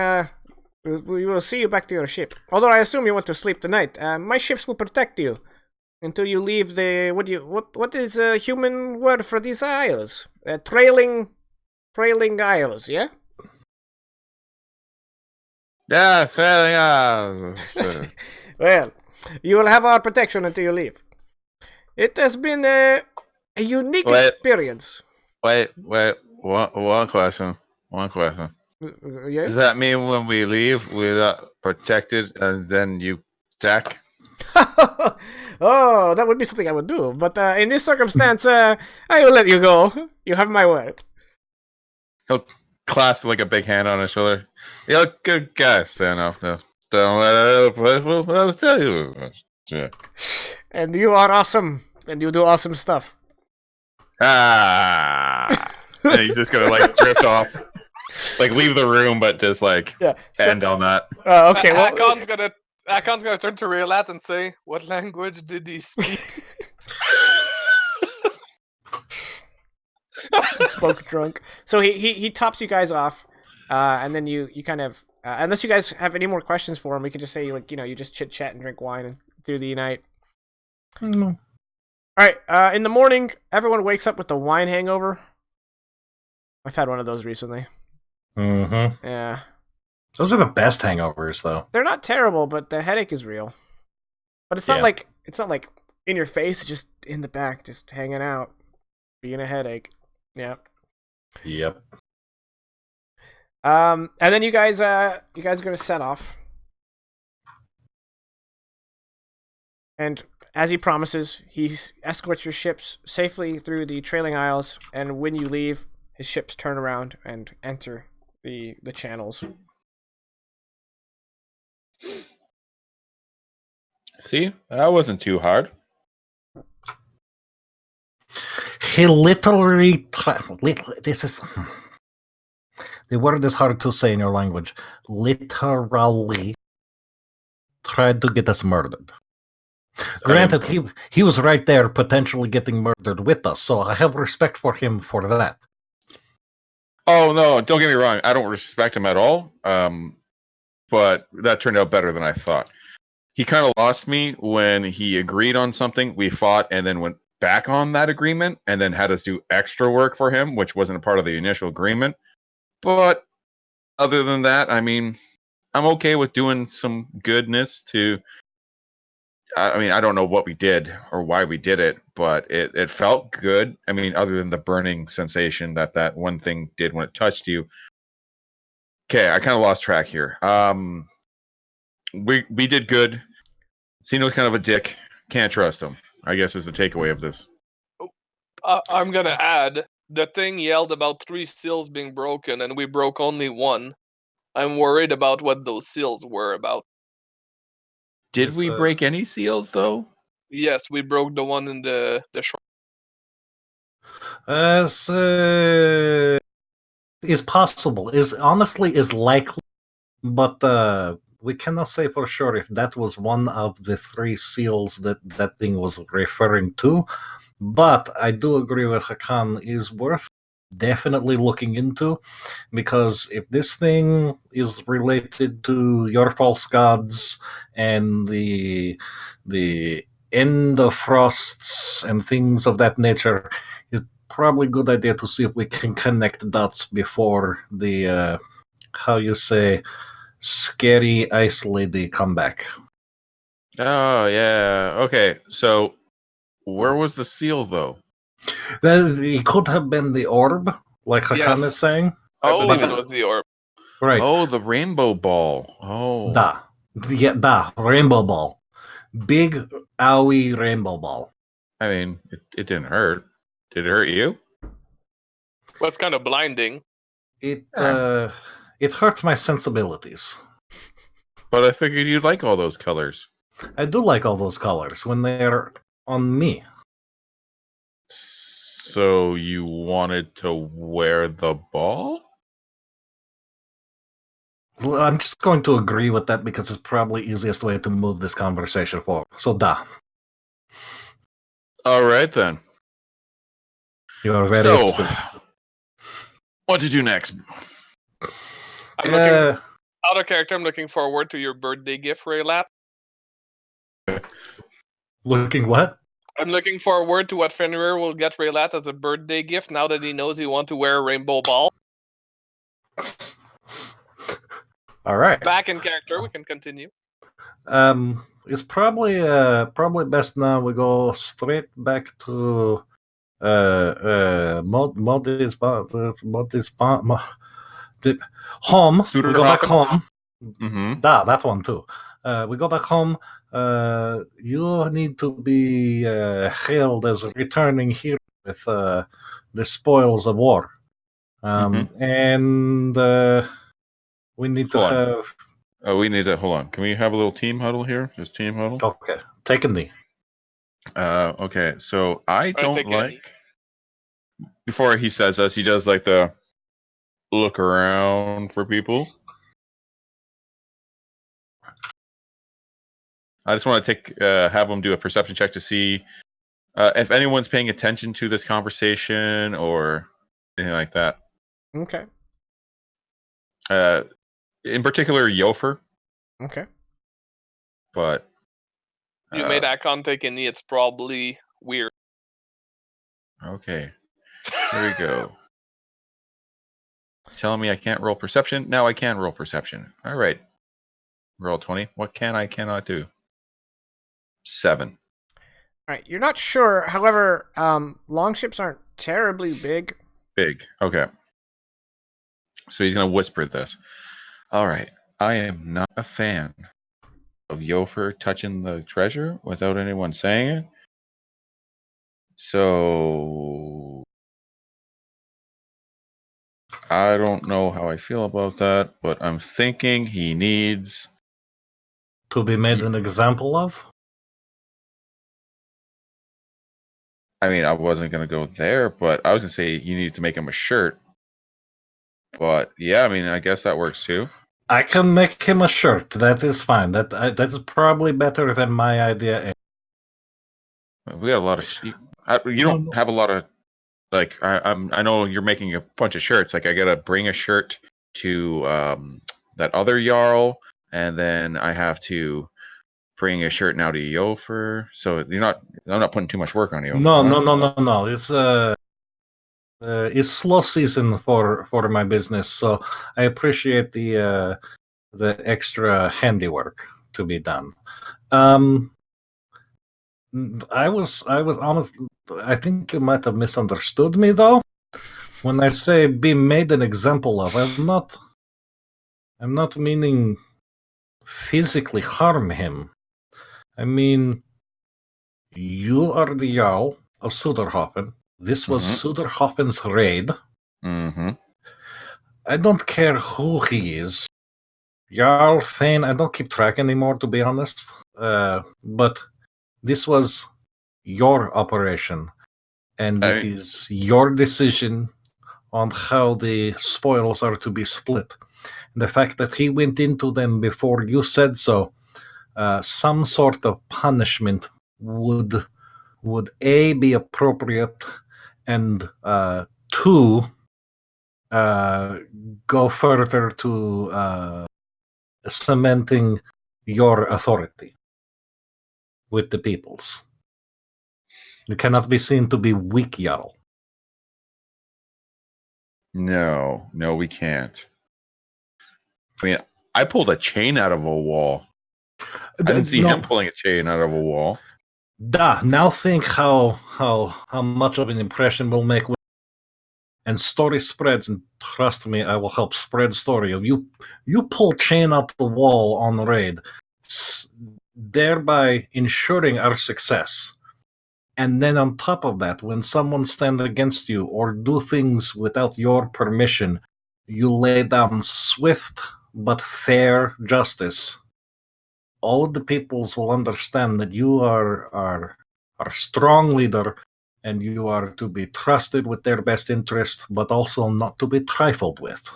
we will see you back to your ship. Although I assume you want to sleep tonight. My ships will protect you until you leave the what is a human word for these isles? Trailing isles, yeah. Yeah, fairly. Well, you will have our protection until you leave. It has been a unique experience. Wait. One question. One question. Yeah. Does that mean when we leave, we're not protected, and then you attack? Oh, that would be something I would do. But in this circumstance, I will let you go. You have my word. He'll clasp like a big hand on his shoulder. You're a good guy, Sanoff. Don't let I'll tell you. Yeah. And you are awesome. And you do awesome stuff. Ah. And he's just gonna like drift off, like leave the room, but just like Yeah. end on that. Okay. Well, Hakon's gonna turn to Raylat and say, "What language did he speak?" spoke drunk. So he tops you guys off, and then you kind of unless you guys have any more questions for him, we can just say like you just chit chat and drink wine through the night. Mm. All right. In the morning, everyone wakes up with the wine hangover. I've had one of those recently. Mm-hmm. Yeah, Those are the best hangovers, though. they're not terrible, but the headache is real. But it's not Yeah. like in your face, it's just in the back, just hanging out, being a headache. Yeah. Yep. And then you guys are gonna set off. And as he promises, he escorts your ships safely through the trailing isles, and when you leave, his ships turn around and enter the channels. See, that wasn't too hard. He literally this is the word is hard to say in your language. Literally tried to get us murdered. Granted, he was right there potentially getting murdered with us, so I have respect for him for that. Oh no, don't get me wrong. I don't respect him at all. But that turned out better than I thought. He kind of lost me when he agreed on something, we fought, and then went back on that agreement, and then had us do extra work for him, which wasn't a part of the initial agreement. But other than that, I mean, I'm okay with doing some goodness to. I mean, I don't know what we did or why we did it, but it felt good. I mean, other than the burning sensation that one thing did when it touched you. Okay, I kind of lost track here. We did good. Cino's kind of a dick. Can't trust him, I guess, is the takeaway of this. I'm gonna add, the thing yelled about 3 seals being broken, and we broke only 1. I'm worried about what those seals were about. Did Yes, we break any seals, though? Yes, we broke the one in the shore. As is possible, is honestly is likely, but we cannot say for sure if that was one of the 3 seals that thing was referring to. But I do agree with Hakan, is worth definitely looking into, because if this thing is related to your false gods and the Endfrosts and things of that nature, it's probably a good idea to see if we can connect dots before the how you say scary ice lady come back. Oh, yeah. Okay, so where was the seal, though? It could have been the orb, like Hakan is Yes. saying. I believe Oh. it was the orb. Right. Oh, the rainbow ball. Oh. Da. Rainbow ball. Big, owie rainbow ball. I mean, it didn't hurt. Did it hurt you? Well, it's kind of blinding. It hurts my sensibilities. But I figured you'd like all those colors. I do like all those colors when they're on me. So you wanted to wear the ball? I'm just going to agree with that because it's probably easiest way to move this conversation forward. So da. All right, then. You are very So, interested. what to do next? I'm looking out of character. I'm looking forward to your birthday gift, Raylat. Looking what? I'm looking forward to what Fenrir will get Raylat as a birthday gift now that he knows he wants to wear a rainbow ball. All right. Back in character, we can continue. It's probably best now we go straight back to home. Scooter We go back hopping? home. Mm-hmm. That one too. We go back home. You need to be hailed as a returning hero with the spoils of war. And we need to Hold on. have. Oh, we need to hold on. Can we have a little team huddle here? Just team huddle. Okay, take a knee. Okay. So I don't take a like. Before he says this, he does like the look around for people. I just want to have him do a perception check to see if anyone's paying attention to this conversation or anything like that. Okay. In particular, Yofer, Okay. but You made Akon take a knee. It's probably weird. okay. Here we go. It's telling me I can't roll perception. Now I can roll perception. All right. Roll 20. What cannot do? 7. All right. You're not sure. However, longships aren't terribly big. Big. Okay. So he's going to whisper this. All right. I am not a fan of Yofer touching the treasure without anyone saying it. So I don't know how I feel about that, but I'm thinking he needs To be made an example of? I mean, I wasn't going to go there, but I was going to say you need to make him a shirt. But yeah, I mean, I guess that works too. I can make him a shirt. That is fine. That is probably better than my idea. We got a lot of you don't have a lot of like I know you're making a bunch of shirts. Like I got to bring a shirt to that other Jarl, and then I have to bring a shirt now to Yofer. So I'm not putting too much work on you. No. It's slow season for my business, so I appreciate the extra handiwork to be done. I was honest. I think you might have misunderstood me though. When I say be made an example of, I'm not meaning physically harm him. I mean, you are the Jarl of Suderhofen. This was Suderhofen's raid. Mm-hmm. I don't care who he is. Jarl, Thane, I don't keep track anymore, to be honest. But this was your operation, and it is your decision on how the spoils are to be split. The fact that he went into them before you said so, some sort of punishment would A, be appropriate, and two, go further to cementing your authority with the peoples. You cannot be seen to be weak, Jarl. No, we can't. I mean, I pulled a chain out of a wall. I didn't see him pulling a chain out of a wall. Now think how much of an impression we'll make. And story spreads, and trust me, I will help spread story of you. You pull chain up the wall on the raid, thereby ensuring our success. And then on top of that, when someone stands against you or do things without your permission, you lay down swift but fair justice. All of the peoples will understand that you are a strong leader, and you are to be trusted with their best interest, but also not to be trifled with.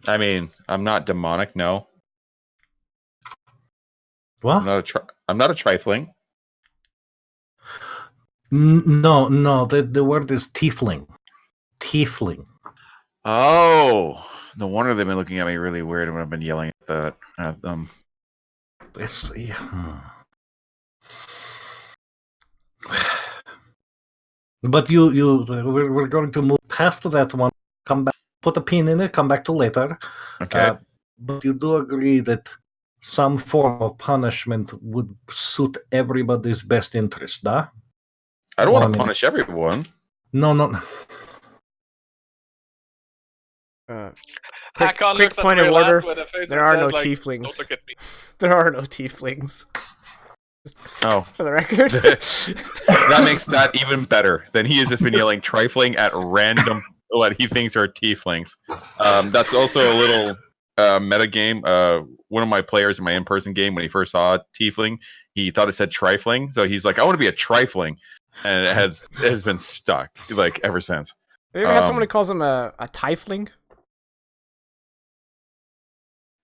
I mean, I'm not demonic, no. What? I'm not a trifling. No. The word is tiefling. Tiefling. Oh, no wonder they've been looking at me really weird when I've been yelling at them. But we're going to move past that one. Come back, put a pin in it. Come back to later. Okay. But you do agree that some form of punishment would suit everybody's best interest, huh? I don't Well, want I to mean- punish everyone. No. Quick Hakon point looks at of Raylath order. with a face There that are says, no like, tieflings. "Don't look at me." There are no tieflings. Oh, For the record. that makes that even better. Then he has just been yelling trifling at random what he thinks are tieflings. That's also a little meta game. One of my players in my in-person game, when he first saw a tiefling, he thought it said trifling, so he's like, "I want to be a trifling," and it has been stuck like ever since. Have you ever had someone who calls him a tiefling?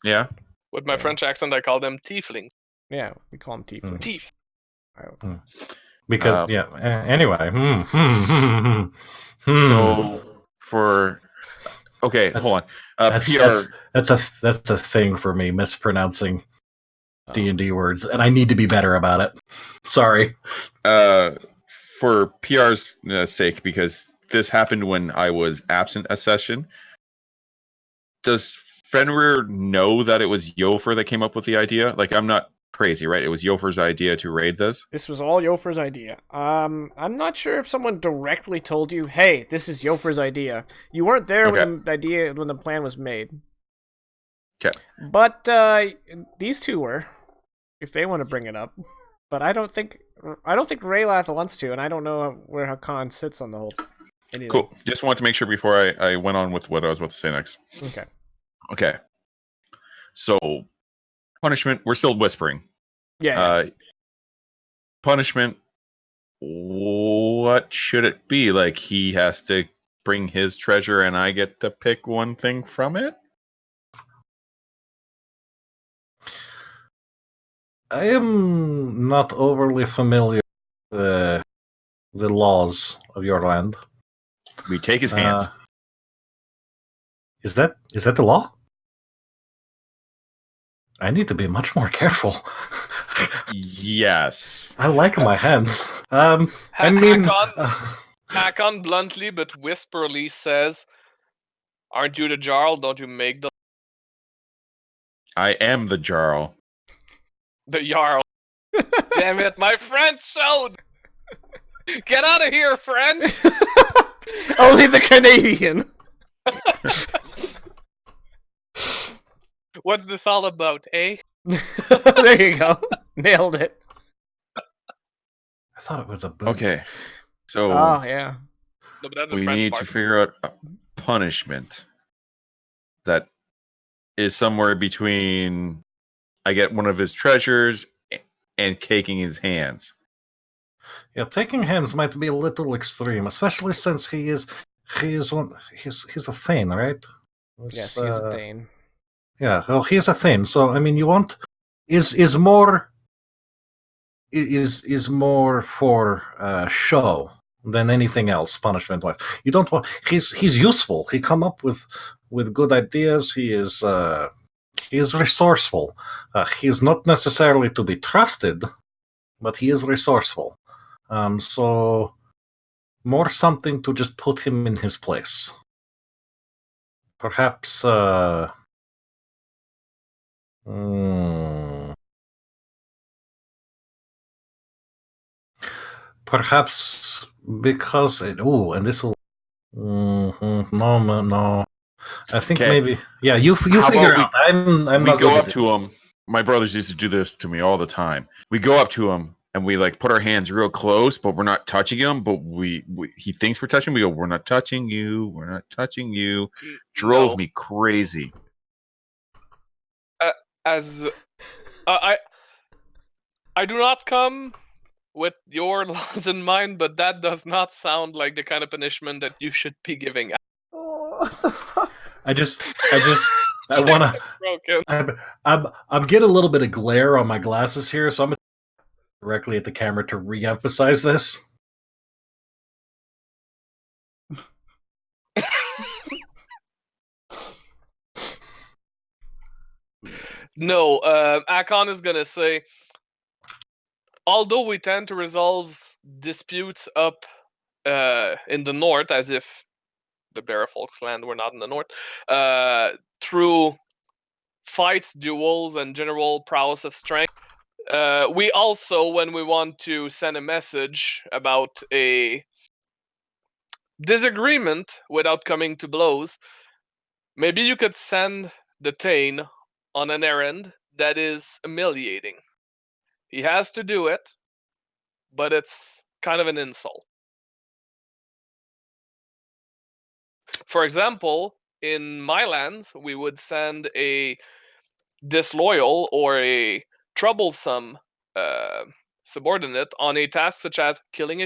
Yeah. With my Yeah. French accent, I call them tiefling. Yeah, we call him tieflings. Teeth. Because anyway. So for okay, That's- hold on. PR. That's a thing for me, mispronouncing Oh. D&D words, and I need to be better about it. Sorry. For PR's sake, because this happened when I was absent a session. Does Fenrir know that it was Yofer that came up with the idea? Like, I'm not crazy, right? It was Yofer's idea to raid this. This was all Yofer's idea. I'm not sure if someone directly told you, "Hey, this is Yofer's idea." You weren't there when the plan was made. Okay. But these two were, if they want to bring it up. But I don't think Raylath wants to, and I don't know where Hakan sits on the whole. Anything. Cool. Just wanted to make sure before I went on with what I was about to say next. Okay. So, punishment. We're still whispering. Yeah. Punishment. What should it be? Like, he has to bring his treasure and I get to pick one thing from it? I am not overly familiar with the laws of your land. We take his hands. Is that the law? I need to be much more careful. Yes. I like my hands. I mean, Hakon bluntly but whisperly says, "Aren't you the Jarl? Don't you make the I am the Jarl. Jarl?" Damn it, my French showed! Get out of here, French! Only the Canadian. What's this all about, eh? There you go. Nailed it. I thought it was a boot. Okay. So Oh yeah. No, but that's a we French need part. to figure out a punishment that is somewhere between I get one of his treasures and caking his hands. Yeah, taking hands might be a little extreme, especially since he's a Thane, right? Yes, he's a Thane. Yeah, well, he's a Thane. So I mean, you want is more for show than anything else. Punishment wise, you don't want. He's useful. He come up with good ideas. He is resourceful. He's not necessarily to be trusted, but he is resourceful. So more something to just put him in his place. Perhaps perhaps because and this will no. I think maybe you figure out. I'm we not go good up to him. My brothers used to do this to me all the time. We go up to him and we like put our hands real close, but we're not touching him. But he thinks we're touching. We go, "We're not touching you. We're not touching you." Drove me crazy. I do not come with your laws in mind, but that does not sound like the kind of punishment that you should be giving. Oh, what the fuck? I wanna. I'm getting a little bit of glare on my glasses here, so I'm gonna directly at the camera to re-emphasize this. No, Akon is gonna say, although we tend to resolve disputes up in the north, as if the Bear Folks land were not in the north, through fights, duels, and general prowess of strength, We also, when we want to send a message about a disagreement without coming to blows, maybe you could send Detain on an errand that is humiliating. He has to do it, but it's kind of an insult. For example, in my lands, we would send a disloyal or a troublesome subordinate on a task such as killing a.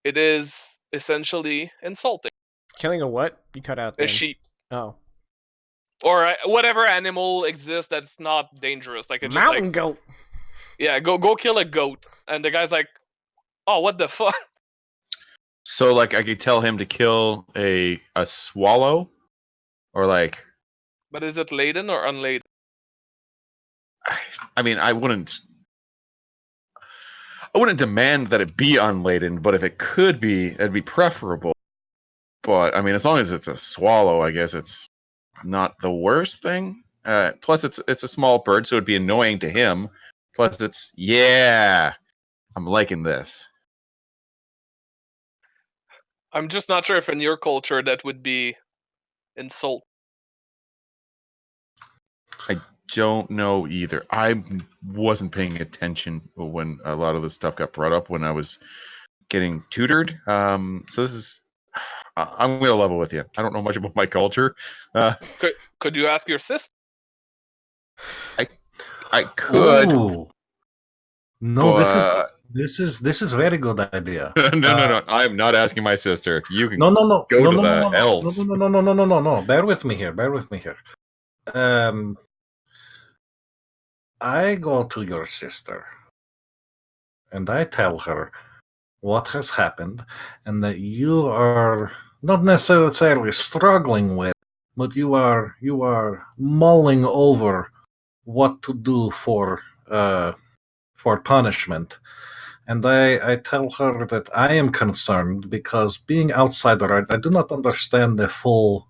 It is essentially insulting. Killing a what? You cut out A then. sheep. Oh. Or whatever animal exists that's not dangerous. Like, it's just Mountain like, goat. yeah, go kill a goat. And the guy's like, oh, what the fuck? So like I could tell him to kill a swallow, or like But is it laden or unladen? I mean I wouldn't demand that it be unladen, but if it could be, it'd be preferable. But I mean, as long as it's a swallow, I guess it's not the worst thing. Plus, it's a small bird, so it'd be annoying to him. Plus, I'm liking this. I'm just not sure if in your culture that would be insult. I don't know either. I wasn't paying attention when a lot of this stuff got brought up when I was getting tutored. So this is. I'm gonna level with you. I don't know much about my culture. Could you ask your sister? I could. Ooh. No, but... this is very good idea. no. I am not asking my sister. You can No. go no, to no, the no, hells. no. Bear with me here. I go to your sister and I tell her what has happened and that you are not necessarily struggling with, but you are mulling over what to do for punishment. And I tell her that I am concerned because being outsider, I do not understand the full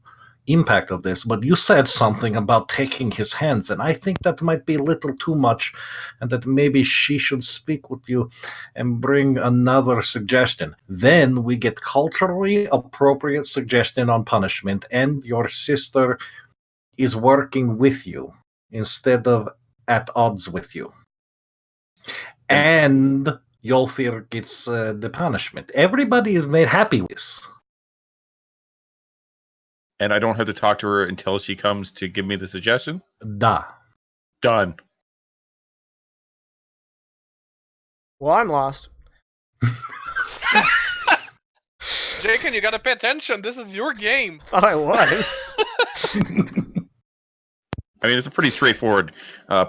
impact of this. But you said something about taking his hands, and I think that might be a little too much, and that maybe she should speak with you and bring another suggestion. Then we get culturally appropriate suggestion on punishment, and your sister is working with you instead of at odds with you. And Yolfir gets the punishment. Everybody is made happy with this. And I don't have to talk to her until she comes to give me the suggestion? Da. Done. Well, I'm lost. Jacob, you gotta pay attention. This is your game. Thought I was. I mean, it's a pretty straightforward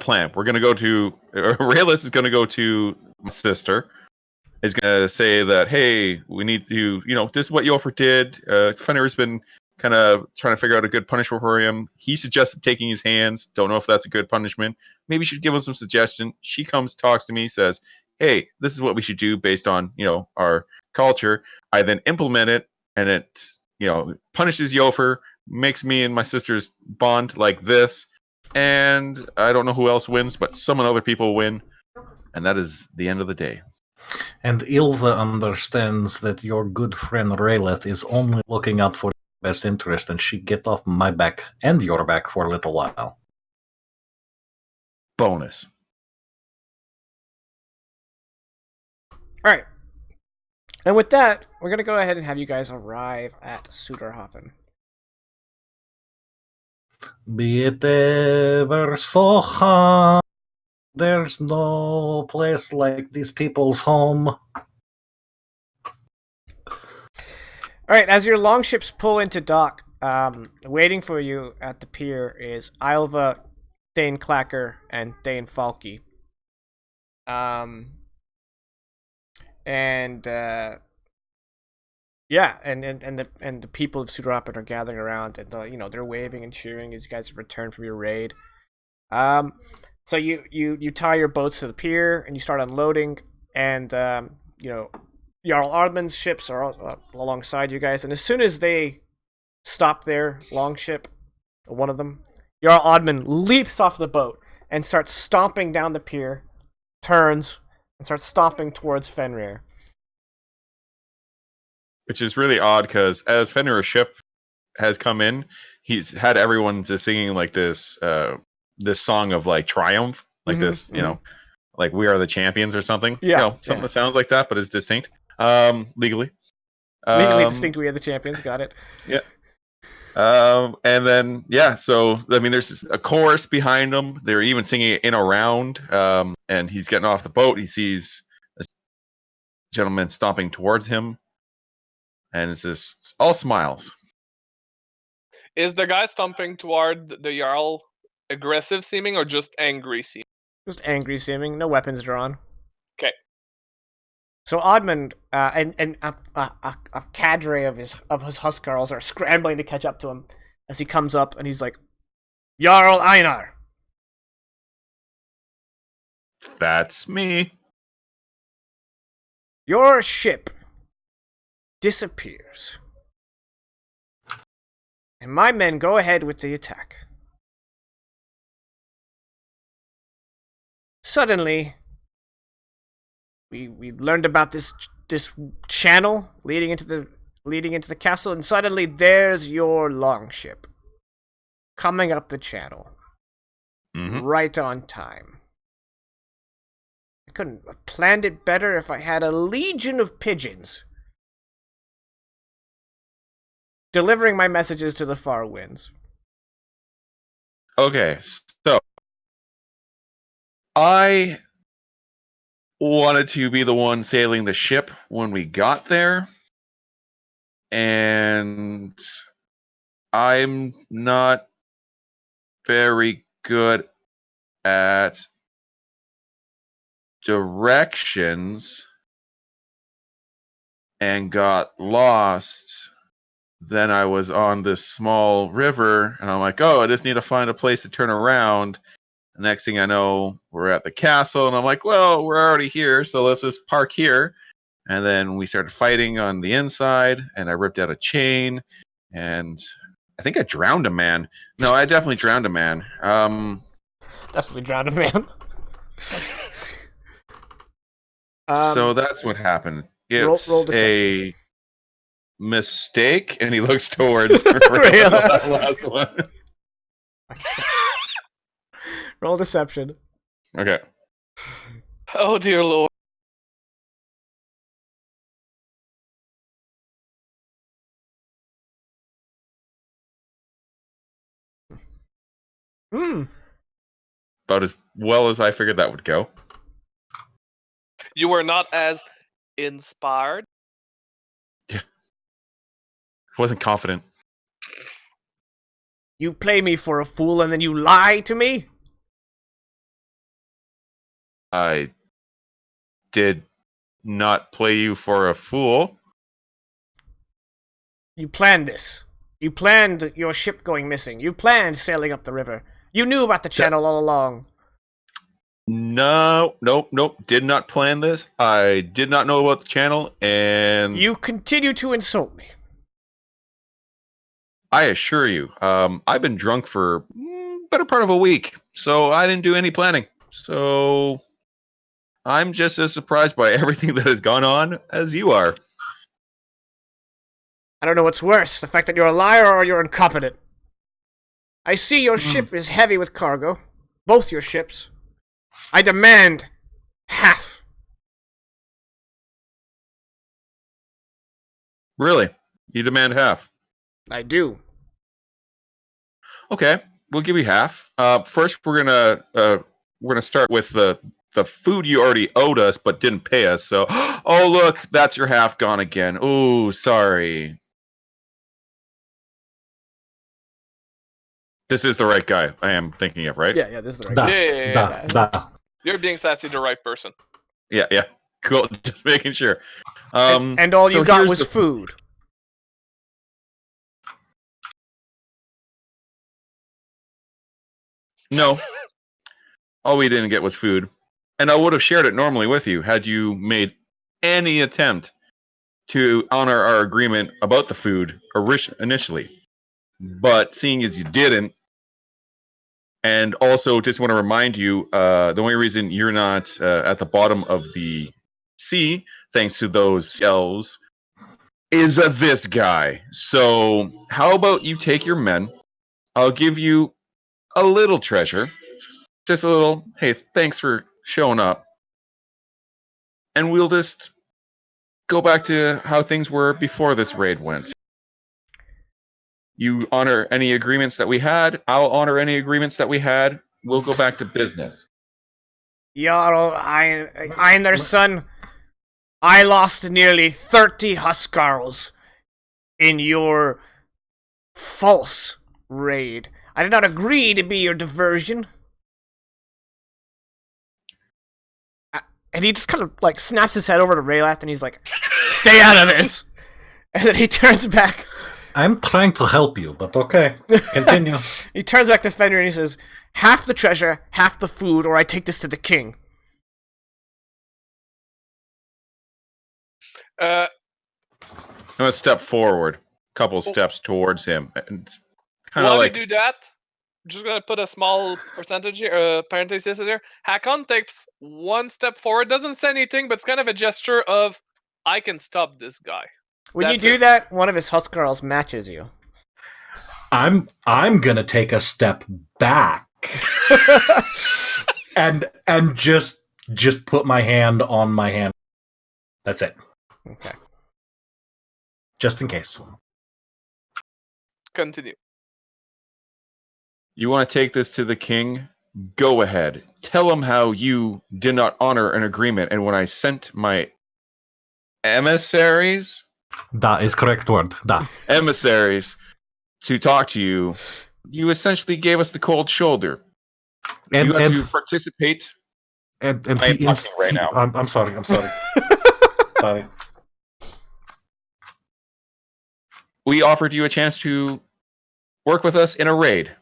plan. We're going to go to... Raylis is going to go to my sister. He's going to say that, hey, we need to... this is what Yolfir did. Fenrir's been kind of trying to figure out a good punishment for him. He suggested taking his hands. Don't know if that's a good punishment. Maybe you should give him some suggestion. She comes, talks to me, says, hey, this is what we should do based on, our culture. I then implement it, and it, punishes Yolfir, makes me and my sister's bond like this. And I don't know who else wins, but some other people win. And that is the end of the day. And Ilva understands that your good friend Rayleth is only looking out for your best interest, and she get off my back and your back for a little while. Bonus. All right. And with that, we're going to go ahead and have you guys arrive at Suderhofen. Be it ever so hard, there's no place like these people's home. Alright, as your longships pull into dock, waiting for you at the pier is Ilva, Dane Clacker, and Dane Falky. And the people of Suderhofen are gathering around, and so, they're waving and cheering as you guys have returned from your raid. So you tie your boats to the pier and you start unloading, and Jarl Ardman's ships are alongside you guys, and as soon as they stop their longship, one of them, Jarl Ardman leaps off the boat and starts stomping down the pier, turns, and starts stomping towards Fenrir. Which is really odd because as Fenrir's ship has come in, he's had everyone just singing like this song of like triumph, like this, like we are the champions or something. Yeah, Something that sounds like that, but is distinct. Legally. Legally distinct, we are the champions. Got it. Yeah. And then so I mean, there's a chorus behind him. They're even singing it in a round. And he's getting off the boat. He sees a gentleman stomping towards him, and it's just all smiles. Is the guy stomping toward the Jarl aggressive seeming or just angry seeming? Just angry seeming, no weapons drawn. Okay. So Oddmund and a cadre of his Huskarls are scrambling to catch up to him as he comes up, and he's like, Jarl Einar. That's me. Your ship disappears. And my men go ahead with the attack. Suddenly, we learned about this channel leading into the castle, and suddenly there's your longship coming up the channel, right on time. I couldn't have planned it better if I had a legion of pigeons delivering my messages to the far winds. Okay, so I wanted to be the one sailing the ship when we got there, and I'm not very good at directions and got lost. Then I was on this small river, and I'm like, oh, I just need to find a place to turn around. The next thing I know, we're at the castle, and I'm like, well, we're already here, so let's just park here. And then we started fighting on the inside, and I ripped out a chain, and I think I drowned a man. No, I definitely drowned a man. Definitely drowned a man. So that's what happened. It's roll a mistake, and he looks towards that last one. Roll deception. Okay. Oh dear lord. About as well as I figured that would go. You were not as inspired? Yeah. I wasn't confident. You play me for a fool and then you lie to me? I did not play you for a fool. You planned this. You planned your ship going missing. You planned sailing up the river. You knew about the channel all along. No, nope. Did not plan this. I did not know about the channel, and you continue to insult me. I assure you, I've been drunk for better part of a week, so I didn't do any planning. So I'm just as surprised by everything that has gone on as you are. I don't know what's worse, the fact that you're a liar or you're incompetent. I see your ship is heavy with cargo. Both your ships. I demand half. Really? You demand half? I do. Okay, we'll give you half. First, we're gonna start with the food you already owed us but didn't pay us. So, oh look, that's your half gone again. Ooh, sorry. This is the right guy I am thinking of, right? Yeah, this is the right guy. Yeah. You're being sassy, the right person. Yeah. Cool. Just making sure. And all you got was food. No. All we didn't get was food. And I would have shared it normally with you had you made any attempt to honor our agreement about the food initially. But seeing as you didn't, And also, just want to remind you, the only reason you're not at the bottom of the sea, thanks to those elves, is this guy. So, how about you take your men? I'll give you a little treasure. Just a little, hey, thanks for showing up. And we'll just go back to how things were before this raid went. You honor any agreements that we had. I'll honor any agreements that we had. We'll go back to business. Jarl, I and their son, I lost nearly 30 Huskarls in your false raid. I did not agree to be your diversion. And he just kind of like snaps his head over to Raylath and he's like, stay out of this! And then he turns back. I'm trying to help you, but okay. Continue. He turns back to Fenrir and he says, half the treasure, half the food, or I take this to the king. I'm gonna step forward, couple steps towards him, and kind of While like you do that, just gonna put a small percentage here, parenthesis here. Hakon takes one step forward, doesn't say anything, but it's kind of a gesture of, I can stop this guy. When That's you do it. that, one of his Huskarls matches you. I'm gonna take a step back and just put my hand on my hand. That's it. Okay. Just in case. Continue. you want to take this to the king. Go ahead. Tell him how you did not honor an agreement, and when I sent my emissaries That is correct word. Da. to talk to you, you essentially gave us the cold shoulder. And You got and to participate. and I am he talking is right now. I'm sorry. Sorry. We offered you a chance to work with us in a raid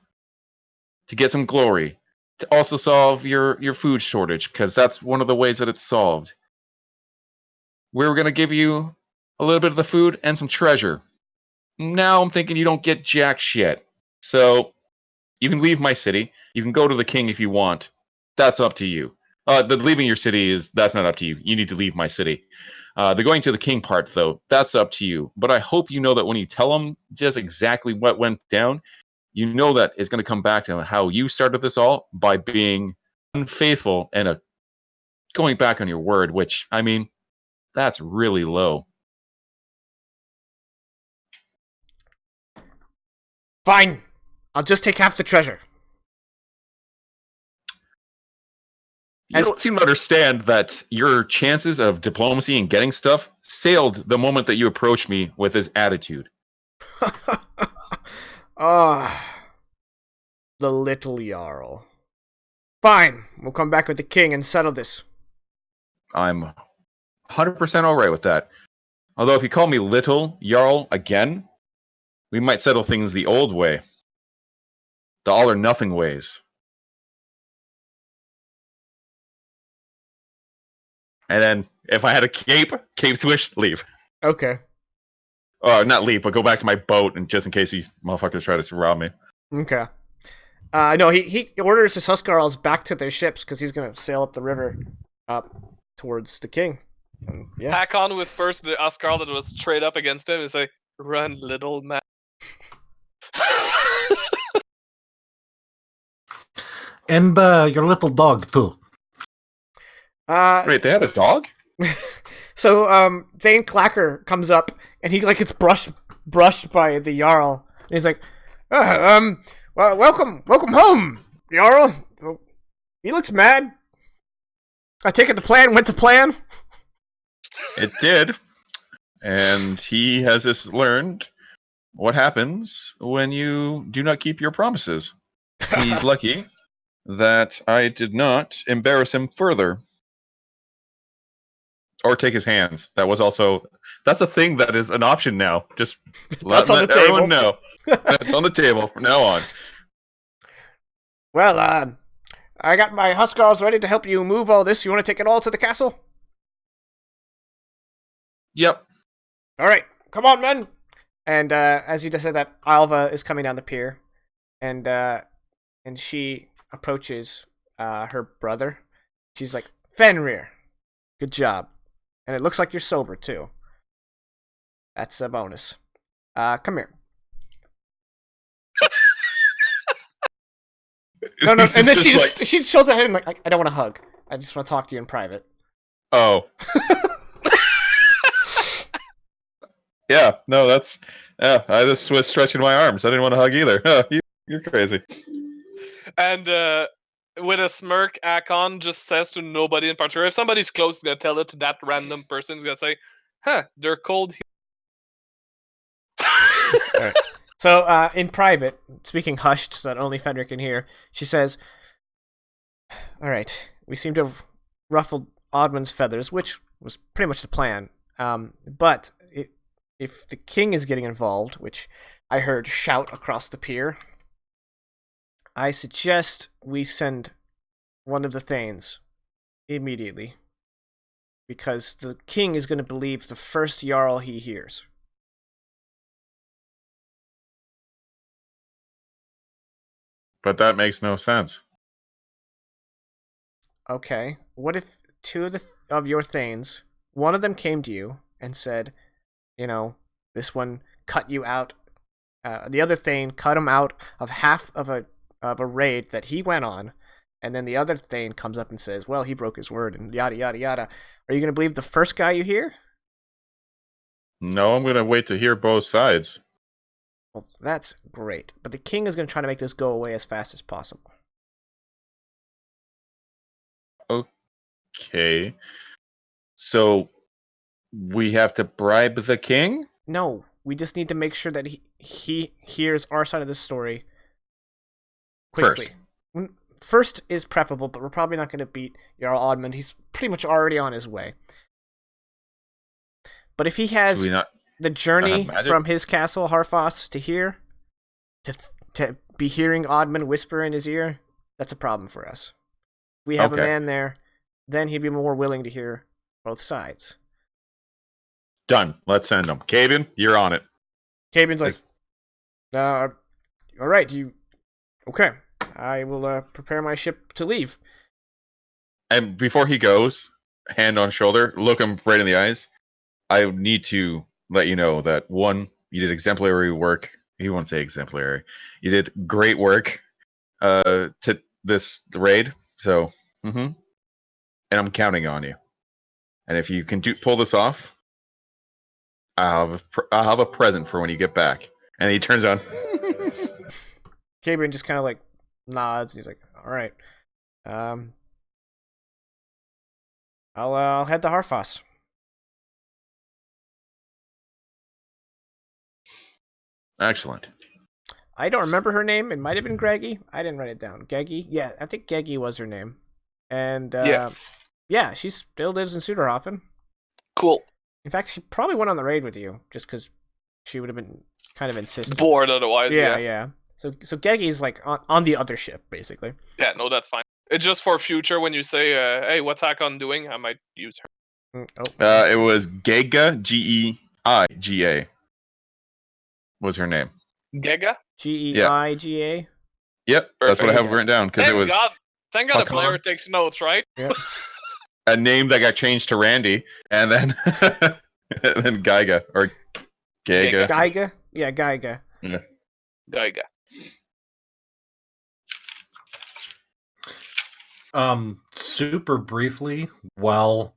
to get some glory, to also solve your food shortage, because that's one of the ways that it's solved. We were going to give you a little bit of the food and some treasure. Now I'm thinking you don't get jack shit. So you can leave my city. You can go to the king if you want. That's up to you. The leaving your city that's not up to you. You need to leave my city. The going to the king part, though, that's up to you. But I hope you know that when you tell him just exactly what went down, you know that it's going to come back to how you started this all by being unfaithful and going back on your word, which, I mean, that's really low. Fine. I'll just take half the treasure. You don't seem to understand that your chances of diplomacy and getting stuff sailed the moment that you approached me with this attitude. The little Jarl. Fine. We'll come back with the king and settle this. I'm 100% all right with that. Although if you call me little Jarl again, we might settle things the old way. The all or nothing ways. And then if I had a cape switch, leave. Okay. Not leave, but go back to my boat, and just in case these motherfuckers try to rob me. Okay. No, he orders his Huskarls back to their ships because he's gonna sail up the river up towards the king. And, yeah. Hakon whispers to the Oscar that was straight up against him. He's like, run, little man. And your little dog too. Wait, they had a dog? So Thane Clacker comes up and he like gets brushed by the Jarl. And he's like, well, welcome home, Jarl. He looks mad. I take it the plan went to plan. It did. And he has just learned what happens when you do not keep your promises. He's lucky that I did not embarrass him further. Or take his hands. That's a thing that is an option now. Just let everyone know. That's on the table from now on. Well, I got my Huskarls ready to help you move all this. You want to take it all to the castle? Yep. All right, come on, men. And as you just said that, Alva is coming down the pier, and and she approaches her brother. She's like, Fenrir, good job. And it looks like you're sober, too. That's a bonus. Come here. No, and then she shows her head and like, I don't want to hug. I just want to talk to you in private. Oh. Yeah, no, that's... Yeah, I just was stretching my arms. I didn't want to hug either. You're crazy. And with a smirk, Akon just says to nobody in particular. If somebody's close, he's going to tell it to that random person. He's going to say, they're cold here. All right. So, in private, speaking hushed so that only Fenrir can hear, she says, all right, we seem to have ruffled Oddman's feathers, which was pretty much the plan. But if the king is getting involved, which I heard shout across the pier, I suggest we send one of the Thanes immediately. Because the king is going to believe the first Jarl he hears. But that makes no sense. Okay, what if two of your Thanes, one of them came to you and said, this one cut you out, the other Thane cut him out of half of a raid that he went on, and then the other Thane comes up and says, well, he broke his word, and yada, yada, yada. Are you going to believe the first guy you hear? No, I'm going to wait to hear both sides. Well, that's great, but the king is going to try to make this go away as fast as possible. Okay. So, we have to bribe the king? No, we just need to make sure that he hears our side of the story quickly. First is preferable, but we're probably not going to beat Jarl Oddman. He's pretty much already on his way. But if he has the journey from his castle, Harfoss, to here, to be hearing Oddman whisper in his ear, that's a problem for us. If we have a man there, then he'd be more willing to hear both sides. Done. Let's send him. Cabin, you're on it. Cabin's like, all right, okay. I will prepare my ship to leave. And before he goes, hand on shoulder, look him right in the eyes. I need to let you know that, one, you did exemplary work. He won't say exemplary. You did great work to this raid. So, and I'm counting on you. And if you can pull this off, I'll have a present for when you get back. And he turns on. Cabin just kind of like nods, and he's like, all right. I'll head to Harfoss. Excellent. I don't remember her name. It might have been Greggy. I didn't write it down. Geggy? Yeah, I think Geggy was her name. And, yeah, she still lives in Suderhofen. Cool. In fact, she probably went on the raid with you, just because she would have been kind of insistent. Bored otherwise, yeah. So Geggy's, like, on the other ship, basically. Yeah, no, that's fine. It's just for future when you say, hey, what's Hakon doing? I might use her. It was Geiga, Geiga, was her name. Gega? Geiga? Yep, that's what I have written down, because it was... Thank God a player takes notes, right? Yep. A name that got changed to Randy, and then and then Geiga, or Geiga. Geiga? Yeah, Geiga. Yeah. Geiga. Super briefly, while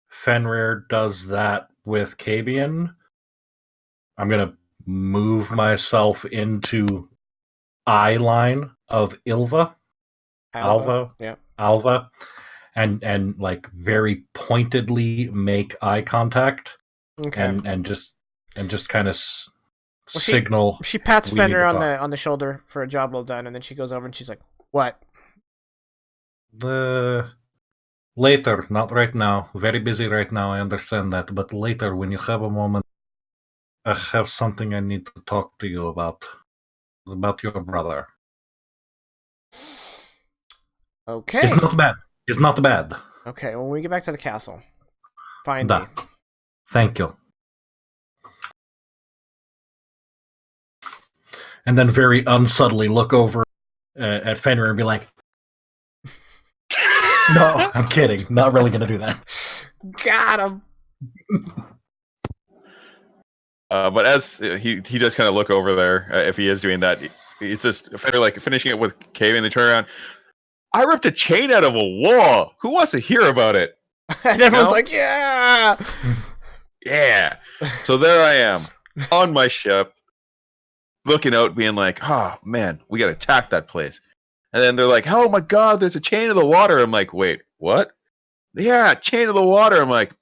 Fenrir does that with Cabian, I'm gonna move myself into eye line of Alva, Yeah. Alva, and like very pointedly make eye contact, Okay. and just kind of signal. She pats Fenrir on the shoulder for a job well done, and then she goes over and she's like, "What?" Later, not right now. Very busy right now, I understand that. But later, when you have a moment, I have something I need to talk to you about your brother. Okay. It's not bad. Okay, well, when we get back to the castle, find me. Thank you. And then very unsubtly look over at Fenrir and be like, "No, I'm kidding. Not really gonna do that." Got him. But as he does kind of look over there, if he is doing that, it's just Fender like finishing it with Cave, and they turn around. I ripped a chain out of a wall. Who wants to hear about it? And everyone's No? like, yeah. Yeah. So there I am on my ship, looking out, being like, "Oh man, we gotta attack that place." And then they're like, "Oh my god, there's a chain of the water." I'm like, "Wait, what?" Yeah, chain of the water. I'm like,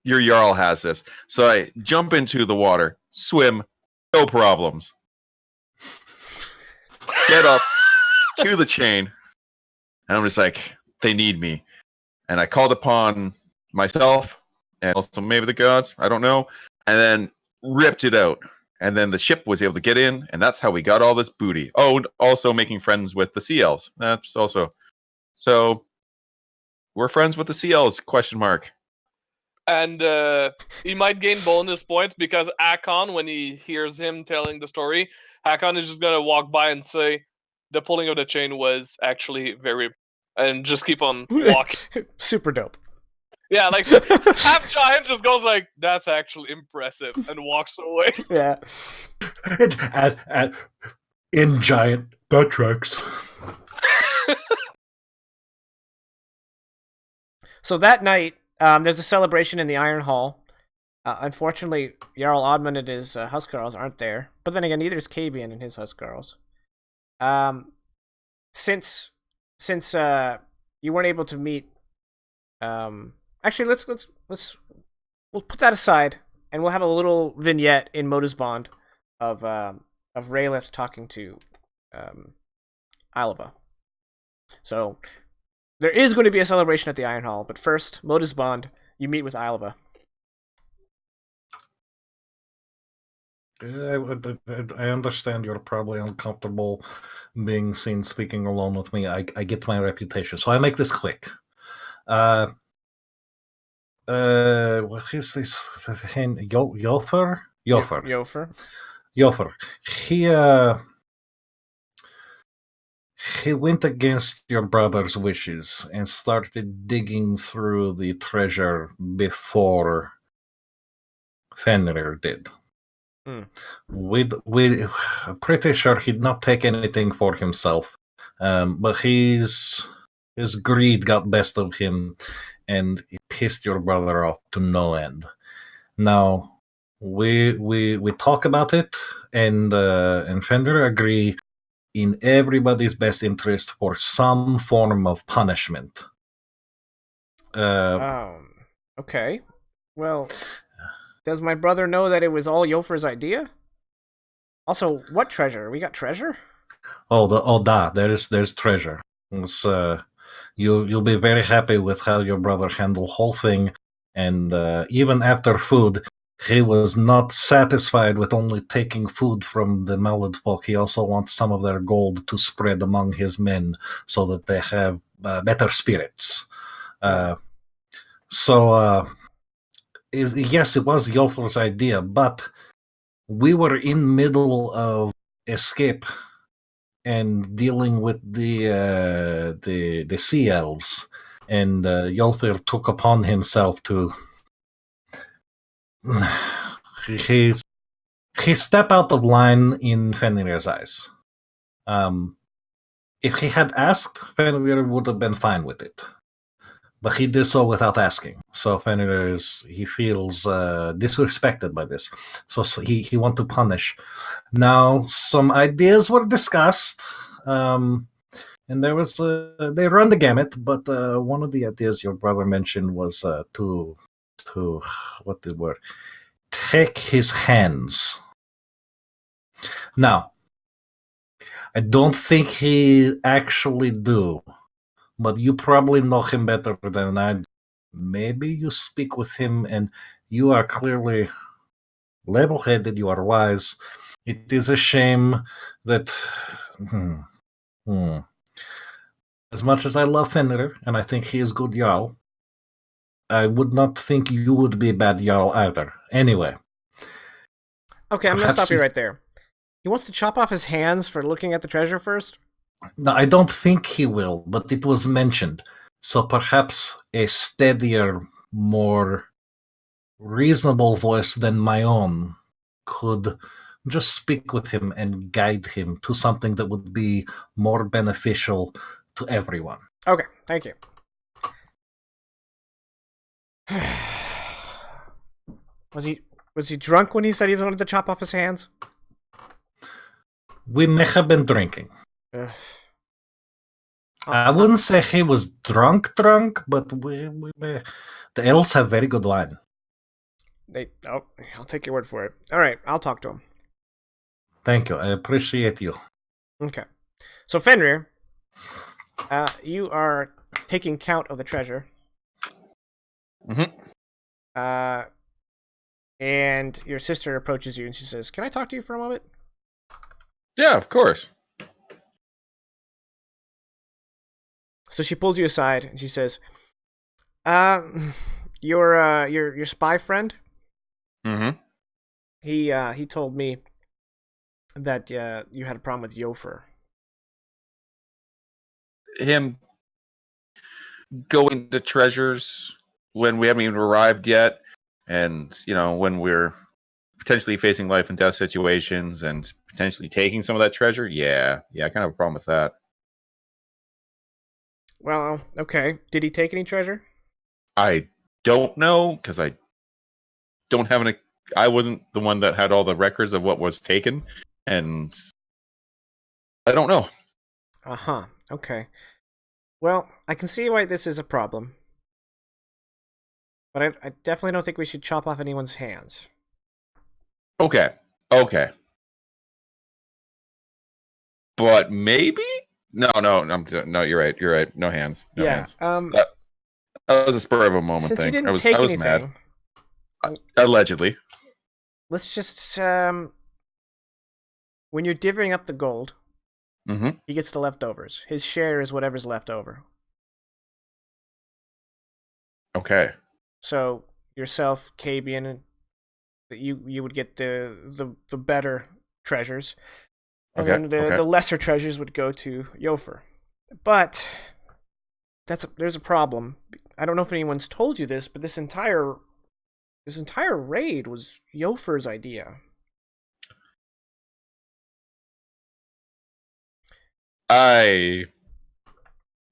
"Your Jarl has this." So I jump into the water, swim, no problems. Get up to the chain, and I'm just like, they need me. And I called upon myself and also maybe the gods, I don't know, and then ripped it out. And then the ship was able to get in, and that's how we got all this booty. Oh, and also making friends with the sea elves. That's also so we're friends with the sea elves? Question mark. And he might gain bonus points because Akon, when he hears him telling the story, Akon is just gonna walk by and say, "The pulling of the chain was actually very," and just keep on walking. Super dope. Yeah, like half giant just goes like, "That's actually impressive," and walks away. Yeah. In giant butt trucks. So that night, there's a celebration in the Iron Hall. Unfortunately, Jarl Oddman and his Huskarls aren't there. But then again, neither is Kabian and his Huskarls. Since you weren't able to meet, actually we'll put that aside, and we'll have a little vignette in Modus Bond of Raelith talking to Alva. So there is going to be a celebration at the Iron Hall, but first, Modus Bond, you meet with Alva. I understand you're probably uncomfortable being seen speaking alone with me. I get my reputation, so I make this quick. What is this? Yofer? Yofer. He went against your brother's wishes and started digging through the treasure before Fenrir did. We're pretty sure he'd not take anything for himself, but his greed got best of him, and it pissed your brother off to no end. Now we talk about it, and Fender agree in everybody's best interest for some form of punishment. Okay. Well, does my brother know that it was all Yofer's idea? Also, what treasure? We got treasure? There's treasure. It's, you'll be very happy with how your brother handled the whole thing, and even after food, he was not satisfied with only taking food from the Malad folk. He also wants some of their gold to spread among his men so that they have better spirits. Yes, it was Yolfur's idea, but we were in middle of escape and dealing with the sea elves, and Yolfur took upon himself to he stepped out of line in Fenrir's eyes. If he had asked, Fenrir would have been fine with it. But he did so without asking. So Fenrir he feels disrespected by this. So he wants to punish. Now, some ideas were discussed. And there was they run the gamut, but one of the ideas your brother mentioned was to what the word? Take his hands. Now, I don't think he actually do, but you probably know him better than I do. Maybe you speak with him, and you are clearly level-headed, you are wise. It is a shame that... As much as I love Fenrir, and I think he is good Jarl, I would not think you would be a bad Jarl either. Anyway. Okay, I'm going to stop you right there. He wants to chop off his hands for looking at the treasure first? No, I don't think he will, but it was mentioned. So perhaps a steadier, more reasonable voice than my own could just speak with him and guide him to something that would be more beneficial to everyone. Okay, thank you. Was he drunk when he said he wanted to chop off his hands? We may have been drinking. Ugh. I wouldn't say he was drunk, but the elves have very good wine. I'll take your word for it. All right, I'll talk to him. Thank you. I appreciate you. Okay. So Fenrir, you are taking count of the treasure. Mm-hmm. And your sister approaches you and she says, "Can I talk to you for a moment?" Yeah, of course. So she pulls you aside and she says, your spy friend, Mm-hmm. he told me that you had a problem with Yofer." Him going to treasures when we haven't even arrived yet, and when we're potentially facing life and death situations and potentially taking some of that treasure. Yeah, I kind of have a problem with that. Well, okay. Did he take any treasure? I don't know because I don't have any. I wasn't the one that had all the records of what was taken, and I don't know. Uh-huh. Okay. Well, I can see why this is a problem. But I definitely don't think we should chop off anyone's hands. Okay. But maybe? No. No. You're right. No hands. No hands. That was a spur of a moment Since thing. you didn't I take was anything, mad. Allegedly. let's just when you're divvying up the gold, Mm-hmm. he gets the leftovers. His share is whatever's left over. Okay. So yourself, Cabian, you would get the better treasures, and Okay. then the lesser treasures would go to Yofer. But there's a problem. I don't know if anyone's told you this, but this entire raid was Yofer's idea. I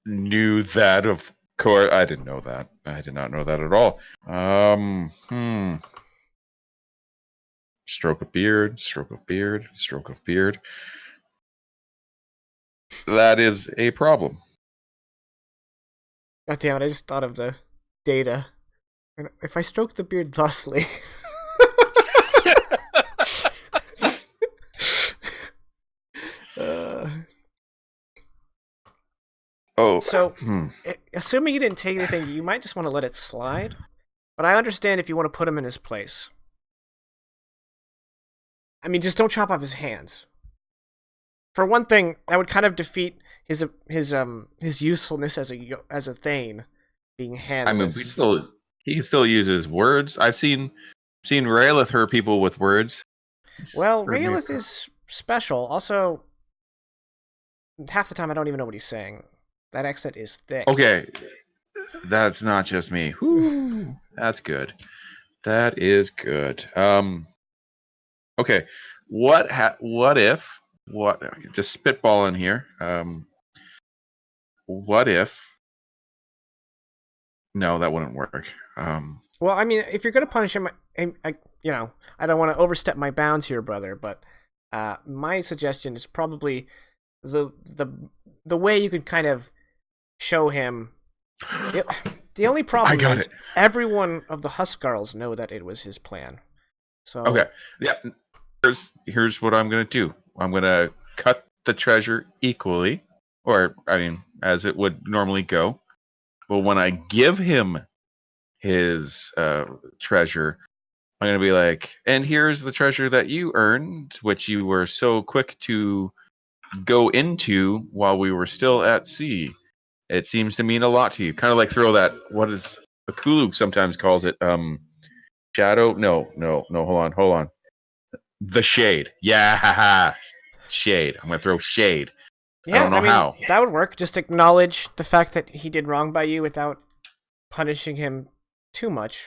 knew that, of course. I didn't know that. I did not know that at all. Stroke of beard. That is a problem. God damn it! I just thought of the data. If I stroke the beard thusly. So, assuming you didn't take anything, you might just want to let it slide. But I understand if you want to put him in his place. I mean, just don't chop off his hands. For one thing, that would kind of defeat his usefulness as a Thane, being handless. I mean, he still uses words. I've seen Raelith hurt people with words. Well, Raelith is special. Also, half the time I don't even know what he's saying. That accent is thick. Okay, that's not just me. Whew, that's good. That is good. Okay, just spitballing here. What if? No, that wouldn't work. Well, I mean, if you're gonna punish him, I don't want to overstep my bounds here, brother, but my suggestion is probably the way you could kind of show him. The only problem is everyone of the Huskarls know that it was his plan. So okay, yeah. Here's what I'm gonna do. I'm gonna cut the treasure equally, or I mean, as it would normally go. But when I give him his treasure, I'm gonna be like, and here's the treasure that you earned, which you were so quick to go into while we were still at sea. It seems to mean a lot to you. Kind of like throw that. What is Akulu sometimes calls it? Shadow? No. Hold on. The shade. Yeah, shade. I'm gonna throw shade. Yeah, don't know how. that would work. Just acknowledge the fact that he did wrong by you without punishing him too much.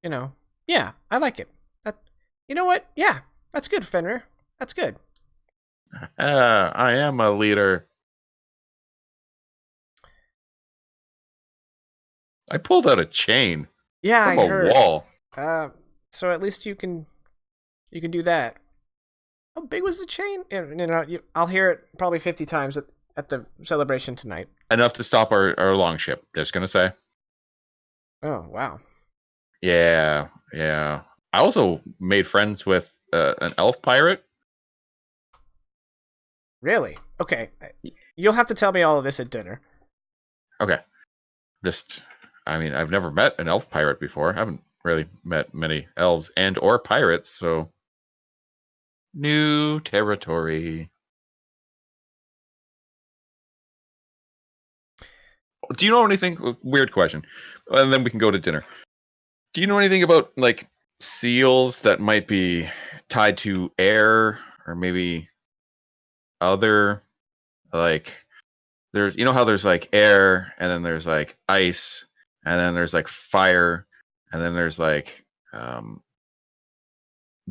You know. Yeah, I like it. You know what? Yeah, that's good, Fenrir. That's good. I am a leader. I pulled out a chain Yeah, from I a heard. wall. So at least you can do that. How big was the chain? I'll hear it probably 50 times at the celebration tonight. Enough to stop our longship, just gonna say. Oh, wow. Yeah. I also made friends with an elf pirate. Really? Okay. You'll have to tell me all of this at dinner. Okay. I've never met an elf pirate before. I haven't really met many elves and or pirates, so new territory. Do you know anything? Weird question. And then we can go to dinner. Do you know anything about like seals that might be tied to air or maybe other like there's how there's like air and then there's like ice and then there's like fire and then there's like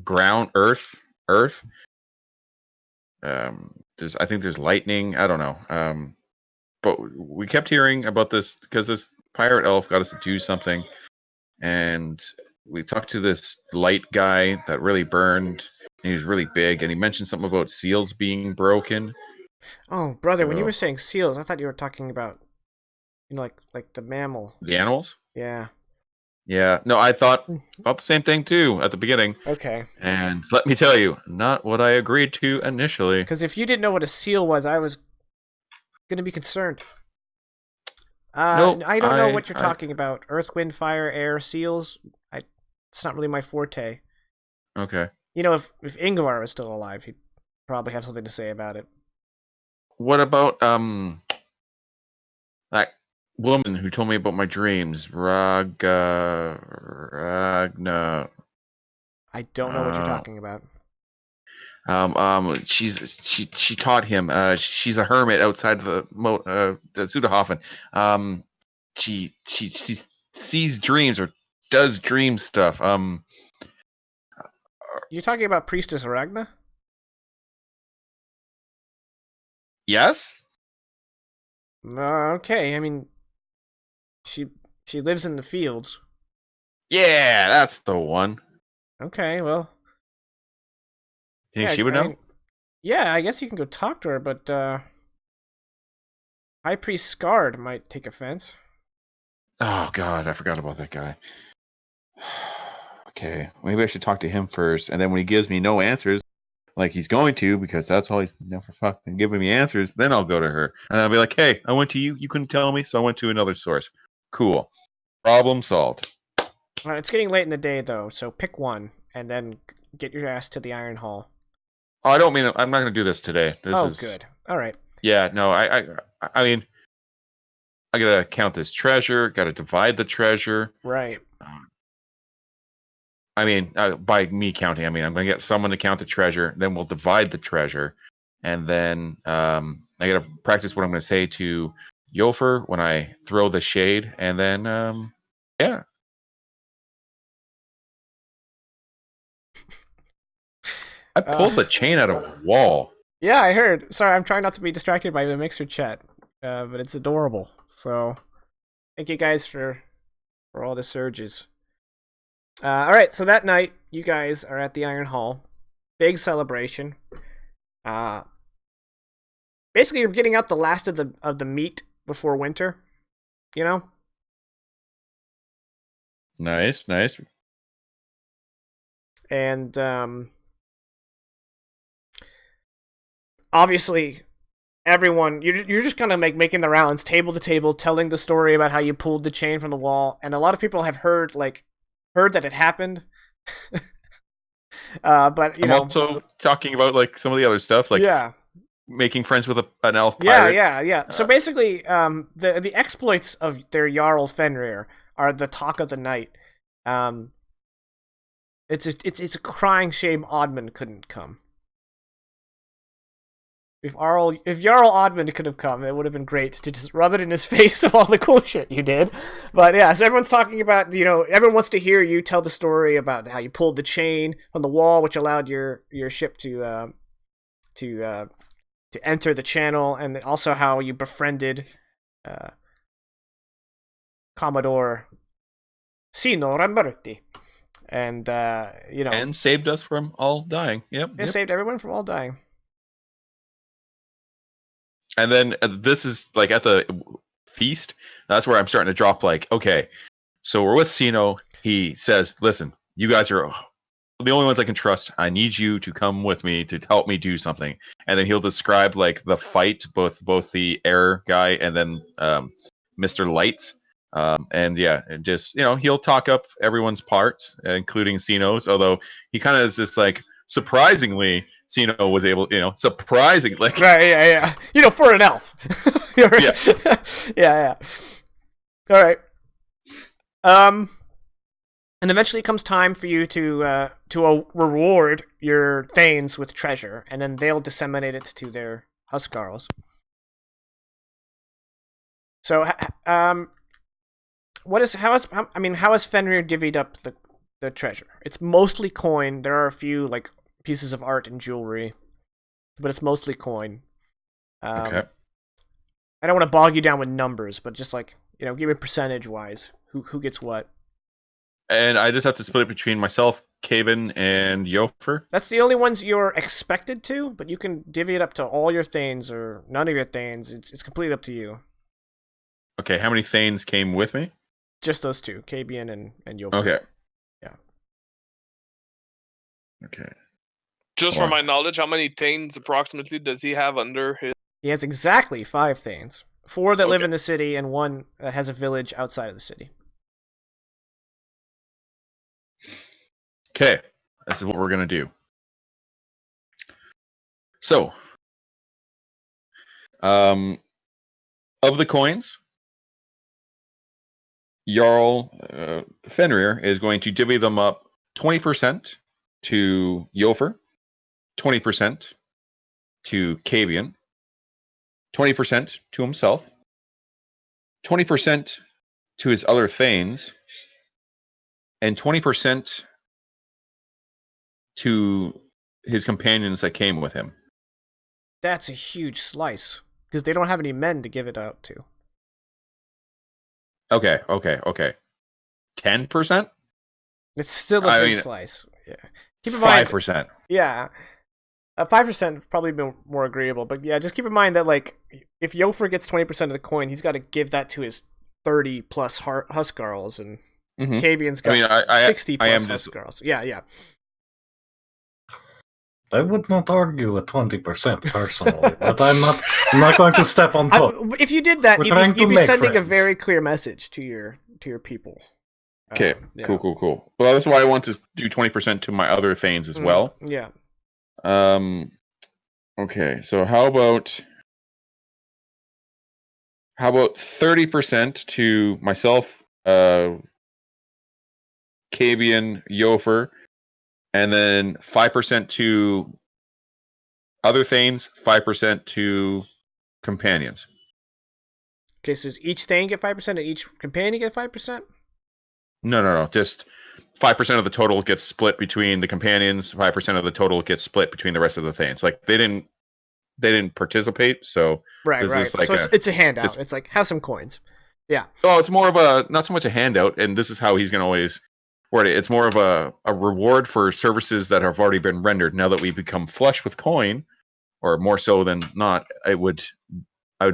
ground earth I think there's lightning. I don't know. But we kept hearing about this because this pirate elf got us to do something, and we talked to this light guy that really burned. And he was really big, and he mentioned something about seals being broken. Oh, brother, when you So, were saying seals, I thought you were talking about, like the mammal. the animals. Yeah. Yeah, no, I thought the same thing too at the beginning, Okay. and let me tell you, not what I agreed to initially. Because if you didn't know what a seal was, I was gonna be concerned. Nope, I don't know what you're talking about. Earth, wind, fire, air, seals. It's not really my forte. Okay. If Ingvar was still alive, he'd probably have something to say about it. What about that woman who told me about my dreams, Ragna? I don't know what you're talking about. She taught him. She's a hermit outside the Sudahofen. She sees dreams or does dream stuff. You're talking about Priestess Ragna? Yes. Okay, she she lives in the fields. Yeah, that's the one. Okay, well, Think yeah, she would know? yeah, I guess you can go talk to her, but High Priest Scarred might take offense. Oh God, I forgot about that guy. Okay, maybe I should talk to him first, and then when he gives me no answers, like he's going to, because that's all he's never fucking giving me answers, then I'll go to her, and I'll be like, "Hey, I went to you. You couldn't tell me, so I went to another source. Cool, problem solved." It's getting late in the day, though, so pick one, and then get your ass to the Iron Hall. Oh, I don't mean I'm not going to do this today. This is good. All right. Yeah, no, I mean, I gotta count this treasure. Gotta divide the treasure. Right. I mean, by me counting, I mean I'm gonna get someone to count the treasure. Then we'll divide the treasure, and then I gotta practice what I'm gonna say to Yofer when I throw the shade, and then yeah. I pulled the chain out of a wall. Yeah, I heard. Sorry, I'm trying not to be distracted by the mixer chat, but it's adorable. So, thank you guys for all the surges. All right, so that night, you guys are at the Iron Hall. Big celebration. Basically, you're getting out the last of the meat before winter. You know. Nice. And obviously, everyone you're just kind of making the rounds, table to table, telling the story about how you pulled the chain from the wall, and a lot of people have heard that it happened. But I'm also talking about like some of the other stuff, like yeah, making friends with an elf pirate. Yeah. So basically, the exploits of their Jarl Fenrir are the talk of the night. It's a crying shame Oddman couldn't come. If Jarl Oddman could have come, it would have been great to just rub it in his face of all the cool shit you did. But yeah, so everyone's talking about, everyone wants to hear you tell the story about how you pulled the chain on the wall, which allowed your ship to enter the channel, and also how you befriended Commodore Cino Ramberti. And, And saved us from all dying. Yep. Saved everyone from all dying. And then this is like at the feast. That's where I'm starting to drop like, okay, so we're with Cino. He says, listen, you guys are the only ones I can trust. I need you to come with me to help me do something. And then he'll describe like the fight, both the air guy and then Mr. Lights. And yeah, and just, he'll talk up everyone's parts, including Cino's, although he kind of is just like, surprisingly, Cino was able, surprisingly. Like, right, yeah. For an elf. Yeah. yeah. All right. And eventually it comes time for you to reward your Thanes with treasure, and then they'll disseminate it to their Huskarls. So, how has Fenrir divvied up the treasure? It's mostly coin. There are a few like pieces of art and jewelry, but it's mostly coin. Okay. I don't want to bog you down with numbers, but just like, give me percentage wise, who gets what. And I just have to split it between myself, Caven, and Yofer. That's the only ones you're expected to, but you can divvy it up to all your Thanes or none of your Thanes. It's completely up to you. Okay, how many Thanes came with me? Just those two, Kabian and Yofer. Okay. Yeah. Okay. Just for my knowledge, how many Thanes approximately does he have under his... He has exactly 5 Thanes. 4 that live in the city and 1 that has a village outside of the city. Okay, this is what we're going to do. So, of the coins, Jarl Fenrir is going to divvy them up 20% to Yofer, 20% to Kavian, 20% to himself, 20% to his other Thanes, and 20% to his companions that came with him. That's a huge slice, because they don't have any men to give it out to. Okay. 10%? It's still a big slice. Yeah. Keep in mind 5%. Yeah. 5% probably be more agreeable, but yeah, just keep in mind that like if Yofer gets 20% of the coin, he's got to give that to his 30 plus Huskarls, and Kabian's got 60 plus Huskarls. Yeah. I would not argue with 20% personally, but I'm not going to step on foot. If you did that, you'd be sending a very clear message to your people. Okay, cool. Well, that's why I want to do 20% to my other Thanes as well. Yeah. Okay, so how about 30% to myself, Kabian, Yofer, and then 5% to other Thanes, 5% to companions. Okay, so does each Thane get 5% and each companion get 5%? No. Just 5% of the total gets split between the companions. 5% of the total gets split between the rest of the Thanes. Like they didn't participate, so right. Is like so it's a handout. It's like, have some coins. Yeah. Oh, it's more of not so much a handout, and this is how he's gonna always word it. It's more of a reward for services that have already been rendered. Now that we become flush with coin, or more so than not, I would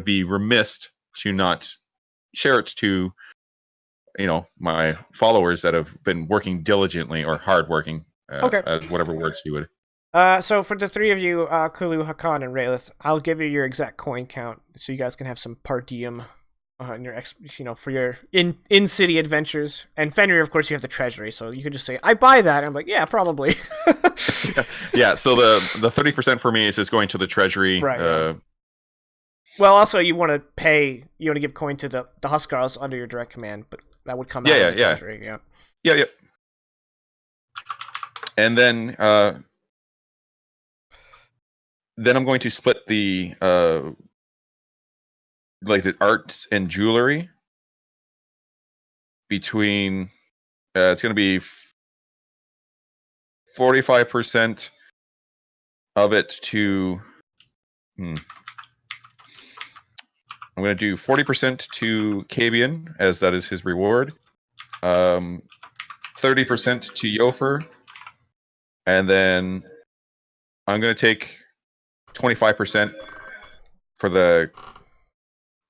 be remiss to not share it to my followers that have been working diligently or hardworking, as whatever words you would. So for the 3 of you, Kulu, Hakan, and Raylith, I'll give you your exact coin count so you guys can have some per diem in your for your in city adventures. And Fenrir, of course, you have the treasury, so you could just say, "I buy that." And I'm like, "Yeah, probably." Yeah. So the 30% for me is just going to the treasury. Right. Well, also you want to give coin to the Huskarls under your direct command, but that would come out of the treasury. Yeah. And then then I'm going to split the like the arts and jewelry between. It's going to be 45% of it to. I'm going to do 40% to Kabian, as that is his reward. 30% to Yofer, and then I'm going to take 25% for the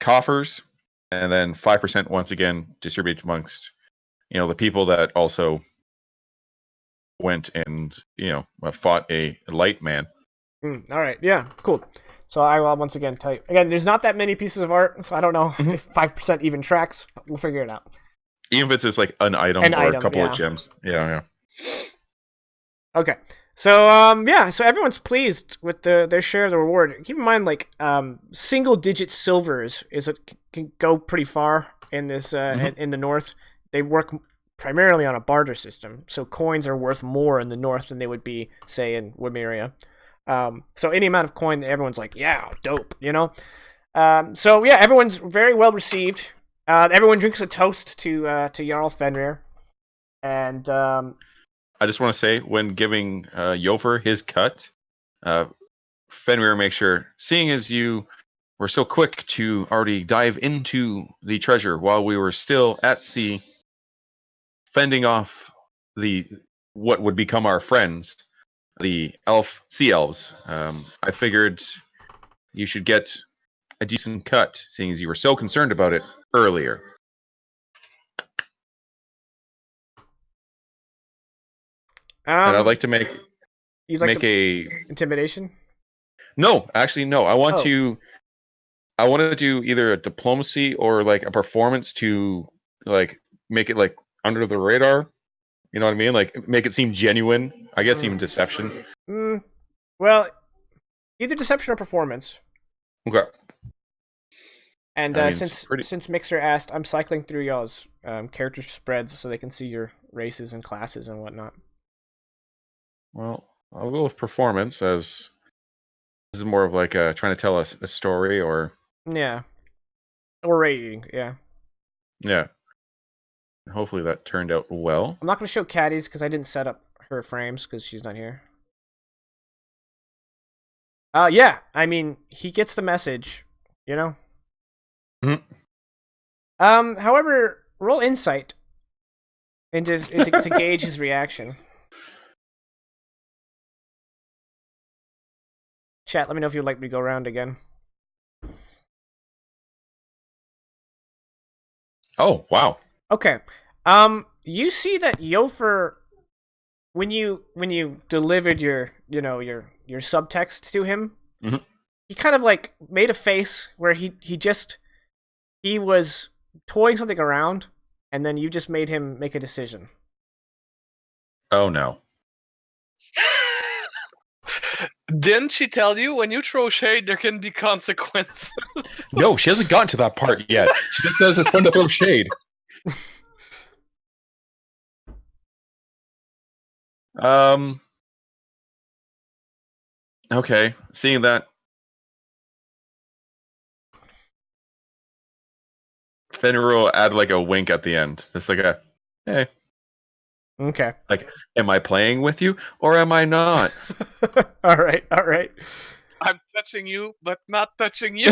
coffers, and then 5% once again distribute amongst the people that also went and fought a light man. All right, yeah, cool. So I will once again tell you again. There's not that many pieces of art, so I don't know if 5% even tracks. But we'll figure it out. Even if it's just like an item or a couple of gems. Yeah. Okay. So so everyone's pleased with their share of the reward. Keep in mind, like single digit silvers can go pretty far in this in the north. They work primarily on a barter system, so coins are worth more in the north than they would be, say, in Wymeria. So any amount of coin, everyone's like, yeah, dope, So yeah, everyone's very well received. Everyone drinks a toast to Jarl Fenrir, and I just want to say, when giving Yofer his cut, Fenrir makes sure, seeing as you were so quick to already dive into the treasure while we were still at sea, fending off what would become our friends, the sea elves. I figured you should get a decent cut, seeing as you were so concerned about it earlier. And I'd like to make intimidation. No, actually, no. I want to do either a diplomacy or like a performance to like make it like under the radar. You know what I mean? Like make it seem genuine. I guess even deception. Well, either deception or performance. Okay. And since Mixer asked, I'm cycling through y'all's character spreads so they can see your races and classes and whatnot. Well, I'll go with performance, as this is more of like trying to tell us a story or... Yeah. Or rating, yeah. Yeah. Hopefully that turned out well. I'm not going to show Caddy's because I didn't set up her frames because she's not here. Yeah, I mean, he gets the message, However, roll insight to gauge his reaction. Chat, let me know if you'd like me to go around again. Oh, wow. Okay. You see that Yofer, when you delivered your subtext to him, he kind of like made a face where he was toying something around, and then you just made him make a decision. Oh no. Didn't she tell you when you throw shade there can be consequences? No, she hasn't gotten to that part yet. She just says it's fun to throw shade. Okay, seeing that, Fenrir will add like a wink at the end. Just like a, hey. Okay. Like, am I playing with you or am I not? All right. I'm touching you, but not touching you.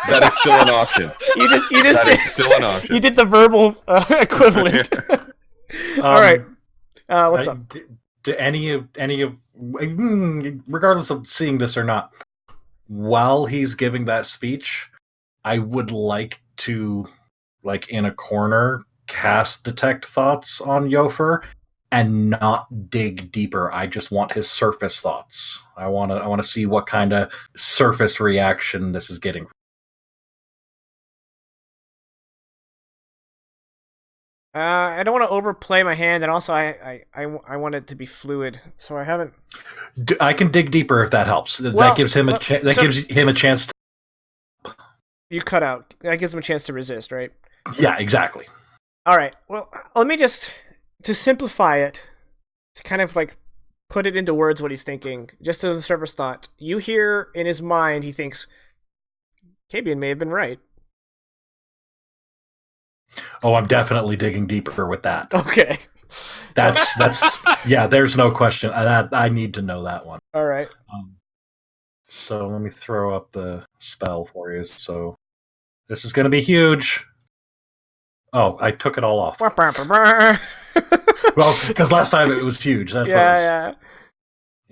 That is still an option. That is still an option. You did the verbal equivalent. All right. What's up? Do any of regardless of seeing this or not, while he's giving that speech, I would like to, like in a corner, cast detect thoughts on Yofer and not dig deeper. I just want his surface thoughts. I want to see what kind of surface reaction this is getting. I don't want to overplay my hand, and also I want it to be fluid, so I haven't. I can dig deeper if that helps. That gives him gives him a chance to. You cut out. That gives him a chance to resist, right? Yeah, exactly. All right. Well, let me just to simplify it, to kind of like put it into words what he's thinking. Just as the surface thought, you hear in his mind, he thinks, Kabian may have been right. Oh, I'm definitely digging deeper with that. Okay. That's yeah. There's no question. I need to know that one. All right. So let me throw up the spell for you. So this is going to be huge. Oh, I took it all off. Well, because last time it was huge. That's yeah.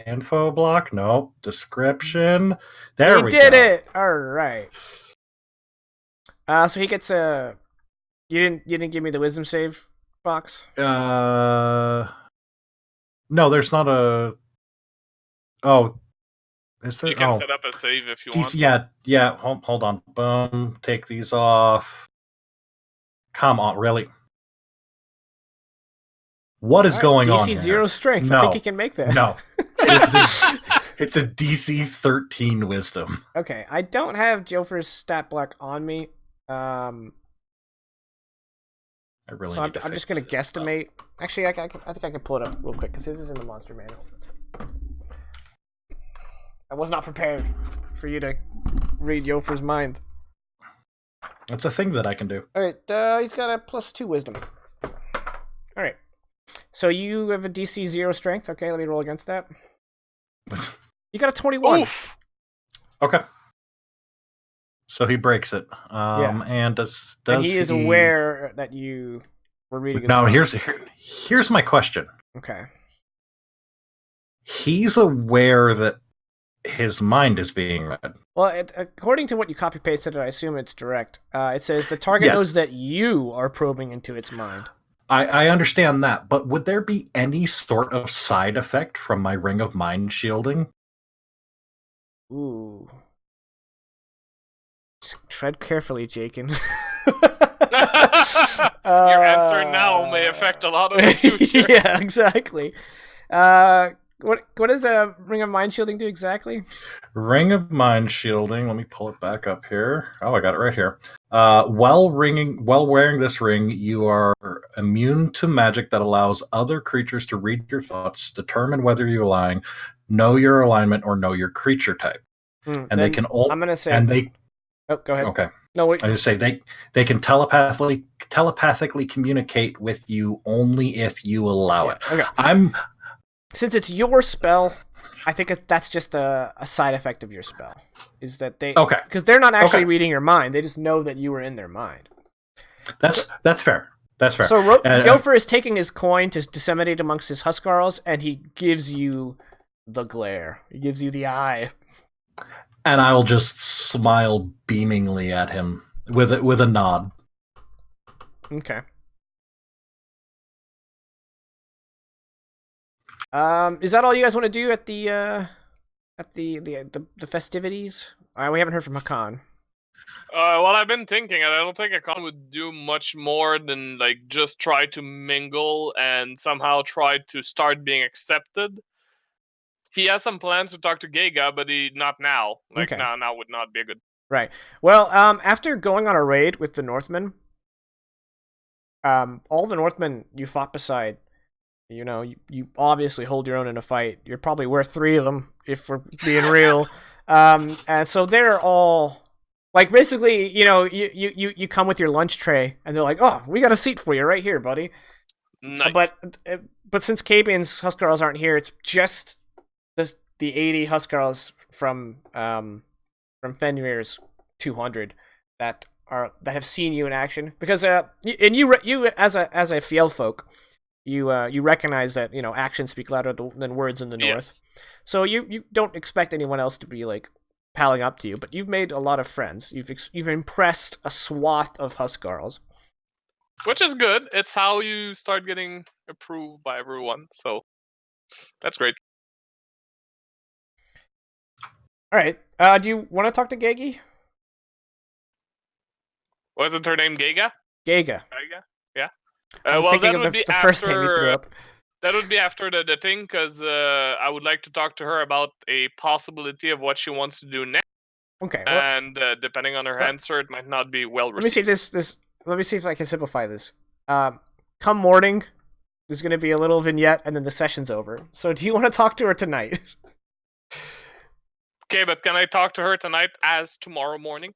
Info block. Nope. Description. There we go. You did it. All right. So he gets a. You didn't give me the wisdom save box. No, there's not a. Oh, is there? You can set up a save if you want. Yeah. Hold on. Boom. Take these off. Come on, really? What is going on? DC 0 strength. No. I think he can make that. No. It's a DC 13 wisdom. Okay, I don't have Jofer's stat block on me. So I'm just gonna guesstimate. Actually, I think I can pull it up real quick because his is in the monster manual. I was not prepared for you to read Jofer's mind. That's a thing that I can do. All right, he's got a +2 wisdom. All right, so you have a DC 0 strength. Okay, let me roll against that. You got a 21. Oof. Okay. So he breaks it. Yeah. And does and he is aware that you were reading his Now, mind. here's my question. Okay. He's aware that his mind is being read. Well, according to what you copy-pasted, I assume it's direct. It says the target knows that you are probing into its mind. I understand that, but would there be any sort of side effect from my ring of mind shielding? Ooh. Just tread carefully, Jakin. Your answer now may affect a lot of the future. Yeah, exactly. What does a ring of mind shielding do exactly? Ring of mind shielding. Let me pull it back up here. Oh, I got it right here. While wearing this ring, you are immune to magic that allows other creatures to read your thoughts, determine whether you align, know your alignment, or know your creature type. And they can I'm gonna say. And they. Oh, go ahead. Okay. No, wait. I just say they can telepathically communicate with you only if you allow it. Okay. Since it's your spell, I think that's just a side effect of your spell. Is that they? Okay. Because they're not actually reading your mind; they just know that you were in their mind. That's fair. That's fair. So Yofer is taking his coin to disseminate amongst his Huskarls, and he gives you the glare. He gives you the eye. And I'll just smile beamingly at him with a nod. Okay. Is that all you guys want to do at the festivities? We haven't heard from Hakan. Well, I've been thinking, and I don't think Hakan would do much more than just try to mingle and somehow try to start being accepted. He has some plans to talk to Geiga, but not now. Now would not be a good. Right. Well, after going on a raid with the Northmen, all the Northmen you fought beside, you obviously hold your own in a fight. You're probably worth 3 of them, if we're being real. And so they're all basically, you come with your lunch tray, and they're like, "Oh, we got a seat for you right here, buddy." Nice. But since Kabian's Huskarls aren't here, it's just the 80 Huskarls from Fenrir's 200 that have seen you in action, because you as a field folk, you recognize that actions speak louder than words in the North. So you don't expect anyone else to be palling up to you, but you've made a lot of friends. You've impressed a swath of Huskarls, which is good. It's how you start getting approved by everyone. So that's great. All right. Do you want to talk to Gegi? Wasn't her name Geiga? Geiga. Yeah. I was thinking of the first name you threw up. That would be after the thing, because I would like to talk to her about a possibility of what she wants to do next. Okay. And depending on her answer, it might not be well received. Let me see if I can simplify this. Come morning, There's going to be a little vignette, and then the session's over. So do you want to talk to her tonight? Okay, but can I talk to her tonight as tomorrow morning?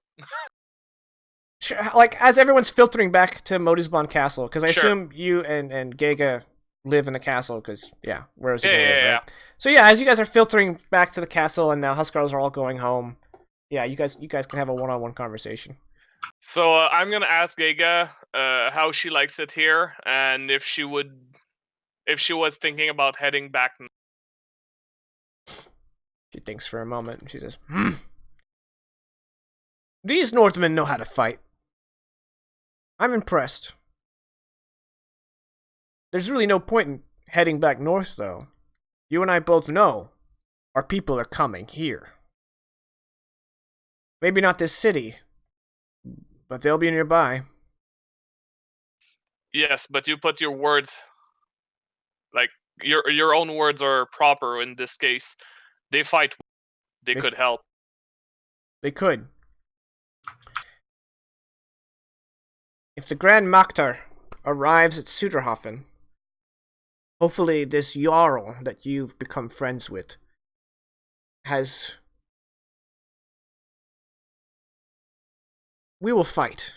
Sure, like, as everyone's filtering back to Modusbon Castle, because I Sure. assume you and Gega live in the castle, because, yeah, where else you Yeah, gonna live, yeah, right? So yeah, as you guys are filtering back to the castle, and now Huskarls are all going home, yeah, you guys can have a one-on-one conversation. So I'm gonna ask Gega how she likes it here, and if she was thinking about heading back. She thinks for a moment, and she says, These Northmen know how to fight. I'm impressed. There's really no point in heading back north, though. You and I both know our people are coming here. Maybe not this city, but they'll be nearby. Yes, but you put your words, like your own words are proper in this case. They fight. They could help. They could. If the Grand Maktar arrives at Suderhofen, hopefully this Jarl that you've become friends with has... We will fight.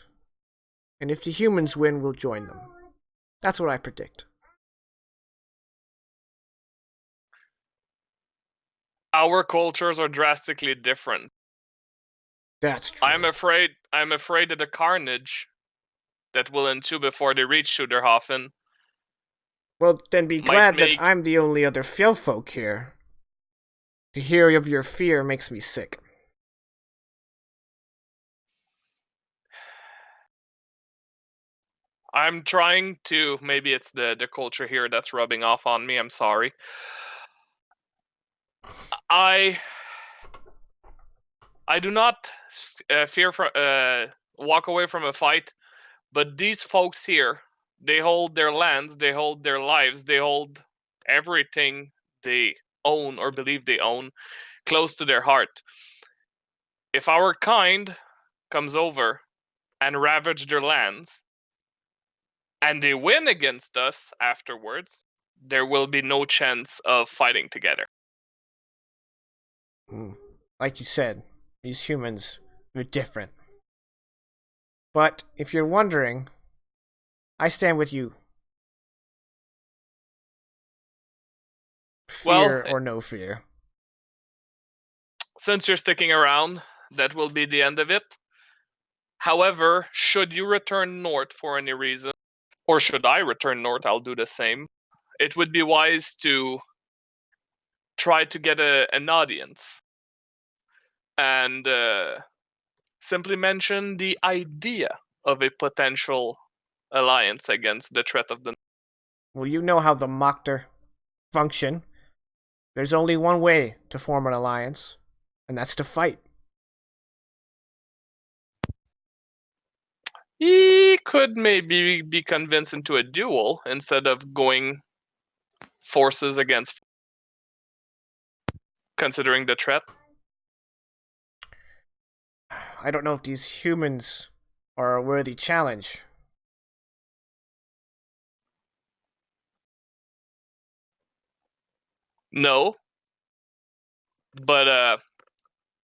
And if the humans win, we'll join them. That's what I predict. Our cultures are drastically different. That's true. I'm afraid of the carnage that will ensue before they reach Suderhofen. Well, then be Might glad make- that I'm the only other Fjellfolk here. To hear of your fear makes me sick. I'm trying to. Maybe it's the culture here that's rubbing off on me. I'm sorry. I do not fear from walk away from a fight, but these folks here, they hold their lands, they hold their lives, they hold everything they own or believe they own close to their heart. If our kind comes over and ravage their lands, and they win against us afterwards, there will be no chance of fighting together. Like you said, these humans are different. But if you're wondering, I stand with you. Fear Well, or no fear. Since you're sticking around, that will be the end of it. However, should you return north for any reason, or should I return north, I'll do the same. It would be wise to try to get an audience and simply mention the idea of a potential alliance against the threat of the... Well, you know how the Maktar function. There's only one way to form an alliance, and that's to fight. He could maybe be convinced into a duel instead of going forces against, considering the threat. I don't know if these humans are a worthy challenge. No. But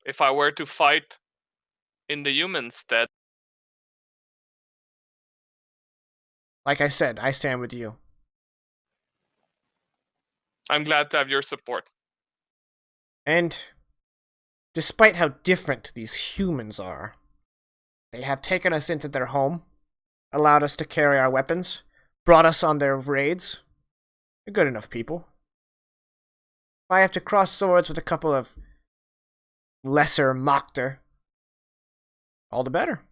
if I were to fight in the human stead, Like I said, I stand with you. I'm glad to have your support. And despite how different these humans are, they have taken us into their home, allowed us to carry our weapons, brought us on their raids. They're good enough people. If I have to cross swords with a couple of lesser Maktar, all the better.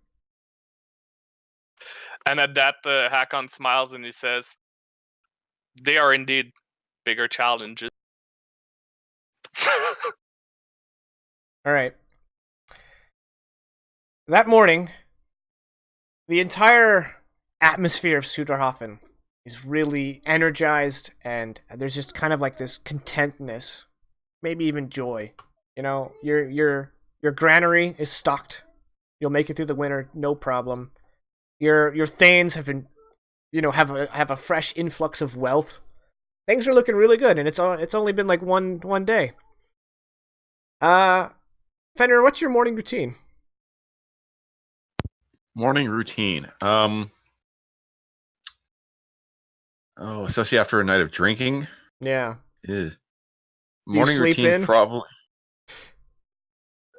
And at that, Hakon smiles and he says, they are indeed bigger challenges. Alright. That morning, the entire atmosphere of Suderhofen is really energized, and there's just kind of like this contentness, maybe even joy. You know, your granary is stocked. You'll make it through the winter, no problem. Your thanes have been have a fresh influx of wealth. Things are looking really good, and it's only been like one day. Fenrir, what's your morning routine? Morning routine. Especially after a night of drinking. Yeah. Ew. Do you Morning sleep routine's in? probably.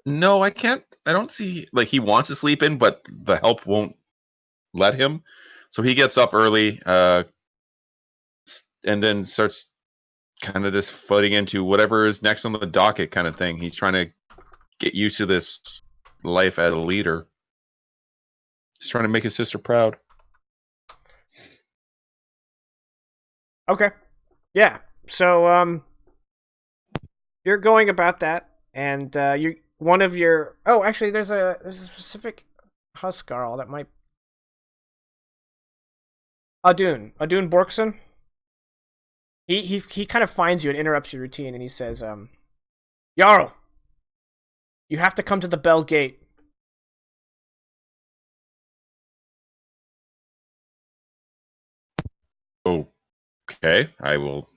No, I can't. I don't see like he wants to sleep in, but the help won't let him. So he gets up early, and then starts kind of just floating into whatever is next on the docket, kind of thing. He's trying to get used to this life as a leader. He's trying to make his sister proud. Okay. Yeah. So you're going about that, and you one of your actually there's a specific Huskarl that might Adun Borkson. He kind of finds you and interrupts your routine, and he says, Jarl, you have to come to the Bell Gate. Okay, I will.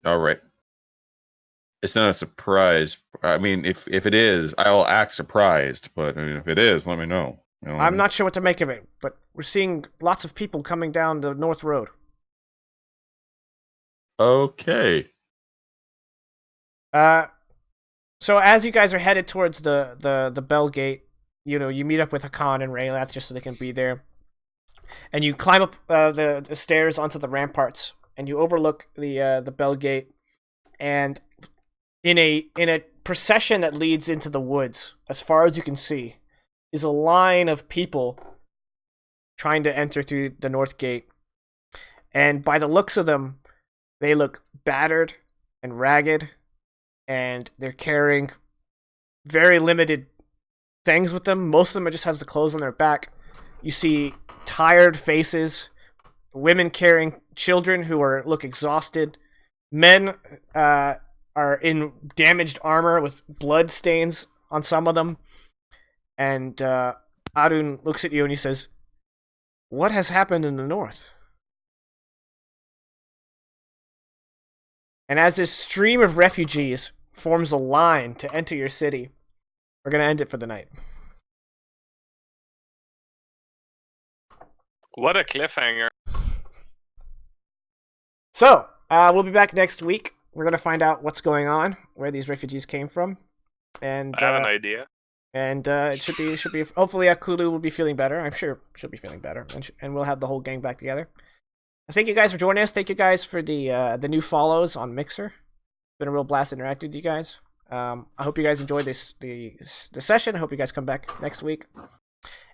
All right. It's not a surprise. I mean, if it is, I'll act surprised. But I mean, if it is, let me know. You know what I I'm mean? not sure what to make of it, but we're seeing lots of people coming down the North Road. Okay. So as you guys are headed towards the Bell Gate, you meet up with Hakan and Raylath just so they can be there. And you climb up the stairs onto the ramparts, and you overlook the Bell Gate. And in a procession that leads into the woods, as far as you can see, is a line of people trying to enter through the North Gate. And by the looks of them, they look battered and ragged, and they're carrying very limited things with them. Most of them just has the clothes on their back. You see tired faces, women carrying children who look exhausted, men are in damaged armor with blood stains on some of them. And Arun looks at you and he says, "What has happened in the north?" And as this stream of refugees forms a line to enter your city, we're going to end it for the night. What a cliffhanger. So, we'll be back next week. We're going to find out what's going on, where these refugees came from. And I have an idea. And it should be. Hopefully, Akulu will be feeling better. I'm sure she'll be feeling better, and we'll have the whole gang back together. Thank you guys for joining us. Thank you guys for the new follows on Mixer. It's been a real blast interacting with you guys. I hope you guys enjoyed the session. I hope you guys come back next week.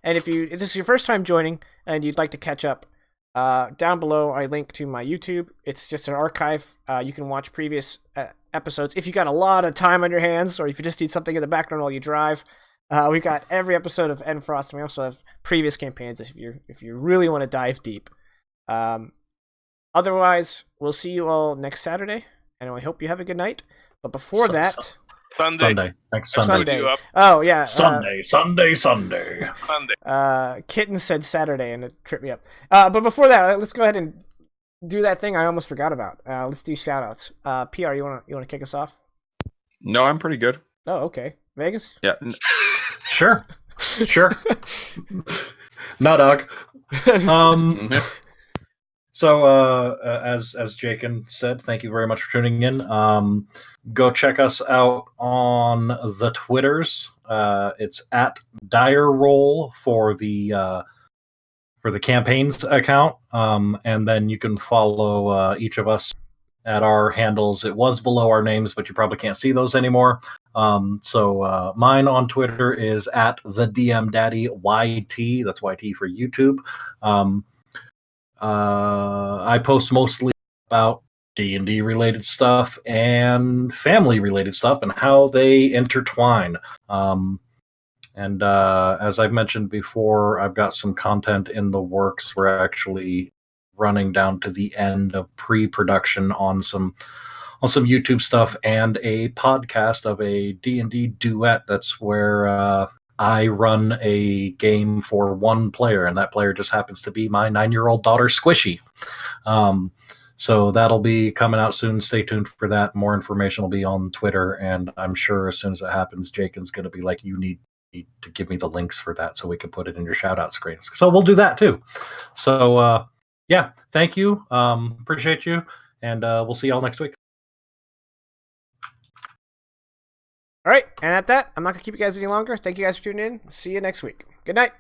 And if this is your first time joining and you'd like to catch up, down below I link to my YouTube. It's just an archive. You can watch previous episodes if you got a lot of time on your hands, or if you just need something in the background while you drive. We've got every episode of Endfrost, and we also have previous campaigns if you really want to dive deep. Otherwise, we'll see you all next Saturday, and I hope you have a good night. But before that, Sunday. Next Sunday. Oh yeah, Sunday. Kitten said Saturday, and it tripped me up. But before that, let's go ahead and do that thing I almost forgot about. Let's do shoutouts. PR, you wanna kick us off? No, I'm pretty good. Oh, okay. Vegas? Yeah. Sure. No, dog. So, as Jakin said, thank you very much for tuning in. Go check us out on the Twitters. It's at Dire Roll for the campaigns account, and then you can follow each of us at our handles. It was below our names, but you probably can't see those anymore. So mine on Twitter is at the DM Daddy YT. That's YT for YouTube. I post mostly about D&D related stuff and family related stuff and how they intertwine. And as I've mentioned before, I've got some content in the works. We're actually running down to the end of pre-production on some YouTube stuff and a podcast of a D&D duet. That's where I run a game for one player, and that player just happens to be my 9-year-old daughter, Squishy. So that'll be coming out soon. Stay tuned for that. More information will be on Twitter, and I'm sure as soon as it happens, Jaken's going to be like, you need to give me the links for that so we can put it in your shout-out screens. So we'll do that too. So, yeah, thank you. Appreciate you, and we'll see y'all next week. All right, and at that, I'm not going to keep you guys any longer. Thank you guys for tuning in. See you next week. Good night.